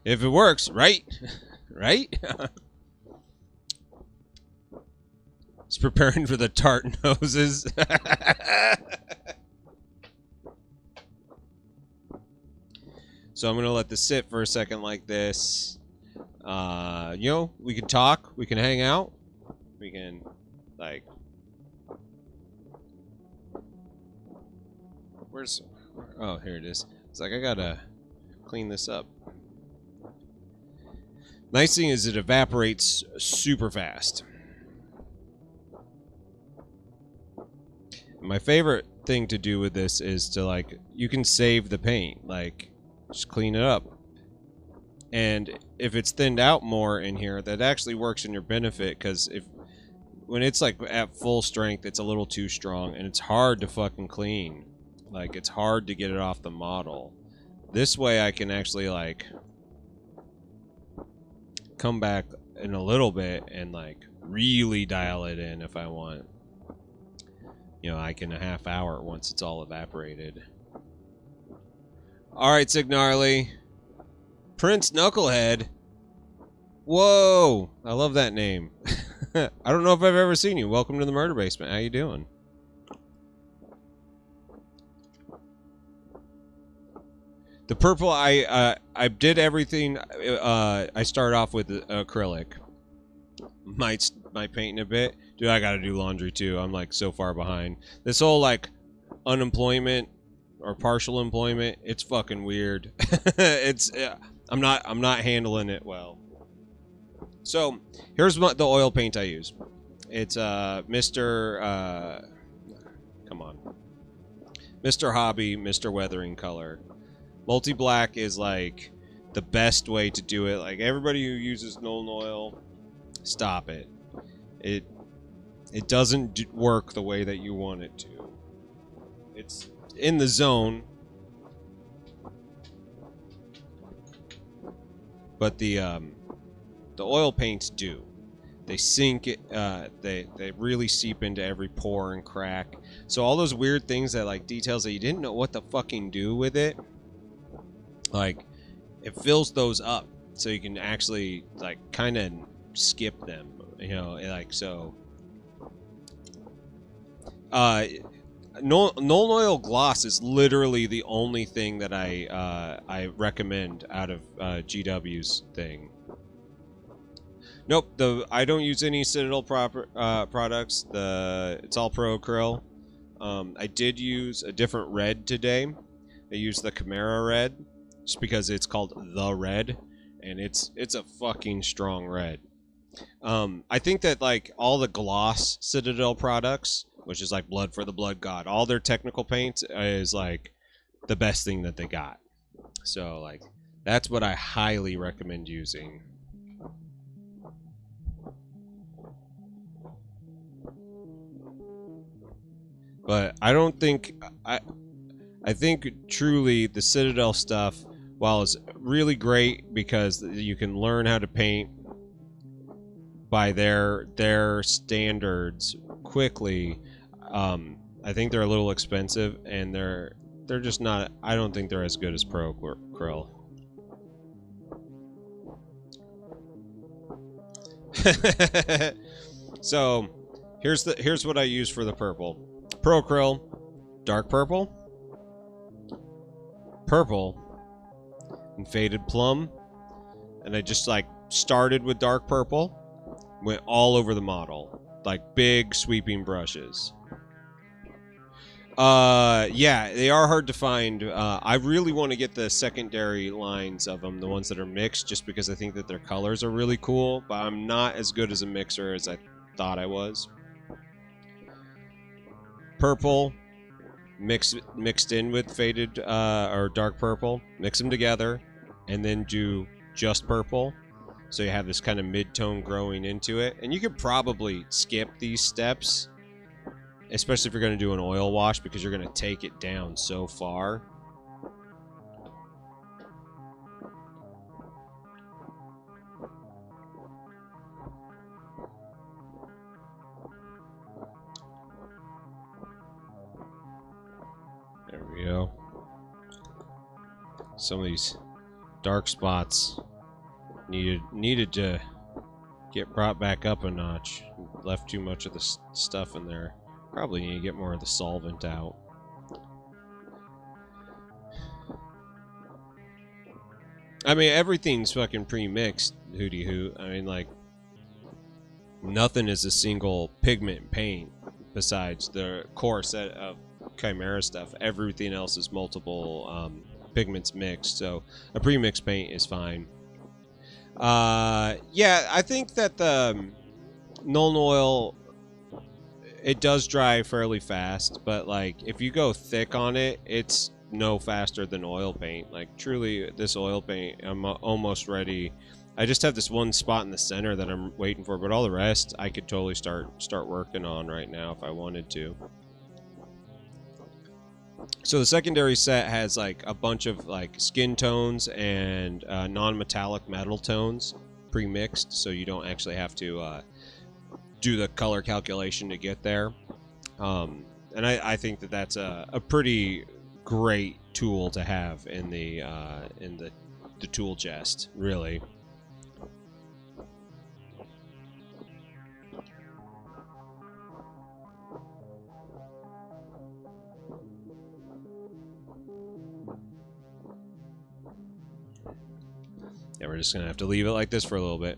If it works, right? Right? It's preparing for the tart noses. So I'm going to let this sit for a second like this. You know, we can talk. We can hang out. We can, like... Where's... Oh, here it is. It's like I gotta clean this up. Nice thing is it evaporates super fast. My favorite thing to do with this is to, like, you can save the paint. Like, just clean it up. And if it's thinned out more in here, that actually works in your benefit, because when it's like at full strength, it's a little too strong and it's hard to fucking clean. Like, it's hard to get it off the model. This way I can actually like come back in a little bit and like really dial it in if I want. You know, like in a half hour once it's all evaporated. Alright, Signarly. Prince Knucklehead. Whoa! I love that name. I don't know if I've ever seen you. Welcome to the Murder Basement. How you doing? The purple, I did everything. I started off with acrylic. Might paint in a bit. Dude, I gotta do laundry too. I'm like so far behind. This whole like unemployment or partial employment, it's fucking weird. It's I'm not handling it well. So here's the oil paint I use. It's Mr. Come on, Mr. Hobby, Mr. Weathering color. Multi-black is like the best way to do it. Like everybody who uses Nuln oil, stop it. It doesn't work the way that you want it to. It's in the zone, but the oil paints do. They sink it. They really seep into every pore and crack. So all those weird things that like details that you didn't know what to fucking do with it. Like, it fills those up so you can actually, like, kind of skip them, you know, like, so. Null oil gloss is literally the only thing that I recommend out of GW's thing. Nope, I don't use any Citadel products. It's all Pro Acryl. I did use a different red today. I used the Chimera red, just because it's called the red, and it's a fucking strong red. I think that like all the gloss Citadel products, which is like Blood for the Blood God, all their technical paints is like the best thing that they got. So like that's what I highly recommend using. But I don't think I think truly the Citadel stuff, while it's really great because you can learn how to paint by their standards quickly, I think they're a little expensive, and they're just not. I don't think they're as good as Pro Acryl. So here's what I use for the purple. Pro Acryl, dark purple, and faded plum, and I just like started with dark purple, went all over the model, like big sweeping brushes. Yeah, they are hard to find. I really want to get the secondary lines of them, the ones that are mixed, just because I think that their colors are really cool, but I'm not as good as a mixer as I thought I was. Purple mixed in with faded or dark purple, mix them together, and then do just purple, so you have this kind of mid-tone growing into it. And you could probably skip these steps, especially if you're going to do an oil wash, because you're going to take it down so far. There we go. Some of these dark spots needed to get brought back up a notch. Left too much of the stuff in there. Probably need to get more of the solvent out. I mean, everything's fucking pre-mixed, hooty hoot. I mean, like, nothing is a single pigment paint besides the core set of Chimera stuff. Everything else is multiple pigments mixed, so a pre-mixed paint is fine. Yeah, I think that the Null oil, it does dry fairly fast, but like if you go thick on it, it's no faster than oil paint. Like truly, this oil paint, I'm almost ready. I just have this one spot in the center that I'm waiting for, but all the rest I could totally start working on right now if I wanted to. So the secondary set has like a bunch of like skin tones and non-metallic metal tones pre-mixed, so you don't actually have to do the color calculation to get there. And I think that that's a pretty great tool to have in the tool chest, really. Yeah, we're just gonna have to leave it like this for a little bit.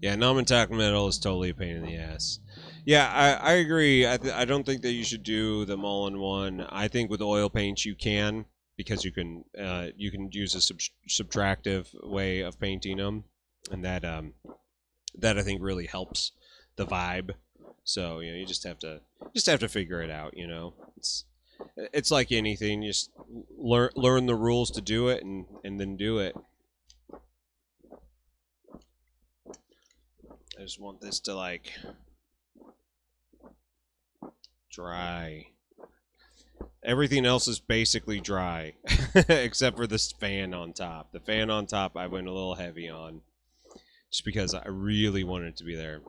Yeah, non-metallic metal is totally a pain in the ass. Yeah, I agree. I don't think that you should do them all in one. I think with oil paints you can, because you can use a subtractive way of painting them, and that I think really helps the vibe. So you know, you just have to figure it out. You know, it's like anything. You just learn the rules to do it, and then do it. I just want this to like dry. Everything else is basically dry except for this fan on top. The fan on top I went a little heavy on, just because I really wanted it to be there.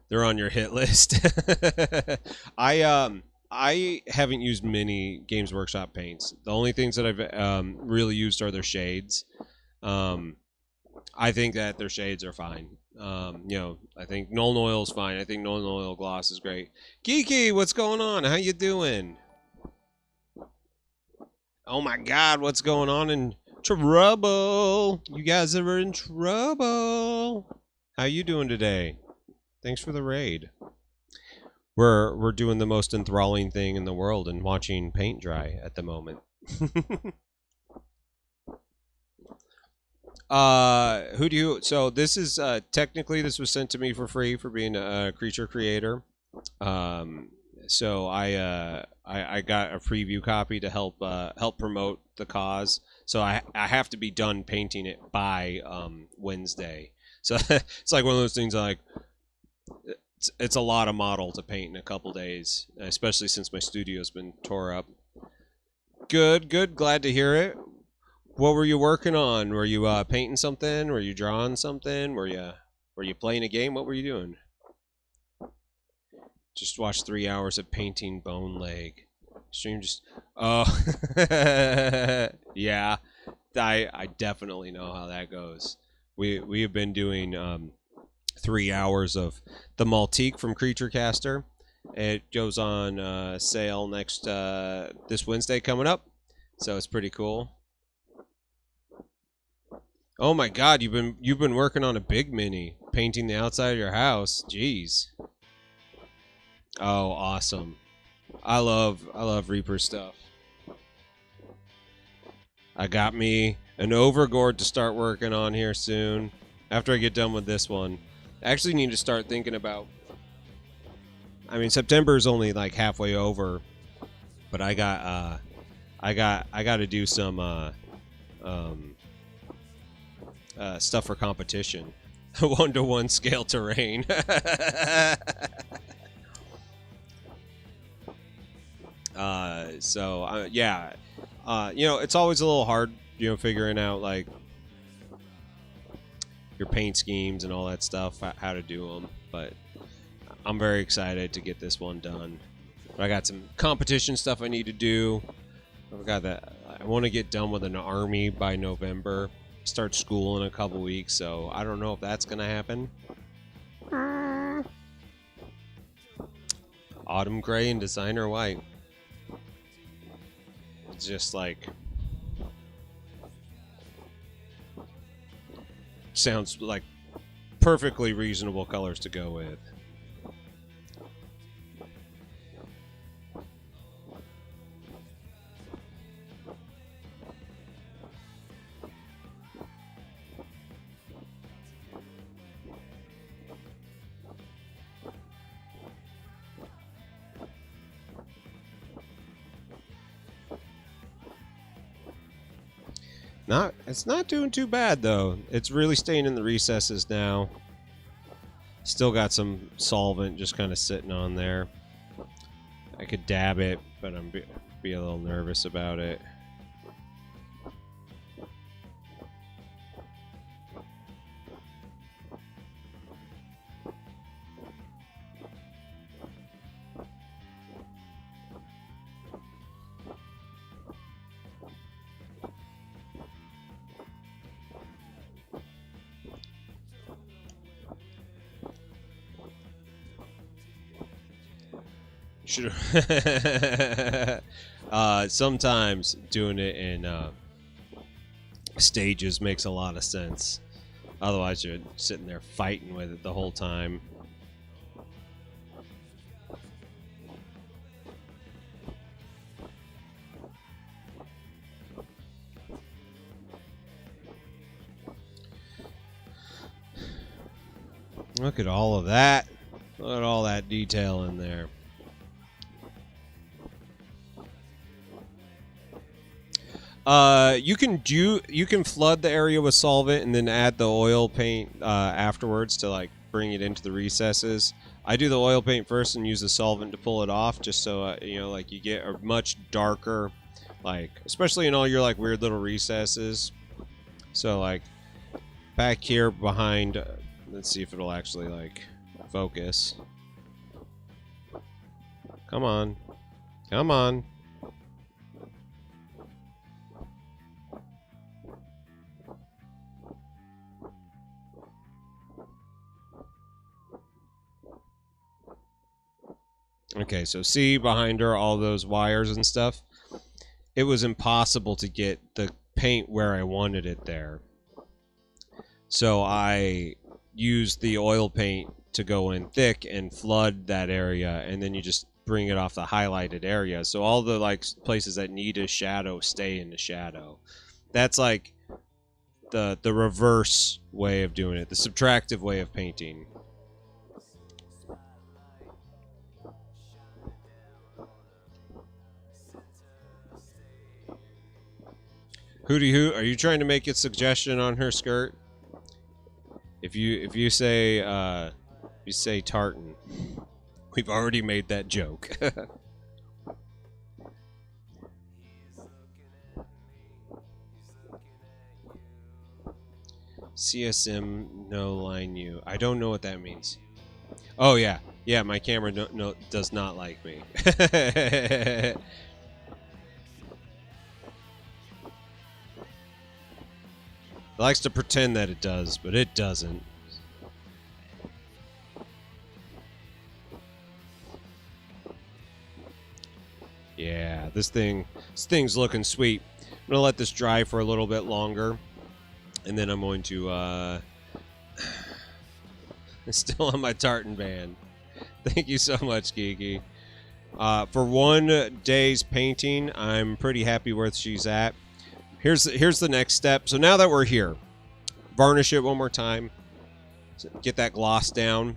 They're on your hit list. I I haven't used many Games Workshop paints. The only things that I've really used are their shades. I think that their shades are fine. I think Nuln Oil is fine. I think Nuln Oil gloss is great. Kiki, what's going on? How you doing? Oh my God, what's going on in trouble? You guys are in trouble. How you doing today? Thanks for the raid. We're doing the most enthralling thing in the world and watching paint dry at the moment. So this is technically this was sent to me for free for being a creature creator. So I got a preview copy to help promote the cause. So I have to be done painting it by Wednesday. So it's like one of those things like it's a lot of model to paint in a couple days, especially since my studio's been tore up. Good, glad to hear it. What were you working on? Were you painting something? Were you drawing something? Were you playing a game? What were you doing? Just watched 3 hours of painting bone leg. Stream just... Oh. Yeah. I definitely know how that goes. We have been doing 3 hours of the Maltique from Creature Caster. It goes on sale next this Wednesday coming up. So it's pretty cool. Oh my God, you've been working on a big mini, painting the outside of your house. Jeez. Oh, awesome. I love Reaper stuff. I got me an Overgord to start working on here soon. After I get done with this one. I actually need to start thinking about... I mean, September is only like halfway over, but I got to do some stuff for competition. 1-to-1 scale terrain. Yeah. It's always a little hard, figuring out like your paint schemes and all that stuff, how to do them. But I'm very excited to get this one done. But I got some competition stuff I need to do. I forgot that I want to get done with an army by November. Start school in a couple weeks, so I don't know if that's gonna happen. Autumn gray and designer white. It's just like sounds like perfectly reasonable colors to go with. It's not doing too bad though. It's really staying in the recesses now. Still got some solvent just kind of sitting on there. I could dab it, but I'm be a little nervous about it. Sometimes doing it in stages makes a lot of sense. Otherwise, you're sitting there fighting with it the whole time. Look at all of that. Look at all that detail in there. You can flood the area with solvent and then add the oil paint afterwards to like bring it into the recesses. I do the oil paint first and use the solvent to pull it off, just so like you get a much darker, like especially in all your like weird little recesses. So like back here behind, let's see if it'll actually like focus. Come on. Come on. Okay, so see behind her, all those wires and stuff? It was impossible to get the paint where I wanted it there. So I used the oil paint to go in thick and flood that area, and then you just bring it off the highlighted area. So all the like places that need a shadow stay in the shadow. That's like the reverse way of doing it, the subtractive way of painting. Hootie Hoot, are you trying to make a suggestion on her skirt? If you say tartan, we've already made that joke. CSM no line you. I don't know what that means. Oh yeah, yeah. My camera does not like me. It likes to pretend that it does, but it doesn't. Yeah, this thing's looking sweet. I'm gonna let this dry for a little bit longer, and then I'm going to it's still on my tartan band. Thank you so much, Kiki. For 1 day's painting, I'm pretty happy where she's at. Here's the next step. So now that we're here, varnish it one more time. Get that gloss down.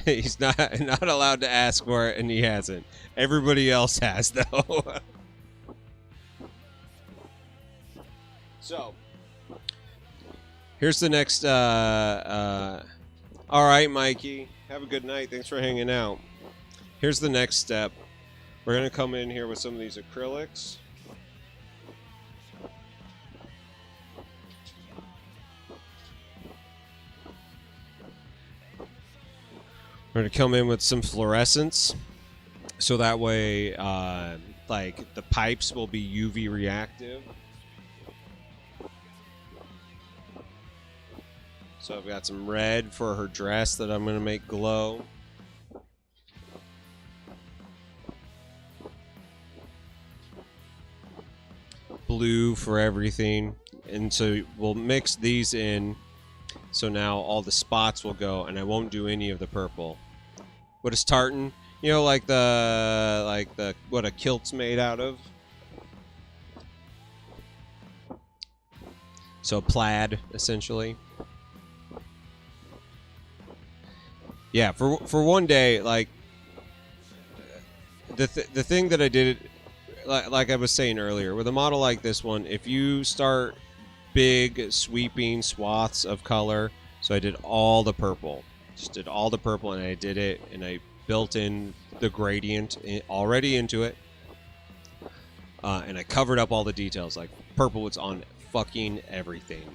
He's not allowed to ask for it, and he hasn't. Everybody else has, though. So here's the next. All right, Mikey. Have a good night. Thanks for hanging out. Here's the next step. We're gonna come in here with some of these acrylics. We're going to come in with some fluorescence, so that way, like, the pipes will be UV reactive. So I've got some red for her dress that I'm going to make glow. Blue for everything. And so we'll mix these in. So now all the spots will go, and I won't do any of the purple. What is tartan? You know, like the what a kilt's made out of. So plaid, essentially. Yeah, for 1 day, like the thing that I did, like I was saying earlier, with a model like this one, if you start big sweeping swaths of color, so I did all the purple, just did all the purple, and I did it, and I built in the gradient already into it, and I covered up all the details. Like purple was on fucking everything.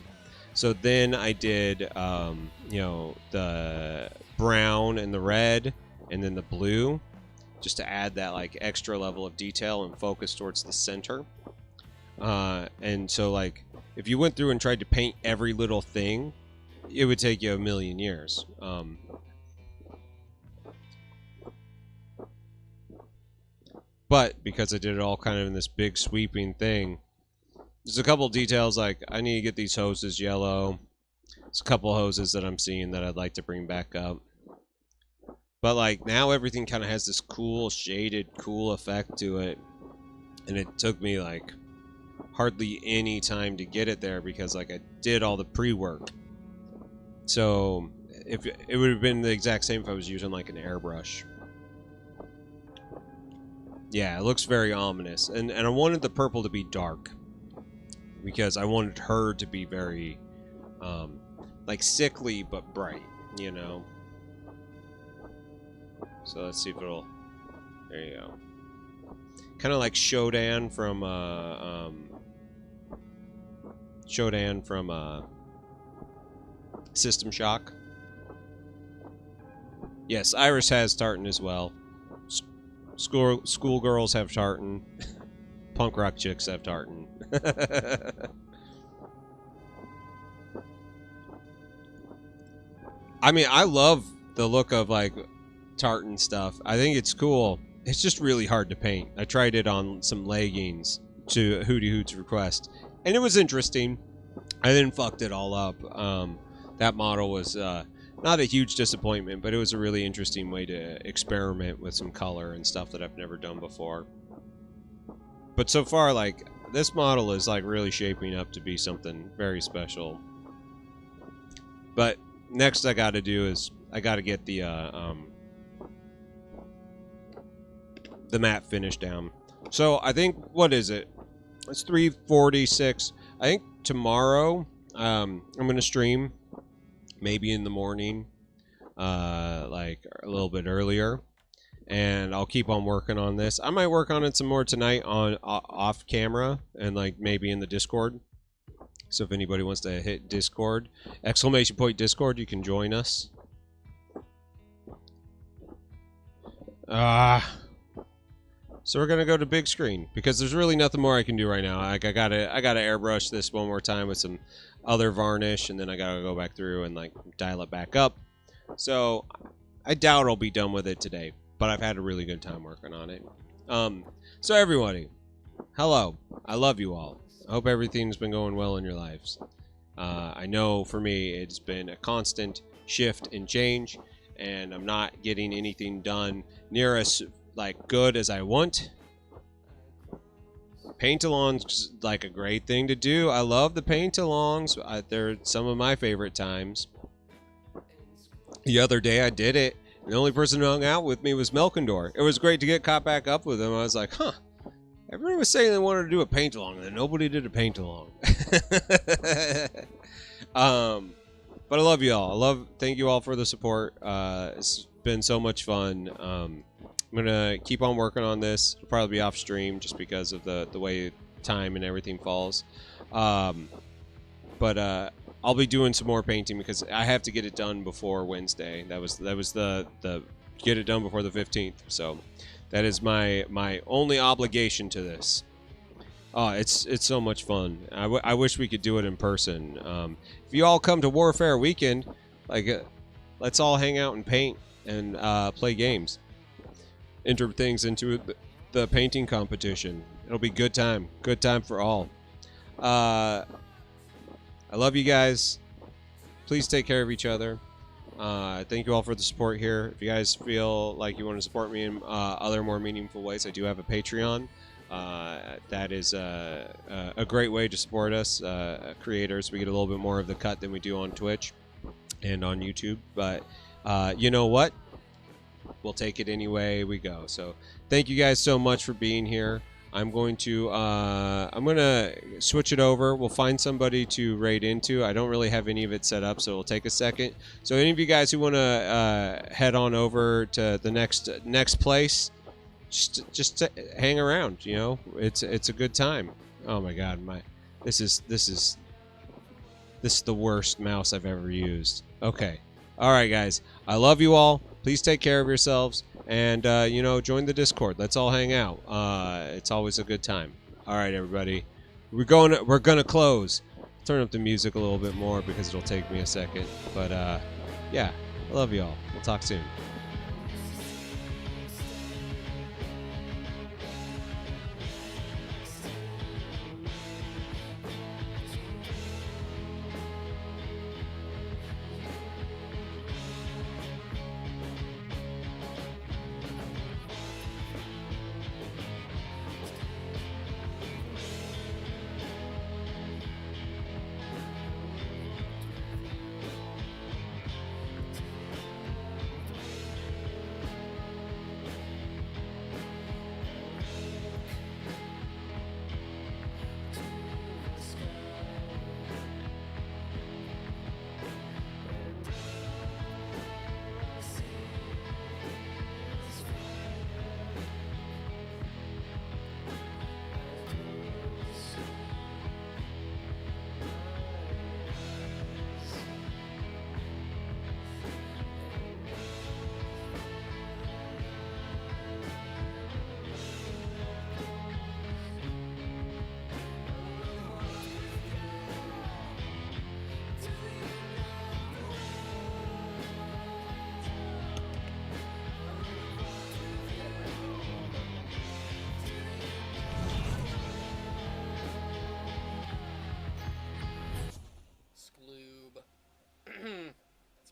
So then I did you know, the brown and the red and then the blue, just to add that like extra level of detail and focus towards the center. And so like if you went through and tried to paint every little thing, it would take you a million years. But because I did it all kind of in this big sweeping thing, there's a couple details like I need to get these hoses yellow. There's a couple hoses that I'm seeing that I'd like to bring back up. But like now everything kind of has this cool shaded, cool effect to it. And it took me like hardly any time to get it there because like I did all the pre-work. So if it would have been the exact same if I was using like an airbrush. Yeah, it looks very ominous. And I wanted the purple to be dark because I wanted her to be very like sickly but bright, you know. So let's see if it'll, there you go. Kind of like Shodan from System Shock. Yes, Iris has tartan as well. Schoolgirls have tartan. Punk rock chicks have tartan. I mean, I love the look of like tartan stuff. I think it's cool. It's just really hard to paint. I tried it on some leggings to Hootie Hoot's request, and it was interesting. I then fucked it all up. That model was not a huge disappointment, but it was a really interesting way to experiment with some color and stuff that I've never done before. But so far, like, this model is like really shaping up to be something very special. But next I gotta do is I gotta get the matte finish down. So I think, what is it? It's 3:46. I think tomorrow I'm gonna stream, maybe in the morning, like a little bit earlier, and I'll keep on working on this. I might work on it some more tonight on off camera and like maybe in the Discord. So if anybody wants to hit Discord, !Discord, you can join us. So we're gonna go to big screen because there's really nothing more I can do right now. Like I gotta airbrush this one more time with some other varnish, and then I gotta go back through and like dial it back up. So I doubt I'll be done with it today, but I've had a really good time working on it. So everybody, hello. I love you all. I hope everything's been going well in your lives. I know for me it's been a constant shift and change, and I'm not getting anything done near as like good as I want. Paint-alongs like a great thing to do. I love the paint-alongs. They're some of my favorite times. The other day I did it. The only person who hung out with me was Melkindor. It was great to get caught back up with him. I was like, huh. Everybody was saying they wanted to do a paint-along, and then nobody did a paint-along. But I love you all. Thank you all for the support. It's been so much fun. I'm gonna keep on working on this. It'll probably be off stream just because of the way time and everything falls. But I'll be doing some more painting because I have to get it done before Wednesday. That was the get it done before the 15th. So that is my only obligation to this. Oh, it's so much fun. I wish we could do it in person. If you all come to Warfare Weekend, like let's all hang out and paint and play games. Enter things into the painting competition. It'll be good time for all. I love you guys. Please take care of each other. Thank you all for the support here. If you guys feel like you want to support me in other more meaningful ways, I do have a Patreon. That is a great way to support us creators. We get a little bit more of the cut than we do on Twitch and on YouTube, but you know what? We'll take it any way we go. So thank you guys so much for being here. I'm going to switch it over. We'll find somebody to raid into. I don't really have any of it set up, so it'll take a second. So any of you guys who want to head on over to the next place, just hang around. You know, it's a good time. Oh my God, this is the worst mouse I've ever used. Okay, all right, guys. I love you all. Please take care of yourselves, and you know, join the Discord. Let's all hang out. It's always a good time. All right, everybody, we're gonna close. Turn up the music a little bit more because it'll take me a second. But yeah, I love you all. We'll talk soon.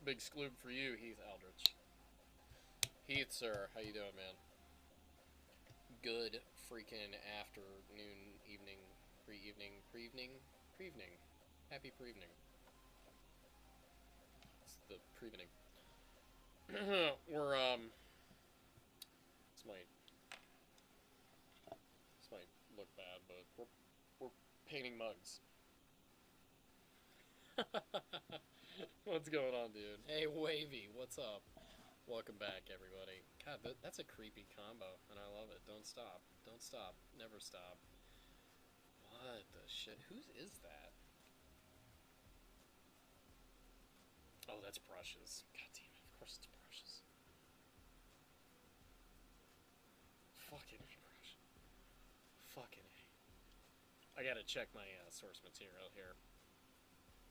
Big skloob for you, Heath Aldrich. Heath, sir, how you doing, man? Good freaking afternoon, evening, pre-evening. Happy pre-evening. It's the pre-evening. We're, this might look bad, but we're painting mugs. What's going on, dude? Hey, Wavy, what's up? Welcome back, everybody. God, that's a creepy combo, and I love it. Don't stop. Don't stop. Never stop. What the shit? Whose is that? Oh, that's Brushes. God damn it. Of course it's Brushes. Fucking Brush. Fucking A. I gotta check my source material here.